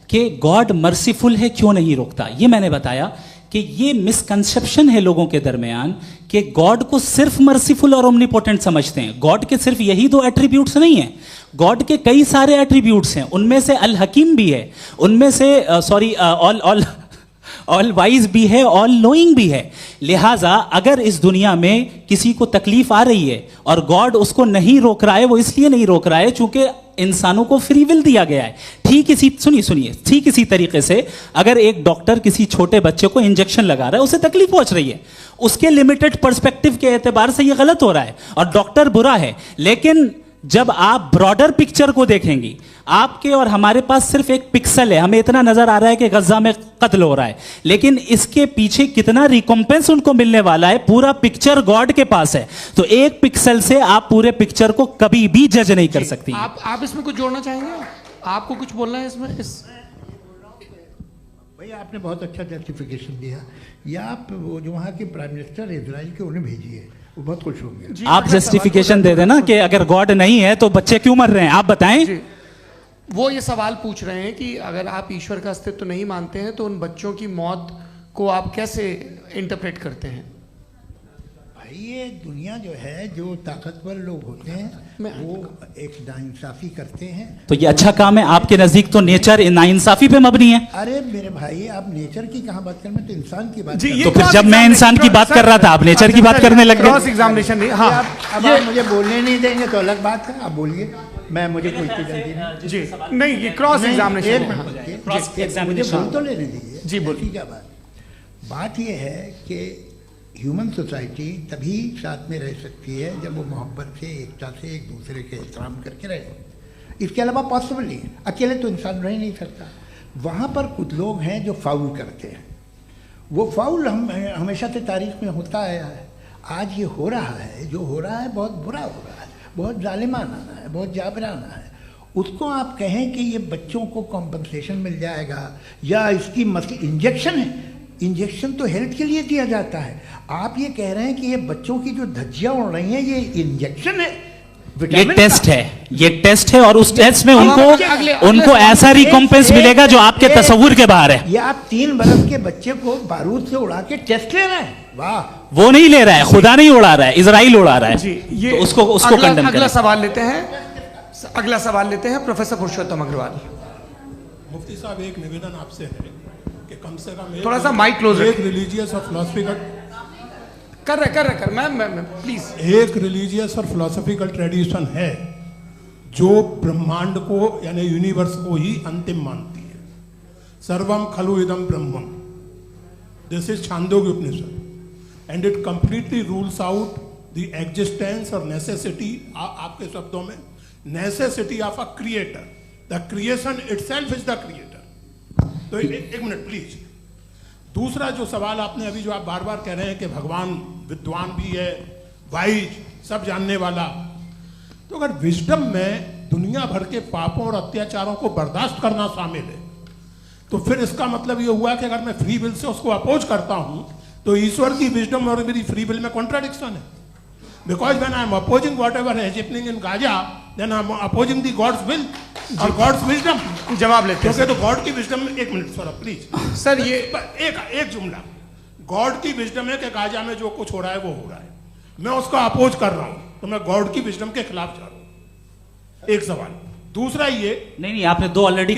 कि गॉड मर्सीफुल है, क्यों नहीं रोकता? ये मैंने बताया कि ये मिसकंसेप्शन है लोगों के दरमियान कि गॉड को सिर्फ मर्सीफुल और ओमनीपोटेंट समझते हैं। गॉड के सिर्फ यही 2 एट्रीब्यूट्स नहीं हैं, गॉड के कई सारे एट्रीब्यूट्स हैं, उनमें से अल हकीम भी है, उनमें से ऑल वाइज भी है, ऑल नोइंग भी है। लिहाजा अगर इस दुनिया में किसी को तकलीफ आ रही है और गॉड उसको नहीं रोक रहा है, वो इसलिए नहीं रोक रहा है चूंकि इंसानों को फ्री विल दिया गया है। ठीक इसी तरीके से अगर एक डॉक्टर किसी छोटे बच्चे को इंजेक्शन लगा रहा है, उसे तकलीफ पहुंच रही है, उसके लिमिटेड पर्सपेक्टिव के एतबार से ये गलत हो रहा है और डॉक्टर बुरा है, लेकिन जब आप ब्रॉडर पिक्चर को देखेंगी, आपके और हमारे पास सिर्फ एक पिक्सल है, हमें इतना नजर आ रहा है कि गजा में कत्ल हो रहा है, लेकिन इसके पीछे कितना रिकॉम्पेंस उनको मिलने वाला है, पूरा पिक्चर गॉड के पास है। तो एक पिक्सल से आप पूरे पिक्चर को कभी भी जज नहीं कर सकती। आप इसमें कुछ जोड़ना चाहेंगे? आपको कुछ बोलना है इसमें? भैया आपने बहुत अच्छा जस्टिफिकेशन दिया। या आप वो जो वहाँ के प्राइम मिनिस्टर इजराइल के उन्हें भेजिए, वो बहुत खुश होंगे। आप जस्टिफिकेशन दे देना कि अगर गॉड नहीं है तो बच्चे क्यों मर रहे हैं, आप बताएं। वो ये सवाल पूछ रहे हैं कि अगर आप ईश्वर का अस्तित्व नहीं मानते हैं तो उन बच्चों की मौत को आप कैसे इंटरप्रेट करते हैं? भाई ये दुनिया जो है, जो ताकतवर लोग होते हैं वो एक नाइंसाफी करते हैं। तो ये अच्छा काम है आपके नजदीक, तो नेचर नाइंसाफी पे मबनी है। अरे मेरे भाई, आप नेचर की कहाँ बात कर रहे हैं, तो इंसान की बात जी, तो फिर जब मैं इंसान की बात कर रहा था आप नेचर की बात करने लग क्रॉस गए। एग्जामिनेशन नहीं। हाँ, अब आप मुझे बोलने नहीं देंगे तो अलग बात है, आप बोलिए, मुझे कोई जल्दी नहीं। जी नहीं, ये क्रॉस एग्जामिनेशन मुझे बोल तो लेने दीजिए। जी बोलिए। क्या बात ये है कि ह्यूमन सोसाइटी तभी साथ में रह सकती है जब वो मोहब्बत से, एकता से, एक दूसरे के एहतराम करके रहे। इसके अलावा पॉसिबल नहीं है, अकेले तो इंसान रह नहीं सकता। वहाँ पर कुछ लोग हैं जो फाउल करते हैं। वो फाउल हमेशा से तारीख में होता आया है। आज ये हो रहा है, जो हो रहा है बहुत बुरा हो रहा है, बहुत जालिमाना है, बहुत जाबराना है। उसको आप कहें कि ये बच्चों को कॉम्पनसेशन मिल जाएगा या इसकी इंजेक्शन है, इंजेक्शन तो हेल्थ के लिए दिया जाता है। आप ये कह रहे हैं कि ये बच्चों की जो धज्जियां उड़ रही हैं ये इंजेक्शन है, ये टेस्ट है, ये टेस्ट है, और उस टेस्ट में उनको ऐसा रिकॉम्पेंस मिलेगा जो आपके तस्वुर के बाहर है। ये आप 3 बरस के बच्चे को बारूद से उड़ा के टेस्ट ले रहे हैं। वाह, वो नहीं ले रहा है, खुदा नहीं उड़ा रहा है, इजराइल उड़ा रहा है। जी, ये तो उसको कंडेम अगला सवाल लेते हैं प्रोफेसर पुरुषोत्तम अग्रवाल। मुफ्ती साहब, एक निवेदन आपसे है कि कम से कम थोड़ा सा माइक क्लोज एक रिलीजियस और फिलोसफिकल मैं प्लीज, एक रिलीजियस और फिलोसफिकल ट्रेडिशन है जो ब्रह्मांड को यानी यूनिवर्स को ही अंतिम मानती है। सर्वम खलु इदम ब्रह्मम, this is Chandogya Upanishad, and it completely rules out the existence और नेसेसिटी, आपके शब्दों में necessity of a creator. The creation itself is the creator. तो एक मिनट प्लीज। दूसरा जो सवाल आपने अभी, जो आप बार बार कह रहे हैं कि भगवान विद्वान भी है, वाइज, सब जानने वाला, तो अगर विजडम में दुनिया भर के पापों और अत्याचारों को बर्दाश्त करना शामिल है, तो फिर इसका मतलब ये हुआ कि अगर मैं फ्री विल से उसको अपोज करता हूं तो ईश्वर की विजडम और मेरी फ्री विल में कॉन्ट्राडिक्शन है। Because when I am opposing whatever is happening in Gaza, then I am opposing the God's will और गॉड्स विजडम। जवाब लेते हैं क्योंकि तो गॉड की विजडम में, एक मिनट सर प्लीज सर, ये एक जुमला, गॉड की विजडम है कि गाजा में जो कुछ हो रहा है वो हो रहा है, मैं उसका अपोज कर रहा हूं, तो मैं गॉड की विजडम के खिलाफ जा रहा हूं। एक सवाल। दूसरा ये नहीं, आपने 2 ऑलरेडी।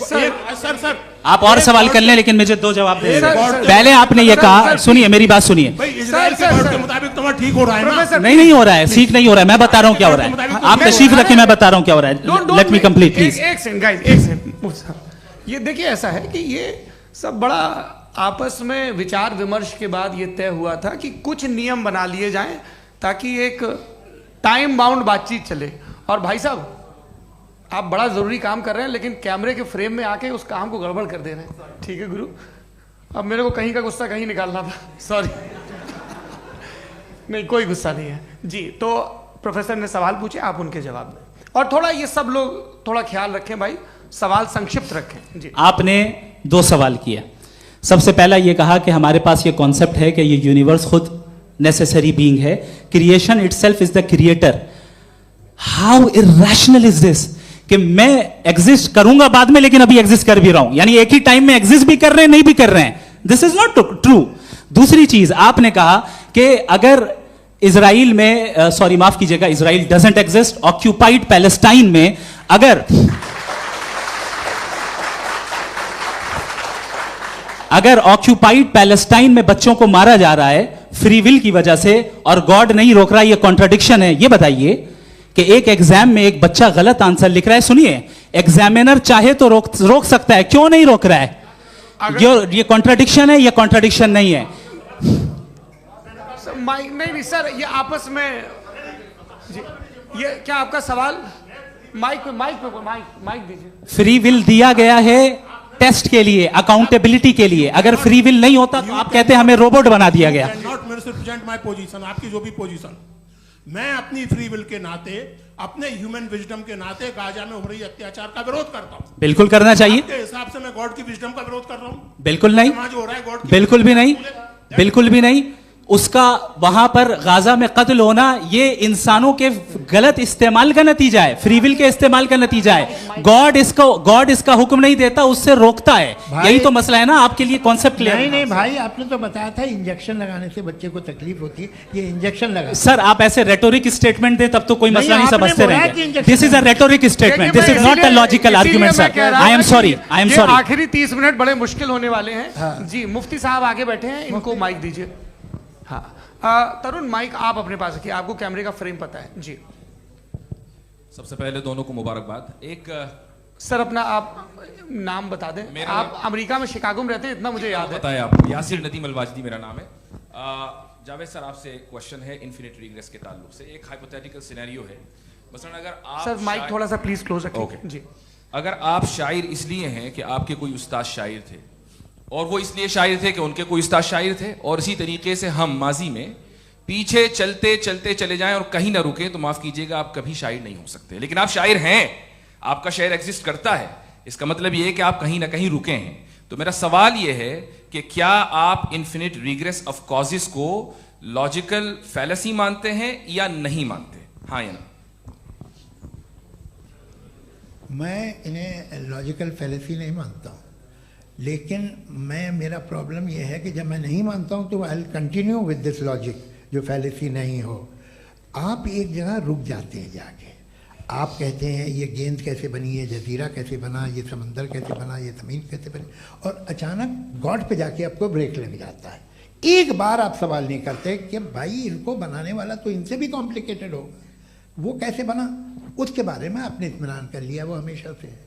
सर आप और सवाल कर लें, लेकिन मुझे 2 जवाब दे। पहले आपने ये कहा, सुनिए मेरी बात सुनिए। इजराइल के गॉड के मुताबिक तुम्हारा ठीक हो रहा है ना? नहीं हो रहा है, ठीक नहीं हो रहा है। मैं बता रहा हूँ क्या हो रहा है, आप तशरीफ रखें, मैं बता रहा हूँ क्या हो रहा है। Late me complete please. एक सेकंड गाइस, एक सेकंड। ये देखिए, ऐसा है कि ये सब बड़ा आपस में विचार विमर्श के बाद ये तय हुआ था कि कुछ नियम बना लिए जाएं ताकि एक टाइम बाउंड बातचीत चले। और भाई साहब, आप बड़ा जरूरी काम कर रहे हैं, लेकिन कैमरे के फ्रेम में आके उस काम को गड़बड़ कर दे रहे हैं। ठीक है गुरु, अब मेरे को कहीं का गुस्सा कहीं निकालना था, सॉरी। नहीं, कोई गुस्सा नहीं है जी। तो प्रोफेसर ने सवाल पूछे, आप उनके जवाब दें, और थोड़ा ये सब लोग थोड़ा ख्याल रखें भाई, सवाल संक्षिप्त रखें जी। आपने 2 सवाल किया। सबसे पहला ये कहा कि हमारे पास ये कॉन्सेप्ट है कि ये यूनिवर्स खुद नेसेसरी बीइंग है, creation itself is the creator. How irrational is this कि मैं एग्जिस्ट करूंगा बाद में, लेकिन अभी एग्जिस्ट कर भी रहा हूं, यानी एक ही टाइम में एग्जिस्ट भी कर रहे हैं, नहीं भी कर रहे हैं। This is not true. दूसरी चीज, आपने कहा कि अगर इजराइल में, सॉरी माफ कीजिएगा, Israel doesn't exist, occupied Palestine में अगर ऑक्यूपाइड पैलेस्टाइन में बच्चों को मारा जा रहा है फ्री विल की वजह से और गॉड नहीं रोक रहा, ये कॉन्ट्रडिक्शन है। ये बताइए कि एक एग्जाम में एक बच्चा गलत आंसर लिख रहा है, सुनिए, एग्जामिनर चाहे तो रोक सकता है, क्यों नहीं रोक रहा है? ये कॉन्ट्रडिक्शन है या कॉन्ट्रडिक्शन नहीं है? नहीं सर, ये आपस में ये क्या आपका सवाल? माइक दीजिए। फ्री विल दिया गया है टेस्ट के लिए, अकाउंटेबिलिटी के लिए। अगर फ्री विल नहीं होता तो आप कहते हैं हमें रोबोट बना दिया गया। नॉट मिसरिप्रेजेंट माय पोजीशन, आपकी जो भी पोजीशन, मैं अपनी फ्री विल के नाते, अपने ह्यूमन विजडम के नाते गाजा में हो रही अत्याचार का विरोध करता हूं। बिल्कुल करना चाहिए। आपके हिसाब से मैं गॉड की विजडम का विरोध कर रहा हूं? बिल्कुल नहीं, समाज हो रहा है गॉड, बिल्कुल भी नहीं, बिल्कुल भी नहीं। उसका वहां पर गाजा में कत्ल होना ये इंसानों के गलत इस्तेमाल का नतीजा है, फ्री विल के इस्तेमाल का नतीजा है। गॉड इसका हुक्म नहीं देता, उससे रोकता है। यही तो मसला है ना। आपके लिए कॉन्सेप्ट क्लियर? नहीं भाई, आपने तो बताया था इंजेक्शन लगाने से बच्चे को तकलीफ होती है, ये इंजेक्शन लगा। सर आप ऐसे रेटोरिक स्टेटमेंट दे तब तो कोई मसला नहीं आपने समझते बोला कि रहेंगे। Injection this is a rhetoric statement, this is not a logical argument sir. I am sorry, I am sorry. आखिरी 30 मिनट बड़े मुश्किल होने वाले हैं। जी मुफ्ती साहब आगे बैठे हैं, इनको माइक दीजिए। हाँ तरुण, माइक आप अपने पास रखिए, आपको कैमरे का फ्रेम पता है। जी सबसे पहले दोनों को मुबारकबाद। एक सर अपना आप नाम बता दें। आप अमेरिका में शिकागो में रहते हैं, इतना मुझे याद है। बताया आपको, यासिर नदीम अलवाजदी मेरा नाम है। जावेद सर आपसे एक क्वेश्चन है इन्फिनिट रिग्रेस के ताल्लुक से। एक हाइपोथेटिकल सिनेरियो है, मसलन अगर आप सर माइक थोड़ा सा प्लीज क्लोज रखिए। जी अगर आप शायर इसलिए हैं कि आपके कोई उस्ताद शायर थे, और वो इसलिए शायर थे कि उनके कोई उस्ताद शायर थे, और इसी तरीके से हम माजी में पीछे चलते चलते चले जाएं और कहीं ना रुके, तो माफ कीजिएगा आप कभी शायर नहीं हो सकते। लेकिन आप शायर हैं, आपका शायर एग्जिस्ट करता है, इसका मतलब ये है कि आप कहीं ना कहीं रुके हैं। तो मेरा सवाल ये है कि क्या आप इन्फिनिट रिग्रेस ऑफ कॉजेस को लॉजिकल फैलेसी मानते हैं या नहीं मानते? हाँ या ना? मैं इन्हें लॉजिकल फैलेसी नहीं मानता हूँ, लेकिन मेरा प्रॉब्लम यह है कि जब मैं नहीं मानता हूँ तो I will continue with this logic जो फैलेसी नहीं हो। आप एक जगह रुक जाते हैं जाके, आप कहते हैं ये गेंद कैसे बनी, ये जजीरा कैसे बना, ये समंदर कैसे बना, ये ज़मीन कैसे बनी, और अचानक गॉड पे जाके आपको ब्रेक लग जाता है। एक बार आप सवाल नहीं करते कि भाई इनको बनाने वाला तो इनसे भी कॉम्प्लिकेटेड होगा, वो कैसे बना, उसके बारे में आपने इत्मीनान कर लिया, वो हमेशा से है।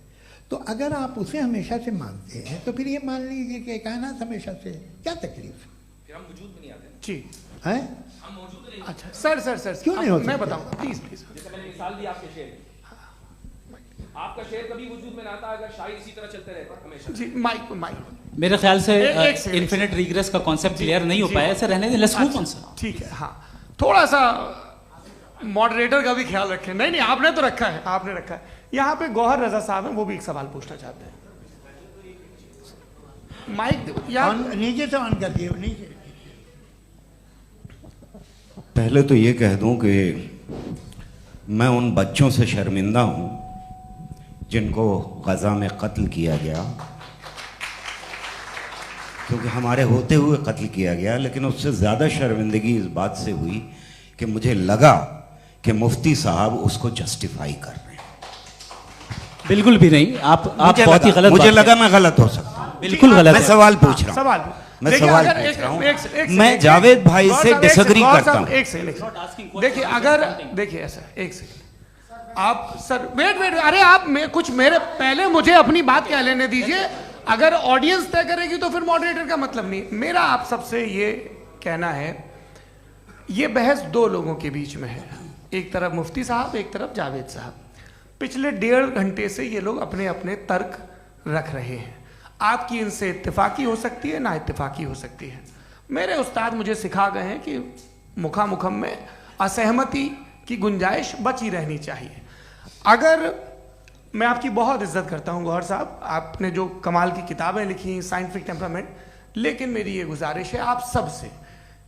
तो अगर आप उसे हमेशा से मानते हैं तो फिर ये मान लीजिए कि कायनात हमेशा से है, क्या तकलीफ? फिर हम वजूद में नहीं आते जी है। हम मौजूद नहीं। अच्छा सर क्यों नहीं होता? मैं बताऊंगा प्लीज। जैसे मैंने मिसाल दी आपके शेर की, आपका शेर कभी वजूद में ना आता अगर शायर इसी तरह चलते रहते हमेशा। जी माइक मेरे ख्याल से एक सेकंड। इन्फिनिट रिग्रेस का कॉन्सेप्ट क्लियर नहीं हो पाया। ऐसे रहने दें, लेट्स मूव ऑन सर। ठीक है। हाँ थोड़ा सा मॉडरेटर का भी ख्याल रखें। नहीं आपने तो रखा है, आपने रखा है। यहाँ पे गौहर रजा साहब हैं, वो भी एक सवाल पूछना चाहते हैं। माइक नीचे से ऑन कर दिए नीचे। पहले तो ये कह दूं कि मैं उन बच्चों से शर्मिंदा हूं जिनको गजा में कत्ल किया गया, क्योंकि हमारे होते हुए कत्ल किया गया। लेकिन उससे ज़्यादा शर्मिंदगी इस बात से हुई कि मुझे लगा कि मुफ्ती साहब उसको जस्टिफाई कर रहे हैं। बिल्कुल भी नहीं। आप बहुत ही गलत। मुझे लगा मैं गलत हो सकता हूं। बिल्कुल गलत। मैं सवाल पूछ रहा हूं, सवाल मैं सवाल पूछ रहा हूं। मैं जावेद भाई से डिसएग्री करता हूं। एक सेकंड देखिए, अगर देखिए ऐसा एक सेकंड आप सर वेट अरे आप कुछ मेरे पहले मुझे अपनी बात कह लेने दीजिए। अगर ऑडियंस तय करेगी तो फिर मॉडरेटर का मतलब नहीं। मेरा आप सबसे ये कहना है, ये बहस दो लोगों के बीच में है, एक तरफ मुफ्ती साहब, एक तरफ जावेद साहब। पिछले 1.5 घंटे से ये लोग अपने अपने तर्क रख रहे हैं। आपकी इनसे इत्तेफाकी हो सकती है, ना इत्तेफाकी हो सकती है। मेरे उस्ताद मुझे सिखा गए हैं कि मुखामुखम में असहमति की गुंजाइश बची रहनी चाहिए। अगर मैं आपकी बहुत इज्जत करता हूं गौहर साहब, आपने जो कमाल की किताबें लिखी, साइंटिफिक टेम्परामेंट, लेकिन मेरी ये गुजारिश है आप सबसे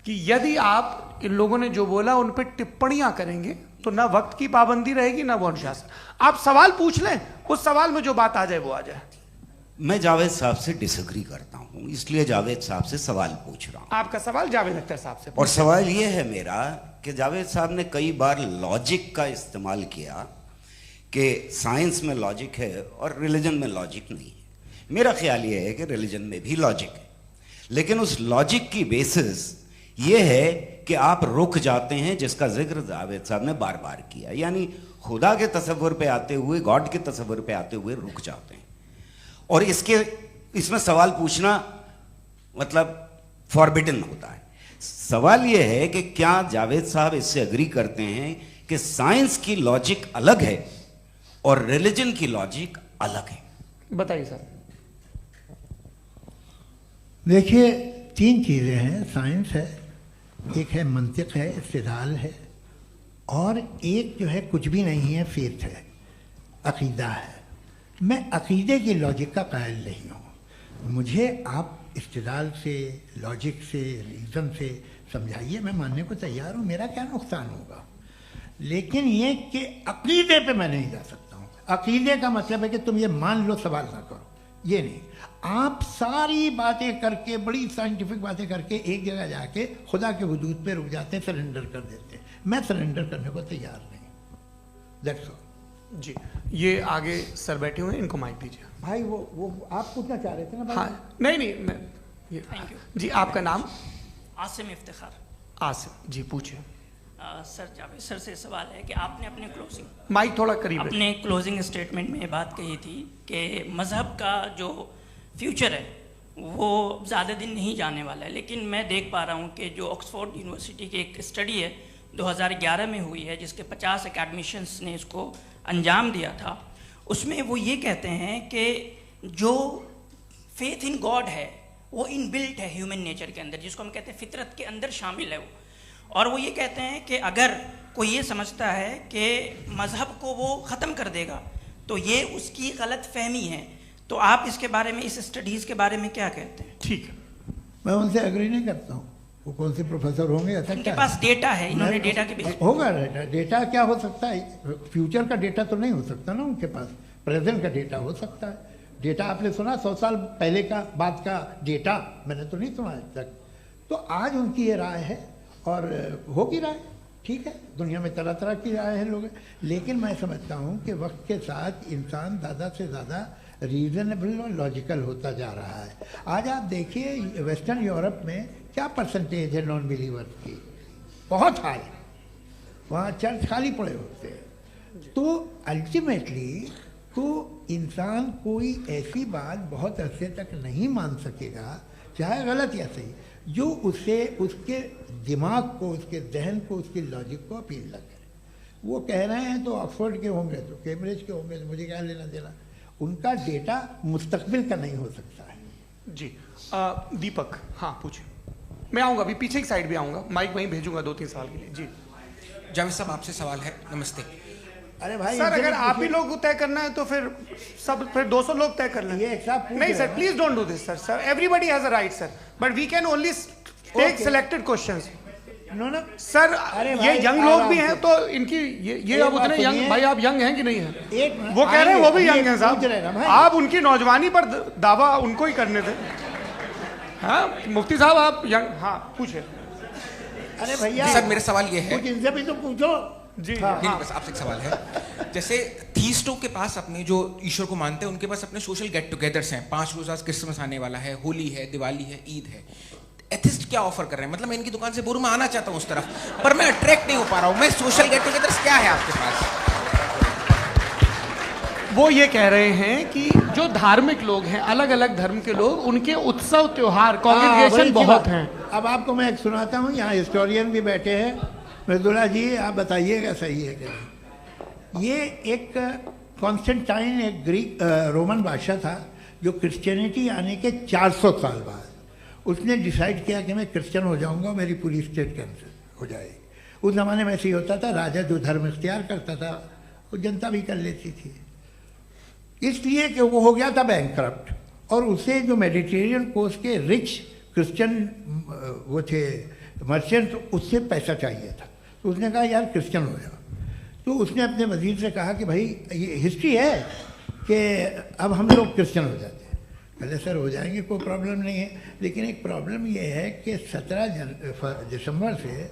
कि यदि आप इन लोगों ने जो बोला उन पर टिप्पणियां करेंगे तो ना वक्त की पाबंदी रहेगी ना वो अनुशासन। आप सवाल पूछ लें, उस सवाल में जो बात आ जाए वो आ जाए। मैं जावेद साहब से डिसएग्री करता हूं, इसलिए जावेद साहब से सवाल पूछ रहा हूं। आपका सवाल जावेद अख्तर साहब से। और सवाल ये है मेरा कि जावेद साहब ने कई बार लॉजिक का इस्तेमाल किया कि साइंस में लॉजिक है और रिलीजन में लॉजिक नहीं है। मेरा ख्याल ये है कि रिलीजन में भी लॉजिक है, लेकिन उस लॉजिक की बेसिस ये है कि आप रुक जाते हैं, जिसका जिक्र जावेद साहब ने बार बार किया, यानी खुदा के तसव्वुर पे आते हुए, गॉड के तसव्वुर पे आते हुए रुक जाते हैं। और इसमें सवाल पूछना मतलब फॉरबिडन होता है। सवाल यह है कि क्या जावेद साहब इससे अग्री करते हैं कि साइंस की लॉजिक अलग है और रिलीजन की लॉजिक अलग है। बताइए सर। देखिए, तीन चीज़ें हैं, साइंस है, एक है मंतिक है, इस्तिदलाल है, और एक जो है कुछ भी नहीं है, फेथ है, अकीदा है। मैं अकीदे की लॉजिक का कायल नहीं हूँ। मुझे आप इस्तिदलाल से, लॉजिक से, रीज़न से समझाइए, मैं मानने को तैयार हूँ, मेरा क्या नुकसान होगा। लेकिन ये कि अकीदे पे मैं नहीं जा सकता हूँ। अकीदे का मतलब है कि तुम ये मान लो, सवाल ना करो, ये नहीं। आप सारी बातें करके, बड़ी साइंटिफिक बातें करके एक जगह जाके खुदा के वजूद पे रुक जाते हैं, सरेंडर कर देते हैं। मैं सरेंडर करने को तैयार नहीं। That's all. जी, ये आगे सर बैठे हुए हैं, इनको माइक दीजिए। भाई वो आप पूछना चाह रहे थे ना भाई? हाँ, नहीं मैं ये थैंक यू जी। आपका नाम? आसिम इफ्तिखार। आसिम जी, पूछिए। सर, जावेद सर से सवाल है कि आपने अपने क्लोजिंग माइक थोड़ा करीब अपने क्लोजिंग स्टेटमेंट में बात कही थी कि मज़हब का जो फ्यूचर है वो ज़्यादा दिन नहीं जाने वाला है, लेकिन मैं देख पा रहा हूँ कि जो ऑक्सफोर्ड यूनिवर्सिटी की एक स्टडी है 2011 में हुई है, जिसके 50 एकेडमिशियंस ने इसको अंजाम दिया था, उसमें वो ये कहते हैं कि जो फेथ इन गॉड है वो इनबिल्ट है ह्यूमन नेचर के अंदर, जिसको हम कहते हैं फितरत के अंदर शामिल है वो। और वो ये कहते हैं कि अगर कोई ये समझता है कि मज़हब को वो ख़त्म कर देगा तो ये उसकी गलत फहमी है। तो आप इसके बारे में, इस स्टडीज़ के बारे में क्या कहते हैं? ठीक है। मैं उनसे एग्री नहीं करता हूँ। वो कौन से प्रोफेसर होंगे, ऐसा उनके क्या पास डेटा है, इन्होंने डेटा के बेस होगा। डेटा क्या हो सकता है? फ्यूचर का डेटा तो नहीं हो सकता ना उनके पास, प्रेजेंट का डेटा हो सकता है। डेटा आपने सुना 100 साल पहले का बाद का डेटा? मैंने तो नहीं सुना आज तक। तो आज उनकी ये राय है और होगी राय, ठीक है। दुनिया में तरह तरह की राय है लोग, लेकिन मैं समझता हूँ कि वक्त के साथ इंसान ज़्यादा से ज़्यादा रीजनेबल और लॉजिकल होता जा रहा है। आज आप देखिए वेस्टर्न यूरोप में क्या परसेंटेज है नॉन बिलीवर्स की, बहुत हाई। वहाँ चर्च खाली पड़े होते हैं। तो अल्टीमेटली तो इंसान कोई ऐसी बात बहुत अरसे तक नहीं मान सकेगा, चाहे गलत या सही, जो उससे उसके दिमाग को, उसके जहन को, उसकी लॉजिक को अपील न करे। वो कह रहे हैं तो ऑक्सफोर्ड के होंगे तो कैम्ब्रिज के होंगे, तो मुझे क्या लेना देना। उनका डेटा मुस्तकबिल का नहीं हो सकता है। जी। दीपक, हाँ पूछिए। मैं आऊँगा, अभी पीछे की साइड भी आऊँगा, माइक वहीं भेजूंगा 2-3 साल के लिए। जी जावेद साहब, आपसे सवाल है। नमस्ते। अरे भाई सर, अगर आप ही लोग को तय करना है तो फिर 200 लोग तय कर लें। ये एक साथ नहीं sir, please don't do this sir. Everybody has a right sir, but we can only take selected questions. No sir, ये यंग लोग भी हैं तो इनकी ये एक आप बात उतने यंग, सुनिए। भाई आप यंग हैं कि नहीं हैं? एक मिनट, वो कह रहे हैं वो भी आइए, यंग हैं पूछ रहे हैं ना साहब, भाई। आप उनकी नौजवानी पर दावा उनको ही करने थे। हाँ मुफ्ती साहब, आप यंग, हाँ पूछे। अरे भैया सर, मेरा सवाल ये है, कुछ इनसे भी तो पूछो। जी नहीं, बस आपसे एक सवाल है। जैसे थीस्टों के पास अपने जो ईश्वर को मानते हैं उनके पास अपने सोशल गेट टुगेदर्स हैं। 5 रोज़ आज क्रिसमस आने वाला है, होली है, दिवाली है, ईद है। एथिस्ट क्या ऑफर कर रहे हैं? मतलब मैं इनकी दुकान से बोलूं, मैं आना चाहता हूं उस तरफ, पर मैं अट्रैक्ट नहीं हो पा रहा हूं। मैं सोशल गेट टुगेदर्स क्या है आपके पास? वो ये कह रहे हैं कि जो धार्मिक लोग हैं, अलग अलग धर्म के लोग, उनके उत्सव त्योहार, कॉन्ग्रेगेशन बहुत हैं। अब आपको मैं एक सुनाता हूँ, यहाँ हिस्टोरियन भी बैठे हैं। मृदुला जी, आप बताइएगा सही है क्या? ये एक कॉन्स्टेंटाइन, एक ग्रीक रोमन बादशाह था जो क्रिश्चियनिटी आने के 400 साल बाद उसने डिसाइड किया कि मैं क्रिश्चियन हो जाऊंगा, मेरी पूरी स्टेट कैंसिल हो जाएगी। उस ज़माने में ऐसे ही होता था, राजा जो धर्म इख्तियार करता था वो जनता भी कर लेती थी। इसलिए कि वो हो गया था बैंकक्रप्ट, और उसे जो मेडिटेरियन कोस्ट के रिच क्रिश्चियन वो थे मर्चेंट, उससे पैसा चाहिए था। तो उसने कहा यार क्रिश्चियन हो जाओ। तो उसने अपने वजीर से कहा कि भाई ये हिस्ट्री है कि अब हम लोग क्रिश्चियन हो जाते हैं। पहले सर हो जाएंगे, कोई प्रॉब्लम नहीं है, लेकिन एक प्रॉब्लम ये है कि 17 दिसंबर से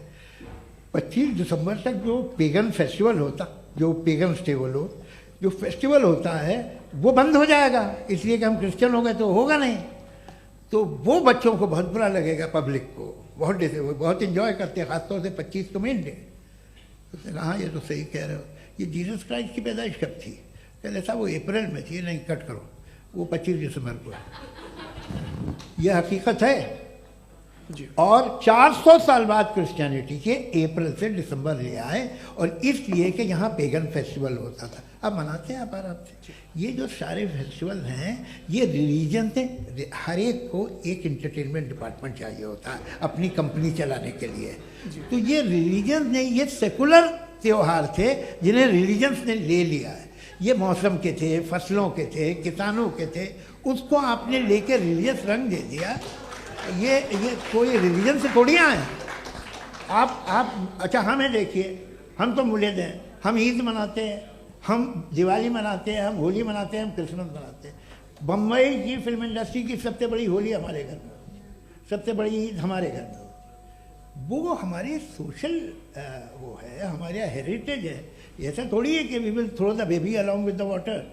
25 दिसंबर तक जो पेगन फेस्टिवल होता, जो पेगन डे वो लोग जो फेस्टिवल होता है वो बंद हो जाएगा, इसलिए कि हम क्रिश्चियन हो गए तो होगा नहीं। तो वो बच्चों को बहुत बुरा लगेगा, पब्लिक को बहुत इन्जॉय करते हैं, खासतौर से 25 को मेन डे। उसने कहा ये तो सही कह रहे हो, ये जीसस क्राइस्ट की पैदाइश कब थी? कहते साहब वो अप्रैल में थी। नहीं, कट करो, वो 25 दिसंबर को है। यह हकीकत है। और 400 साल बाद क्रिश्चियनिटी के अप्रैल से दिसंबर ले आए, और इसलिए कि यहाँ पेगन फेस्टिवल होता था। अब मनाते हैं आप आराम से। ये जो सारे फेस्टिवल हैं ये रिलीजन से, हर एक को एक इंटरटेनमेंट डिपार्टमेंट चाहिए होता है अपनी कंपनी चलाने के लिए। तो ये रिलीजन ने, ये सेकुलर त्योहार थे जिन्हें रिलीजन्स ने ले लिया है। ये मौसम के थे, फसलों के थे, किसानों के थे, उसको आपने लेके रिलीजियस रंग दे दिया। ये कोई रिलीजन से थोड़ी आए आप। अच्छा हमें देखिए, हम तो मुल्द हैं, हम ईद मनाते हैं, हम दिवाली मनाते हैं, हम होली मनाते हैं, हम क्रिसमस मनाते हैं। बम्बई की फिल्म इंडस्ट्री की सबसे बड़ी होली हमारे घर में होती है, सबसे बड़ी ईद हमारे घर में होती है। वो हमारी सोशल वो है, हमारा हेरिटेज है। ऐसा थोड़ी है कि we will throw the baby along with the water.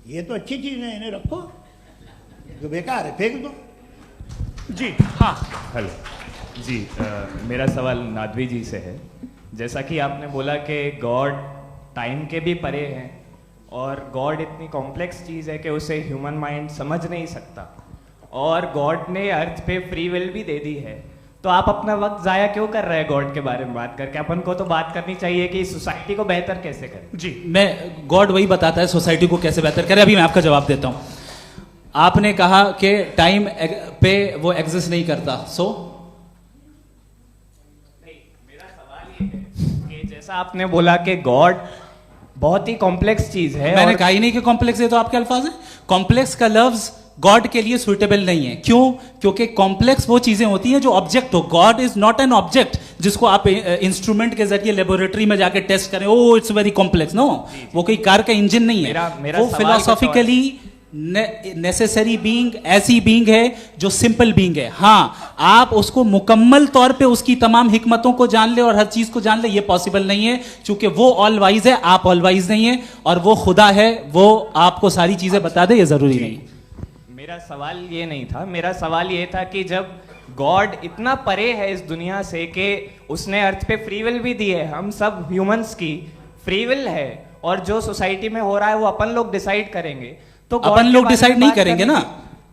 ये तो अच्छी चीज़ है, इन्हें रखो, जो बेकार है फेंक दो। जी हाँ, हेलो जी, मेरा सवाल नादवी जी से है। जैसा कि आपने बोला कि गॉड टाइम के भी परे हैं और गॉड इतनी कॉम्प्लेक्स चीज़ है कि उसे ह्यूमन माइंड समझ नहीं सकता, और गॉड ने अर्थ पे फ्री विल भी दे दी है, तो आप अपना वक्त ज़ाया क्यों कर रहे हैं गॉड के बारे में बात करके? अपन को तो बात करनी चाहिए कि सोसाइटी को बेहतर कैसे करें। जी, मैं गॉड वही बताता है सोसाइटी को कैसे बेहतर करे। अभी मैं आपका जवाब देता हूँ। आपने कहा कि टाइम पे वो एग्जिस्ट नहीं करता, मेरा सवाल ये है कि जैसा आपने बोला कि गॉड बहुत ही कॉम्प्लेक्स चीज है। मैंने कहा ही नहीं कि कॉम्प्लेक्स है, तो आपके अल्फाज हैं। कॉम्प्लेक्स का लफ्ज गॉड के लिए सुइटेबल नहीं है। क्यों? क्योंकि कॉम्प्लेक्स वो चीजें होती हैं जो ऑब्जेक्ट हो। God is not an object जिसको आप इंस्ट्रूमेंट के जरिए लेबोरेटरी में जाके टेस्ट करें, oh it's very complex. No, वो कोई कार का इंजन नहीं है। वो फिलोसॉफिकली नेसेसरी बीइंग ऐसी बीइंग है जो सिंपल बीइंग है। हाँ, आप उसको मुकम्मल तौर पे उसकी तमाम हिकमतों को जान ले और हर चीज को जान ले, ये पॉसिबल नहीं है, क्योंकि वो ऑल वाइज है, आप ऑल वाइज नहीं है, और वो खुदा है, वो आपको सारी चीजें बता दे, ये जरूरी नहीं। मेरा सवाल ये नहीं था, मेरा सवाल ये था कि जब गॉड इतना परे है इस दुनिया से कि उसने अर्थ पे फ्री विल भी दी है, हम सब ह्यूमंस की फ्री विल है, और जो सोसाइटी में हो रहा है वो अपन लोग डिसाइड करेंगे, तो अपन लोग डिसाइड नहीं करेंगे ना,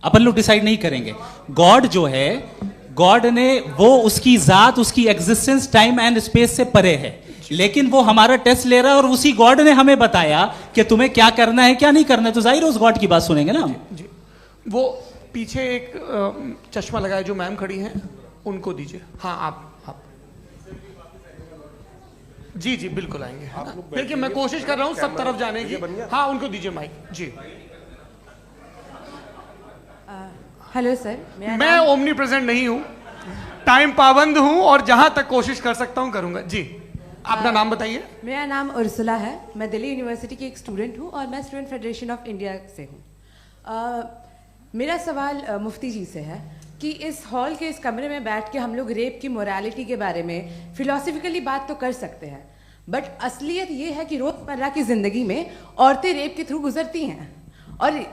अपन लोग डिसाइड नहीं करेंगे। गॉड जो है, गॉड ने वो उसकी जात, उसकी एग्जिस्टेंस टाइम एंड स्पेस से परे है, लेकिन वो हमारा टेस्ट ले रहा है और उसी गॉड ने हमें बताया कि तुम्हें क्या करना है क्या नहीं करना है, तो जाहिर है उस गॉड की बात सुनेंगे ना हम। जी, वो पीछे एक चश्मा लगाए जो मैम खड़ी हैं, उनको दीजिए। हाँ आप जी जी बिल्कुल आएंगे। देखिए मैं कोशिश कर रहा हूँ सब तरफ जाने की। हाँ उनको दीजिए माइक। जी हेलो सर, मैं ओमनी प्रेजेंट नहीं हूँ, टाइम पाबंद हूँ और जहां तक कोशिश कर सकता हूँ करूंगा। जी अपना नाम बताइए। मेरा नाम उर्सुला है, मैं दिल्ली यूनिवर्सिटी की एक स्टूडेंट हूँ और मैं स्टूडेंट फेडरेशन ऑफ इंडिया से हूँ। मेरा सवाल मुफ्ती जी से है कि इस हॉल के इस कमरे में बैठ के हम लोग रेप की मोरालिटी के बारे में फिलोसफिकली बात तो कर सकते हैं, बट असलियत ये है कि रोज़मर्रा की ज़िंदगी में औरतें रेप के थ्रू गुजरती हैं, और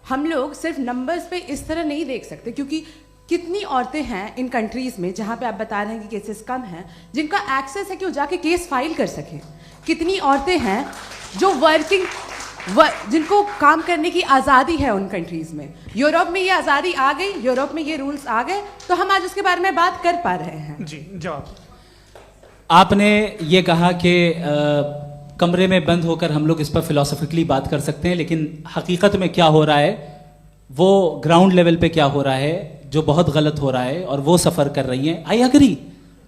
हम लोग सिर्फ नंबर्स पे इस तरह नहीं देख सकते, क्योंकि कितनी औरतें हैं इन कंट्रीज़ में जहाँ पे आप बता रहे हैं कि केसेस कम हैं, जिनका एक्सेस है कि वो जाके केस फाइल कर सकें। कितनी औरतें हैं जो जिनको काम करने की आज़ादी है उन कंट्रीज़ में। यूरोप में ये आज़ादी आ गई, यूरोप में ये रूल्स आ गए, तो हम आज उसके बारे में बात कर पा रहे हैं। जी जवाब। आपने ये कहा कि कमरे में बंद होकर हम लोग इस पर फिलोसफिकली बात कर सकते हैं, लेकिन हकीकत में क्या हो रहा है, वो ग्राउंड लेवल पे क्या हो रहा है जो बहुत गलत हो रहा है, और वो सफ़र कर रही हैं। आई एग्री,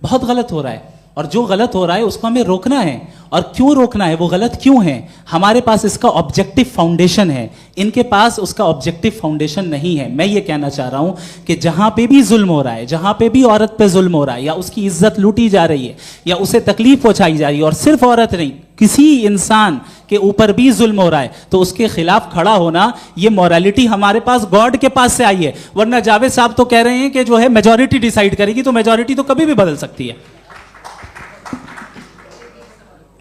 बहुत गलत हो रहा है, और जो गलत हो रहा है उसको हमें रोकना है। और क्यों रोकना है, वो गलत क्यों है, हमारे पास इसका ऑब्जेक्टिव फाउंडेशन है, इनके पास उसका ऑब्जेक्टिव फाउंडेशन नहीं है। मैं ये कहना चाह रहा हूं कि जहां पे भी जुल्म हो रहा है, जहां पे भी औरत पे जुल्म हो रहा है, या उसकी इज्जत लूटी जा रही है, या उसे तकलीफ पहुंचाई जा रही है, और सिर्फ औरत नहीं, किसी इंसान के ऊपर भी जुल्म हो रहा है, तो उसके खिलाफ खड़ा होना, ये मॉरलिटी हमारे पास गॉड के पास से आई है। वरना जावेद साहब तो कह रहे हैं कि जो है मेजॉरिटी डिसाइड करेगी, तो मेजॉरिटी तो कभी भी बदल सकती है।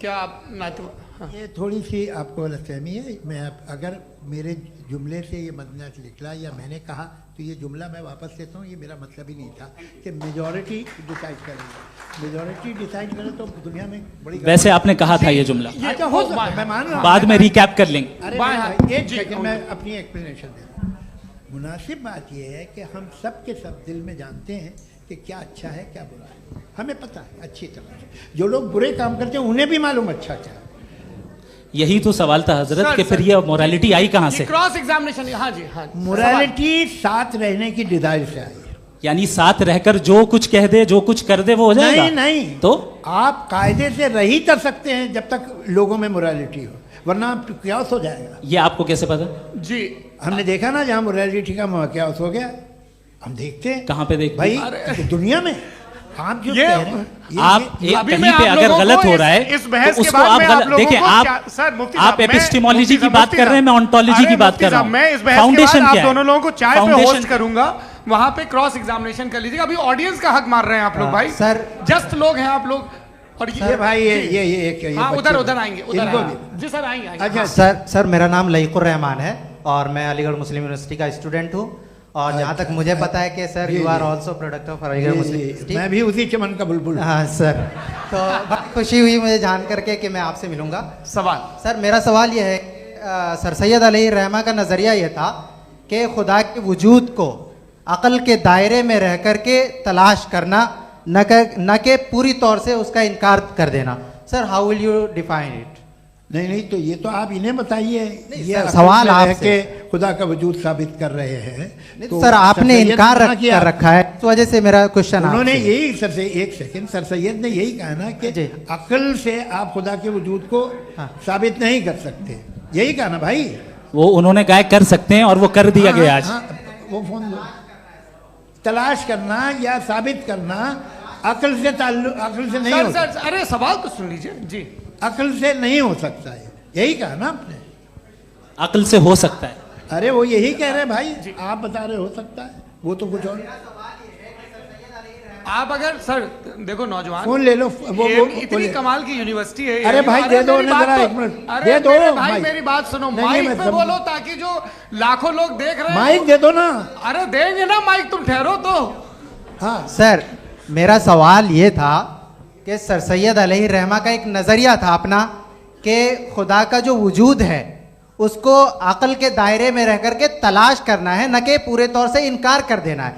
क्या आप ये थोड़ी सी आपको गलतफहमी है। मैं अगर मेरे जुमले से ये मदना निकला या मैंने कहा, तो ये जुमला मैं वापस लेता हूँ। ये मेरा मतलब ही नहीं था कि मेजॉरिटी डिसाइड करेगी। मेजॉरिटी डिसाइड करे तो दुनिया में बड़ी, वैसे आपने कहा था ये जुमला। अच्छा हो सकता है, मैं मान रहा हूँ, बाद में रिकैप कर लेंगे। अरे एक सेकंड मैं अपनी एक्सप्लेनेशन देता हूँ। मुनासिब बात यह है कि हम सब के सब दिल में जानते हैं कि क्या अच्छा है क्या बुरा है, हमें पता है अच्छी तरह से। जो लोग बुरे काम करते हैं उन्हें भी मालूम अच्छा क्या है। यही तो सवाल था हजरत कि फिर ये मोरालिटी आई कहाँ से? क्रॉस एग्जामिनेशन, हाँ जी हाँ। मोरालिटी साथ रहने की डिजायर से आई, यानी साथ रहकर जो कुछ कह दे जो कुछ कर दे वो हो जाएगा? नहीं नहीं, तो आप कायदे से रही कर सकते हैं जब तक लोगों में मोरालिटी हो, वरना क्यास हो जाएगा। ये आपको कैसे पता? जी हमने देखा ना जहाँ मोरालिटी का क्यास हो गया, हम देखते हैं। कहाँ पे देखते भाई हैं? दुनिया में आप जो कह रहे हैं आप कहीं पे अगर गलत हो रहा है इस बहस तो के उसको बाद आप मैं गलत देखिए। आप एपिस्टेमोलॉजी की बात कर रहे हैं, मैं ऑन्टोलॉजी की बात कर रहा हूँ। मैं इस बहस फाउंडेशन के बाद क्या आप दोनों लोगों को चाय पे फाउंडेशन होस्ट करूंगा, वहां पे क्रॉस एग्जामिनेशन कर लीजिएगा। अभी ऑडियंस का हक मार रहे हैं आप लोग भाई, सर जस्ट लोग हैं आप लोग। और ये भाई ये हाँ बच्चे उधर आएंगे, उधर इनको आएंगे। जी सर आएंगे आएंगे। अच्छा सर मेरा नाम लईकुर रहमान है और मैं अलीगढ़ मुस्लिम यूनिवर्सिटी का स्टूडेंट हूँ। और जहाँ तक मुझे पता है कि sir you are also product of Aligarh Muslim University. मैं भी उसी चमन का बुलबुल। हाँ सर, तो बड़ी खुशी हुई मुझे जान करके कि मैं आपसे मिलूंगा। सवाल सर मेरा सवाल ये है, सर सैयद अलैहि रहमा का नज़रिया ये था कि खुदा के वजूद को अक़ल के दायरे में रह कर के तलाश करना, न कि पूरी तौर से उसका इनकार कर देना। Sir how will you define it? नहीं तो ये तो आप इन्हें बताइए। ये सवाल आपसे खुदा का वजूद साबित कर रहे हैं तो सर आपने इनकार कर रखा है, इस वजह से मेरा क्वेश्चन उन्होंने यही सर से एक सेकंड सर सैयद ने यही कहा ना कि अक्ल से आप खुदा के वजूद को साबित नहीं कर सकते, यही कहा ना भाई। वो उन्होंने कहा कर सकते हैं और वो कर दिया गया आज। वो फोन दो। तलाश करना या साबित करना अक्ल से अक्ल से नहीं हो सकता। अरे सवाल तो सुन लीजिए जी। अक्ल से नहीं हो सकता है, यही कहा ना आपने। अक्ल से हो सकता है। अरे वो यही कह रहे हैं भाई, आप बता रहे हो सकता है, वो तो कुछ और। आप अगर सर देखो नौजवान फोन ले लो, वो इतनी कमाल की यूनिवर्सिटी है। अरे भाई दे दो जरा एक मिनट, दे दो भाई मेरी बात सुनो, माइक पे बोलो ताकि जो लाखों लोग देख रहे हैं। माइक दे दो ना। अरे देंगे ना माइक, तुम ठहरो तो। हाँ सर मेरा सवाल ये था कि सर सैयद अलैहि रहमा का एक नज़रिया था अपना कि खुदा का जो वजूद है उसको अक़ल के दायरे में रह कर के तलाश करना है, न कि पूरे तौर से इनकार कर देना है।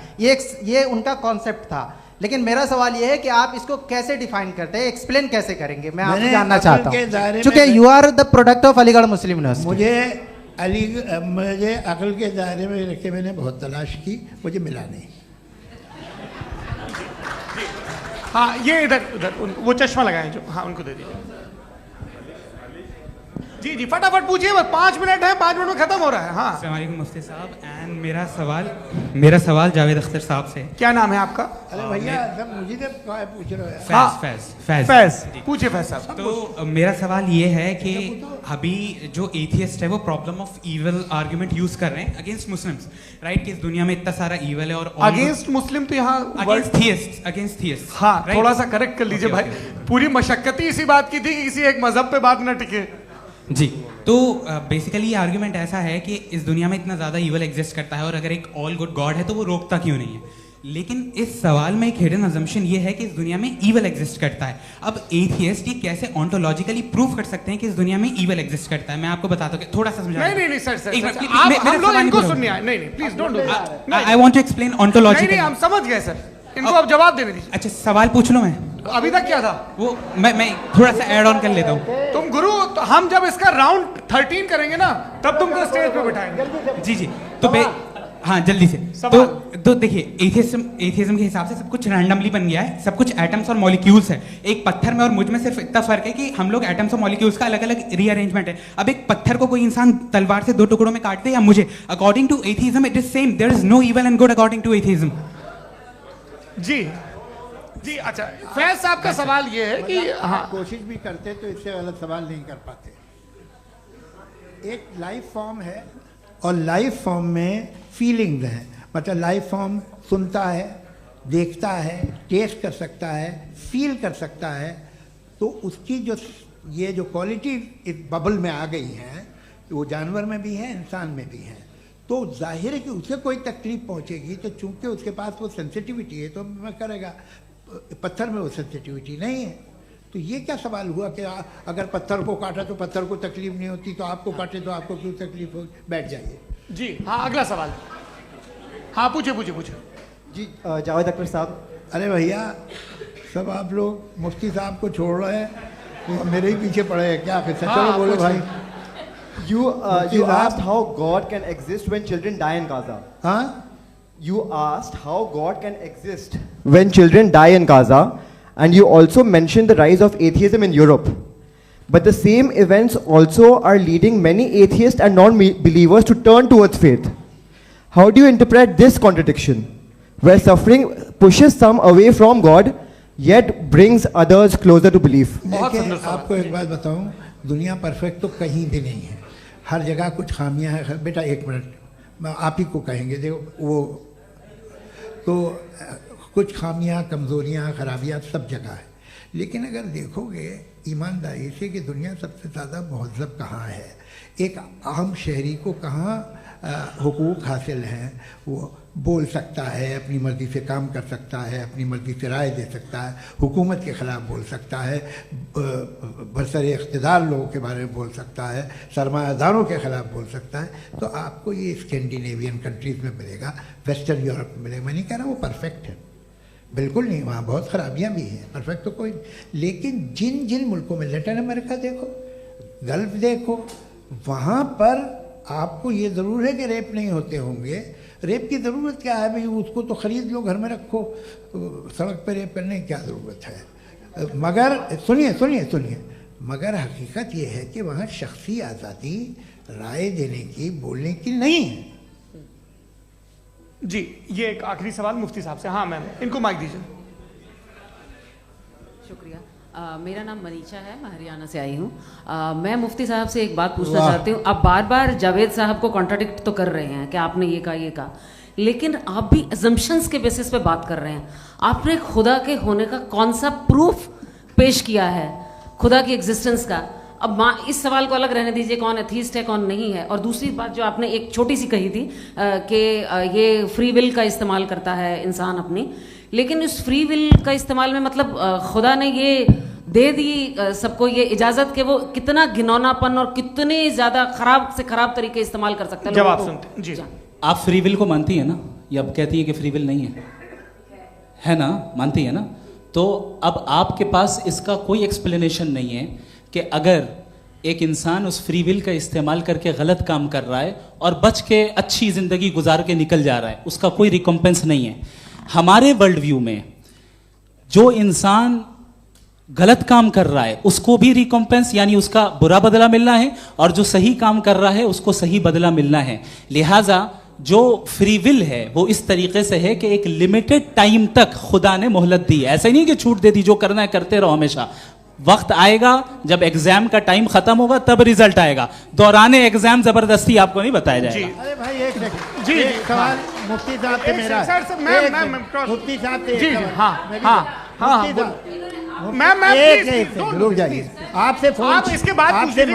ये उनका कॉन्सेप्ट था। लेकिन मेरा सवाल ये है कि आप इसको कैसे डिफाइन करते हैं, एक्सप्लेन कैसे करेंगे? मैं आपसे जानना चाहता हूँ, क्योंकि you are the product of Aligarh Muslim University. मुझे अक़ल के दायरे में रखे मैंने बहुत तलाश की, मुझे मिला नहीं। हाँ ये इधर उधर वो चश्मा लगाए जो, हाँ उनको दे दीजिए। जी जी फटाफट पूछिए, बस 5 मिनट है, 5 मिनट में खत्म हो रहा है। हाँ अस्सलाम वालेकुम मुफ्ती साहब। एंड मेरा सवाल जावेद अख्तर साहब से। क्या नाम है आपका? अरे भैया सब मुझे पूछ रहे हो। फैज पूछिए फैज साहब। तो मेरा सवाल ये है कि अभी जो एथियस्ट है वो problem of evil argument use कर रहे हैं अगेंस्ट मुस्लिम्स, राइट? कि इस दुनिया में इतना सारा इविल है और अगेंस्ट मुस्लिम तो यहाँ अगेंस्ट थियस्ट। हाँ थोड़ा सा करेक्ट कर लीजिए भाई। पूरी मशक्कत ही इसी बात की थी कि किसी एक मजहब पे बात ना टिके। जी तो बेसिकली ये आर्गुमेंट ऐसा है कि इस दुनिया में इतना ज़्यादा ईवल एग्जिस्ट करता है और अगर एक ऑल गुड गॉड है तो वो रोकता क्यों नहीं है? लेकिन इस सवाल में एक हिडन अजम्पशन ये है कि इस दुनिया में ईवल एग्जिस्ट करता है। अब एथियस्ट ये कैसे ऑन्टोलॉजिकली प्रूव कर सकते हैं कि इस दुनिया में ईवल एग्जिस्ट करता है? मैं आपको बताता हूँ, थोड़ा सा समझा। नहीं सर हम लोग इनको सुनिए। नहीं please don't do that. I want to explain ontology. नहीं हम समझ गए सर, इनको अब जवाब देने दीजिए। अच्छा सवाल पूछ लो। मैं अभी तक क्या था वो मैं थोड़ा सा ऐड ऑन कर लेता हूँ। तुम गुरु, तो हम जब इसका राउंड 13 करेंगे ना तब तुमको स्टेज पे बिठाएंगे। जी तो हाँ जल्दी से। तो देखिए एथियज्म के हिसाब से सब कुछ रैंडमली बन गया है, सब कुछ एटम्स और मॉलिक्यूल्स है। एक पत्थर में और मुझ में सिर्फ इतना फर्क है कि हम लोग एटम्स और मॉलिक्यूल्स का अलग अलग रीअरेंजमेंट है। अब एक पत्थर को कोई इंसान तलवार से 2 टुकड़ों में काटते या मुझे, according to atheism it is same. There is no evil and good according to atheism. जी अच्छा फैज साहब का सवाल ये है कि हाँ कोशिश भी करते तो इससे गलत सवाल नहीं कर पाते। एक लाइफ फॉर्म है और लाइफ फॉर्म में फीलिंग्स हैं, मतलब लाइफ फॉर्म सुनता है, देखता है, टेस्ट कर सकता है, फील कर सकता है। तो उसकी जो ये जो क्वालिटी इस बबल में आ गई है वो जानवर में भी है, इंसान में भी है। तो जाहिर है कि उसे कोई तकलीफ पहुंचेगी, तो चूंकि उसके पास वो सेंसिटिविटी है तो मैं करेगा। पत्थर में वो सेंसिटिविटी नहीं है। तो ये क्या सवाल हुआ कि अगर पत्थर को काटा तो पत्थर को तकलीफ नहीं होती, तो आपको काटे तो आपको क्यों तकलीफ हो? बैठ जाइए। जी हाँ अगला सवाल। हाँ पूछे जी। जावेद अख्तर साहब, अरे भैया, सब आप लोग मुफ्ती साहब को छोड़ रहे हैं, तो मेरे ही पीछे पड़े हैं क्या? फिर चलो बोलो भाई। You asked how God can exist when children die in Gaza. हाँ? You asked how God can exist when children die in Gaza, and you also mentioned the rise of atheism in Europe. But the same events also are leading many atheists and non-believers to turn towards faith. How do you interpret this contradiction, where suffering pushes some away from God, yet brings others closer to belief? देखिए, आपको एक बात बताऊं, दुनिया perfect तो कहीं भी नहीं है, हर जगह कुछ खामियां हैं। बेटा एक मिनट, मैं आप ही को कहेंगे, देखो वो तो कुछ खामियां, कमज़ोरियां, खराबियां सब जगह है। लेकिन अगर देखोगे ईमानदारी से कि दुनिया सबसे ज़्यादा महज़ब कहाँ है, एक आम शहरी को कहाँ हुकूक हासिल हैं, वो बोल सकता है, अपनी मर्ज़ी से काम कर सकता है, अपनी मर्ज़ी से राय दे सकता है, हुकूमत के ख़िलाफ़ बोल सकता है, बरसर इक़्तिदार लोगों के बारे में बोल सकता है, सरमायादारों के ख़िलाफ़ बोल सकता है। तो आपको ये स्कैंडिनेवियन कंट्रीज़ में मिलेगा, वेस्टर्न यूरोप में मिलेगा। मैं नहीं कह रहा वो परफेक्ट है, बिल्कुल नहीं, वहाँ बहुत ख़राबियाँ भी हैं, परफेक्ट तो कोई। लेकिन जिन जिन मुल्कों में, लैटिन अमेरिका देखो, गल्फ़ देखो, वहाँ पर आपको ये ज़रूर है कि रेप नहीं होते होंगे। रेप की ज़रूरत क्या है भाई? उसको तो ख़रीद लो, घर में रखो, सड़क पर रेप करने की क्या ज़रूरत है? मगर सुनिए सुनिए सुनिए, मगर हकीकत ये है कि वहाँ शख्सी आज़ादी राय देने की, बोलने की नहीं है। जी, ये एक आखिरी सवाल मुफ्ती साहब से। हाँ मैम, इनको माइक दीजिए। शुक्रिया। मेरा नाम मनीषा है, मैं हरियाणा से आई हूँ। मैं मुफ्ती साहब से एक बात पूछना चाहती हूँ। आप बार बार जावेद साहब को कॉन्ट्राडिक्ट तो कर रहे हैं कि आपने ये कहा, लेकिन आप भी अजम्पशंस के बेसिस पे बात कर रहे हैं। आपने खुदा के होने का कौन सा प्रूफ पेश किया है, खुदा की एग्जिस्टेंस का? अब इस सवाल को अलग रहने दीजिए, कौन एथीस्ट है कौन नहीं है। और दूसरी बात जो आपने एक छोटी सी कही थी कि ये फ्री विल का इस्तेमाल करता है इंसान अपनी, लेकिन इस फ्री विल का इस्तेमाल में मतलब खुदा ने ये दे दी सबको ये इजाज़त कि वो कितना घिनौनापन और कितने ज़्यादा ख़राब से ख़राब तरीके इस्तेमाल कर सकते हैं। जवाब सुनते जी। आप फ्री विल को मानती है ना, या अब कहती है कि फ्री विल नहीं है ना? मानती है ना? तो अब आपके पास इसका कोई एक्सप्लेनेशन नहीं है कि अगर एक इंसान उस फ्री विल का इस्तेमाल करके गलत काम कर रहा है और बच के अच्छी ज़िंदगी गुजार के निकल जा रहा है, उसका कोई रिकम्पेंस नहीं है। हमारे वर्ल्ड व्यू में जो इंसान गलत काम कर रहा है उसको भी रिकम्पेंस यानी उसका बुरा बदला मिलना है, और जो सही काम कर रहा है उसको सही बदला मिलना है। लिहाजा जो फ्री विल है वो इस तरीके से है कि एक लिमिटेड टाइम तक खुदा ने मोहलत दी है। ऐसा नहीं कि छूट दे दी, जो करना है करते रहो हमेशा। वक्त आएगा जब एग्जाम का टाइम खत्म होगा तब रिजल्ट आएगा, दौराने एग्जाम जबरदस्ती आपको नहीं बताया जाएगा। अरे भाई एक सेकंड जी, सवाल मुफ्ती साहब से मेरा, मुफ्ती साहब से जी, मैम रुक जाइए, आपसे फोन, आप इसके बाद आपसे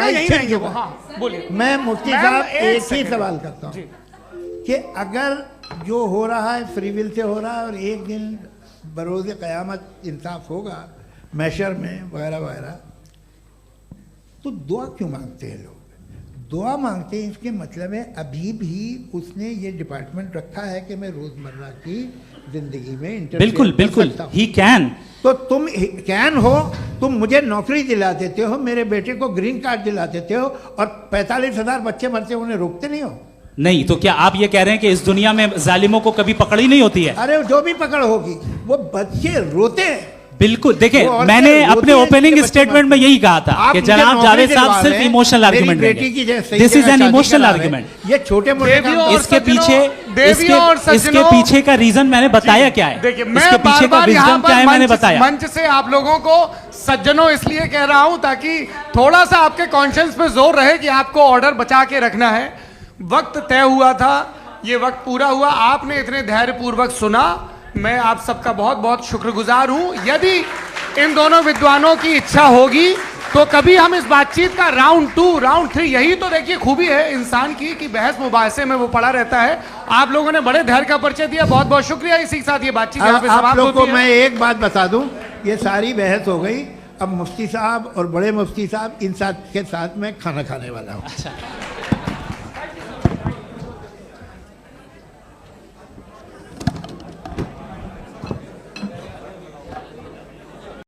बोलिए। मैं मुफ्ती साहब एक ही सवाल करता हूँ कि अगर जो हो रहा है फ्री विल से हो रहा है और एक दिन बरोज़ क़यामत इंसाफ होगा मैशर में वगैरह वगैरह, तो दुआ क्यों मांगते हैं लोग? दुआ मांगते हैं इसके मतलब है अभी भी उसने ये डिपार्टमेंट रखा है कि मैं रोज़मर्रा की ज़िंदगी में बिल्कुल बिल्कुल ही कैन। तो तुम कैन हो, तुम मुझे नौकरी दिला देते हो, मेरे बेटे को ग्रीन कार्ड दिला देते हो, और 45,000 बच्चे मरते उन्हें रोकते नहीं हो। नहीं तो क्या आप ये कह रहे हैं कि इस दुनिया में जालिमों को कभी पकड़ ही नहीं होती है? अरे जो भी पकड़ होगी वो बच्चे रोते हैं। बिल्कुल, देखिए मैंने अपने ओपनिंग स्टेटमेंट में यही कहा था कि जनाब जावेद साहब सिर्फ इमोशनल आर्गुमेंट देंगे। This is an emotional argument. ये छोटे मोटे इसके पीछे का रीजन मैंने बताया क्या है, इसके पीछे का रीजन क्या है मैंने बताया। मंच से आप लोगों को सज्जनों इसलिए कह रहा हूं ताकि थोड़ा सा आपके कॉन्शियंस पे जोर रहे कि आपको ऑर्डर बचा के रखना है। वक्त तय हुआ था, ये वक्त पूरा हुआ, आपने इतने धैर्यपूर्वक सुना, मैं आप सबका बहुत बहुत शुक्रगुजार हूं। यदि इन दोनों विद्वानों की इच्छा होगी तो कभी हम इस बातचीत का राउंड 2, राउंड 3, यही तो देखिए खूबी है इंसान की कि बहस मुबाहसे में वो पड़ा रहता है। आप लोगों ने बड़े धैर्य का परिचय दिया, बहुत बहुत शुक्रिया। इसी के साथ ये बातचीत यहाँ पे समाप्त होती है। मैं एक बात बता दूं, ये सारी बहस हो गई, अब मुफ्ती साहब और बड़े मुफ्ती साहब इन साथ के साथ मैं खाना खाने वाला हूँ।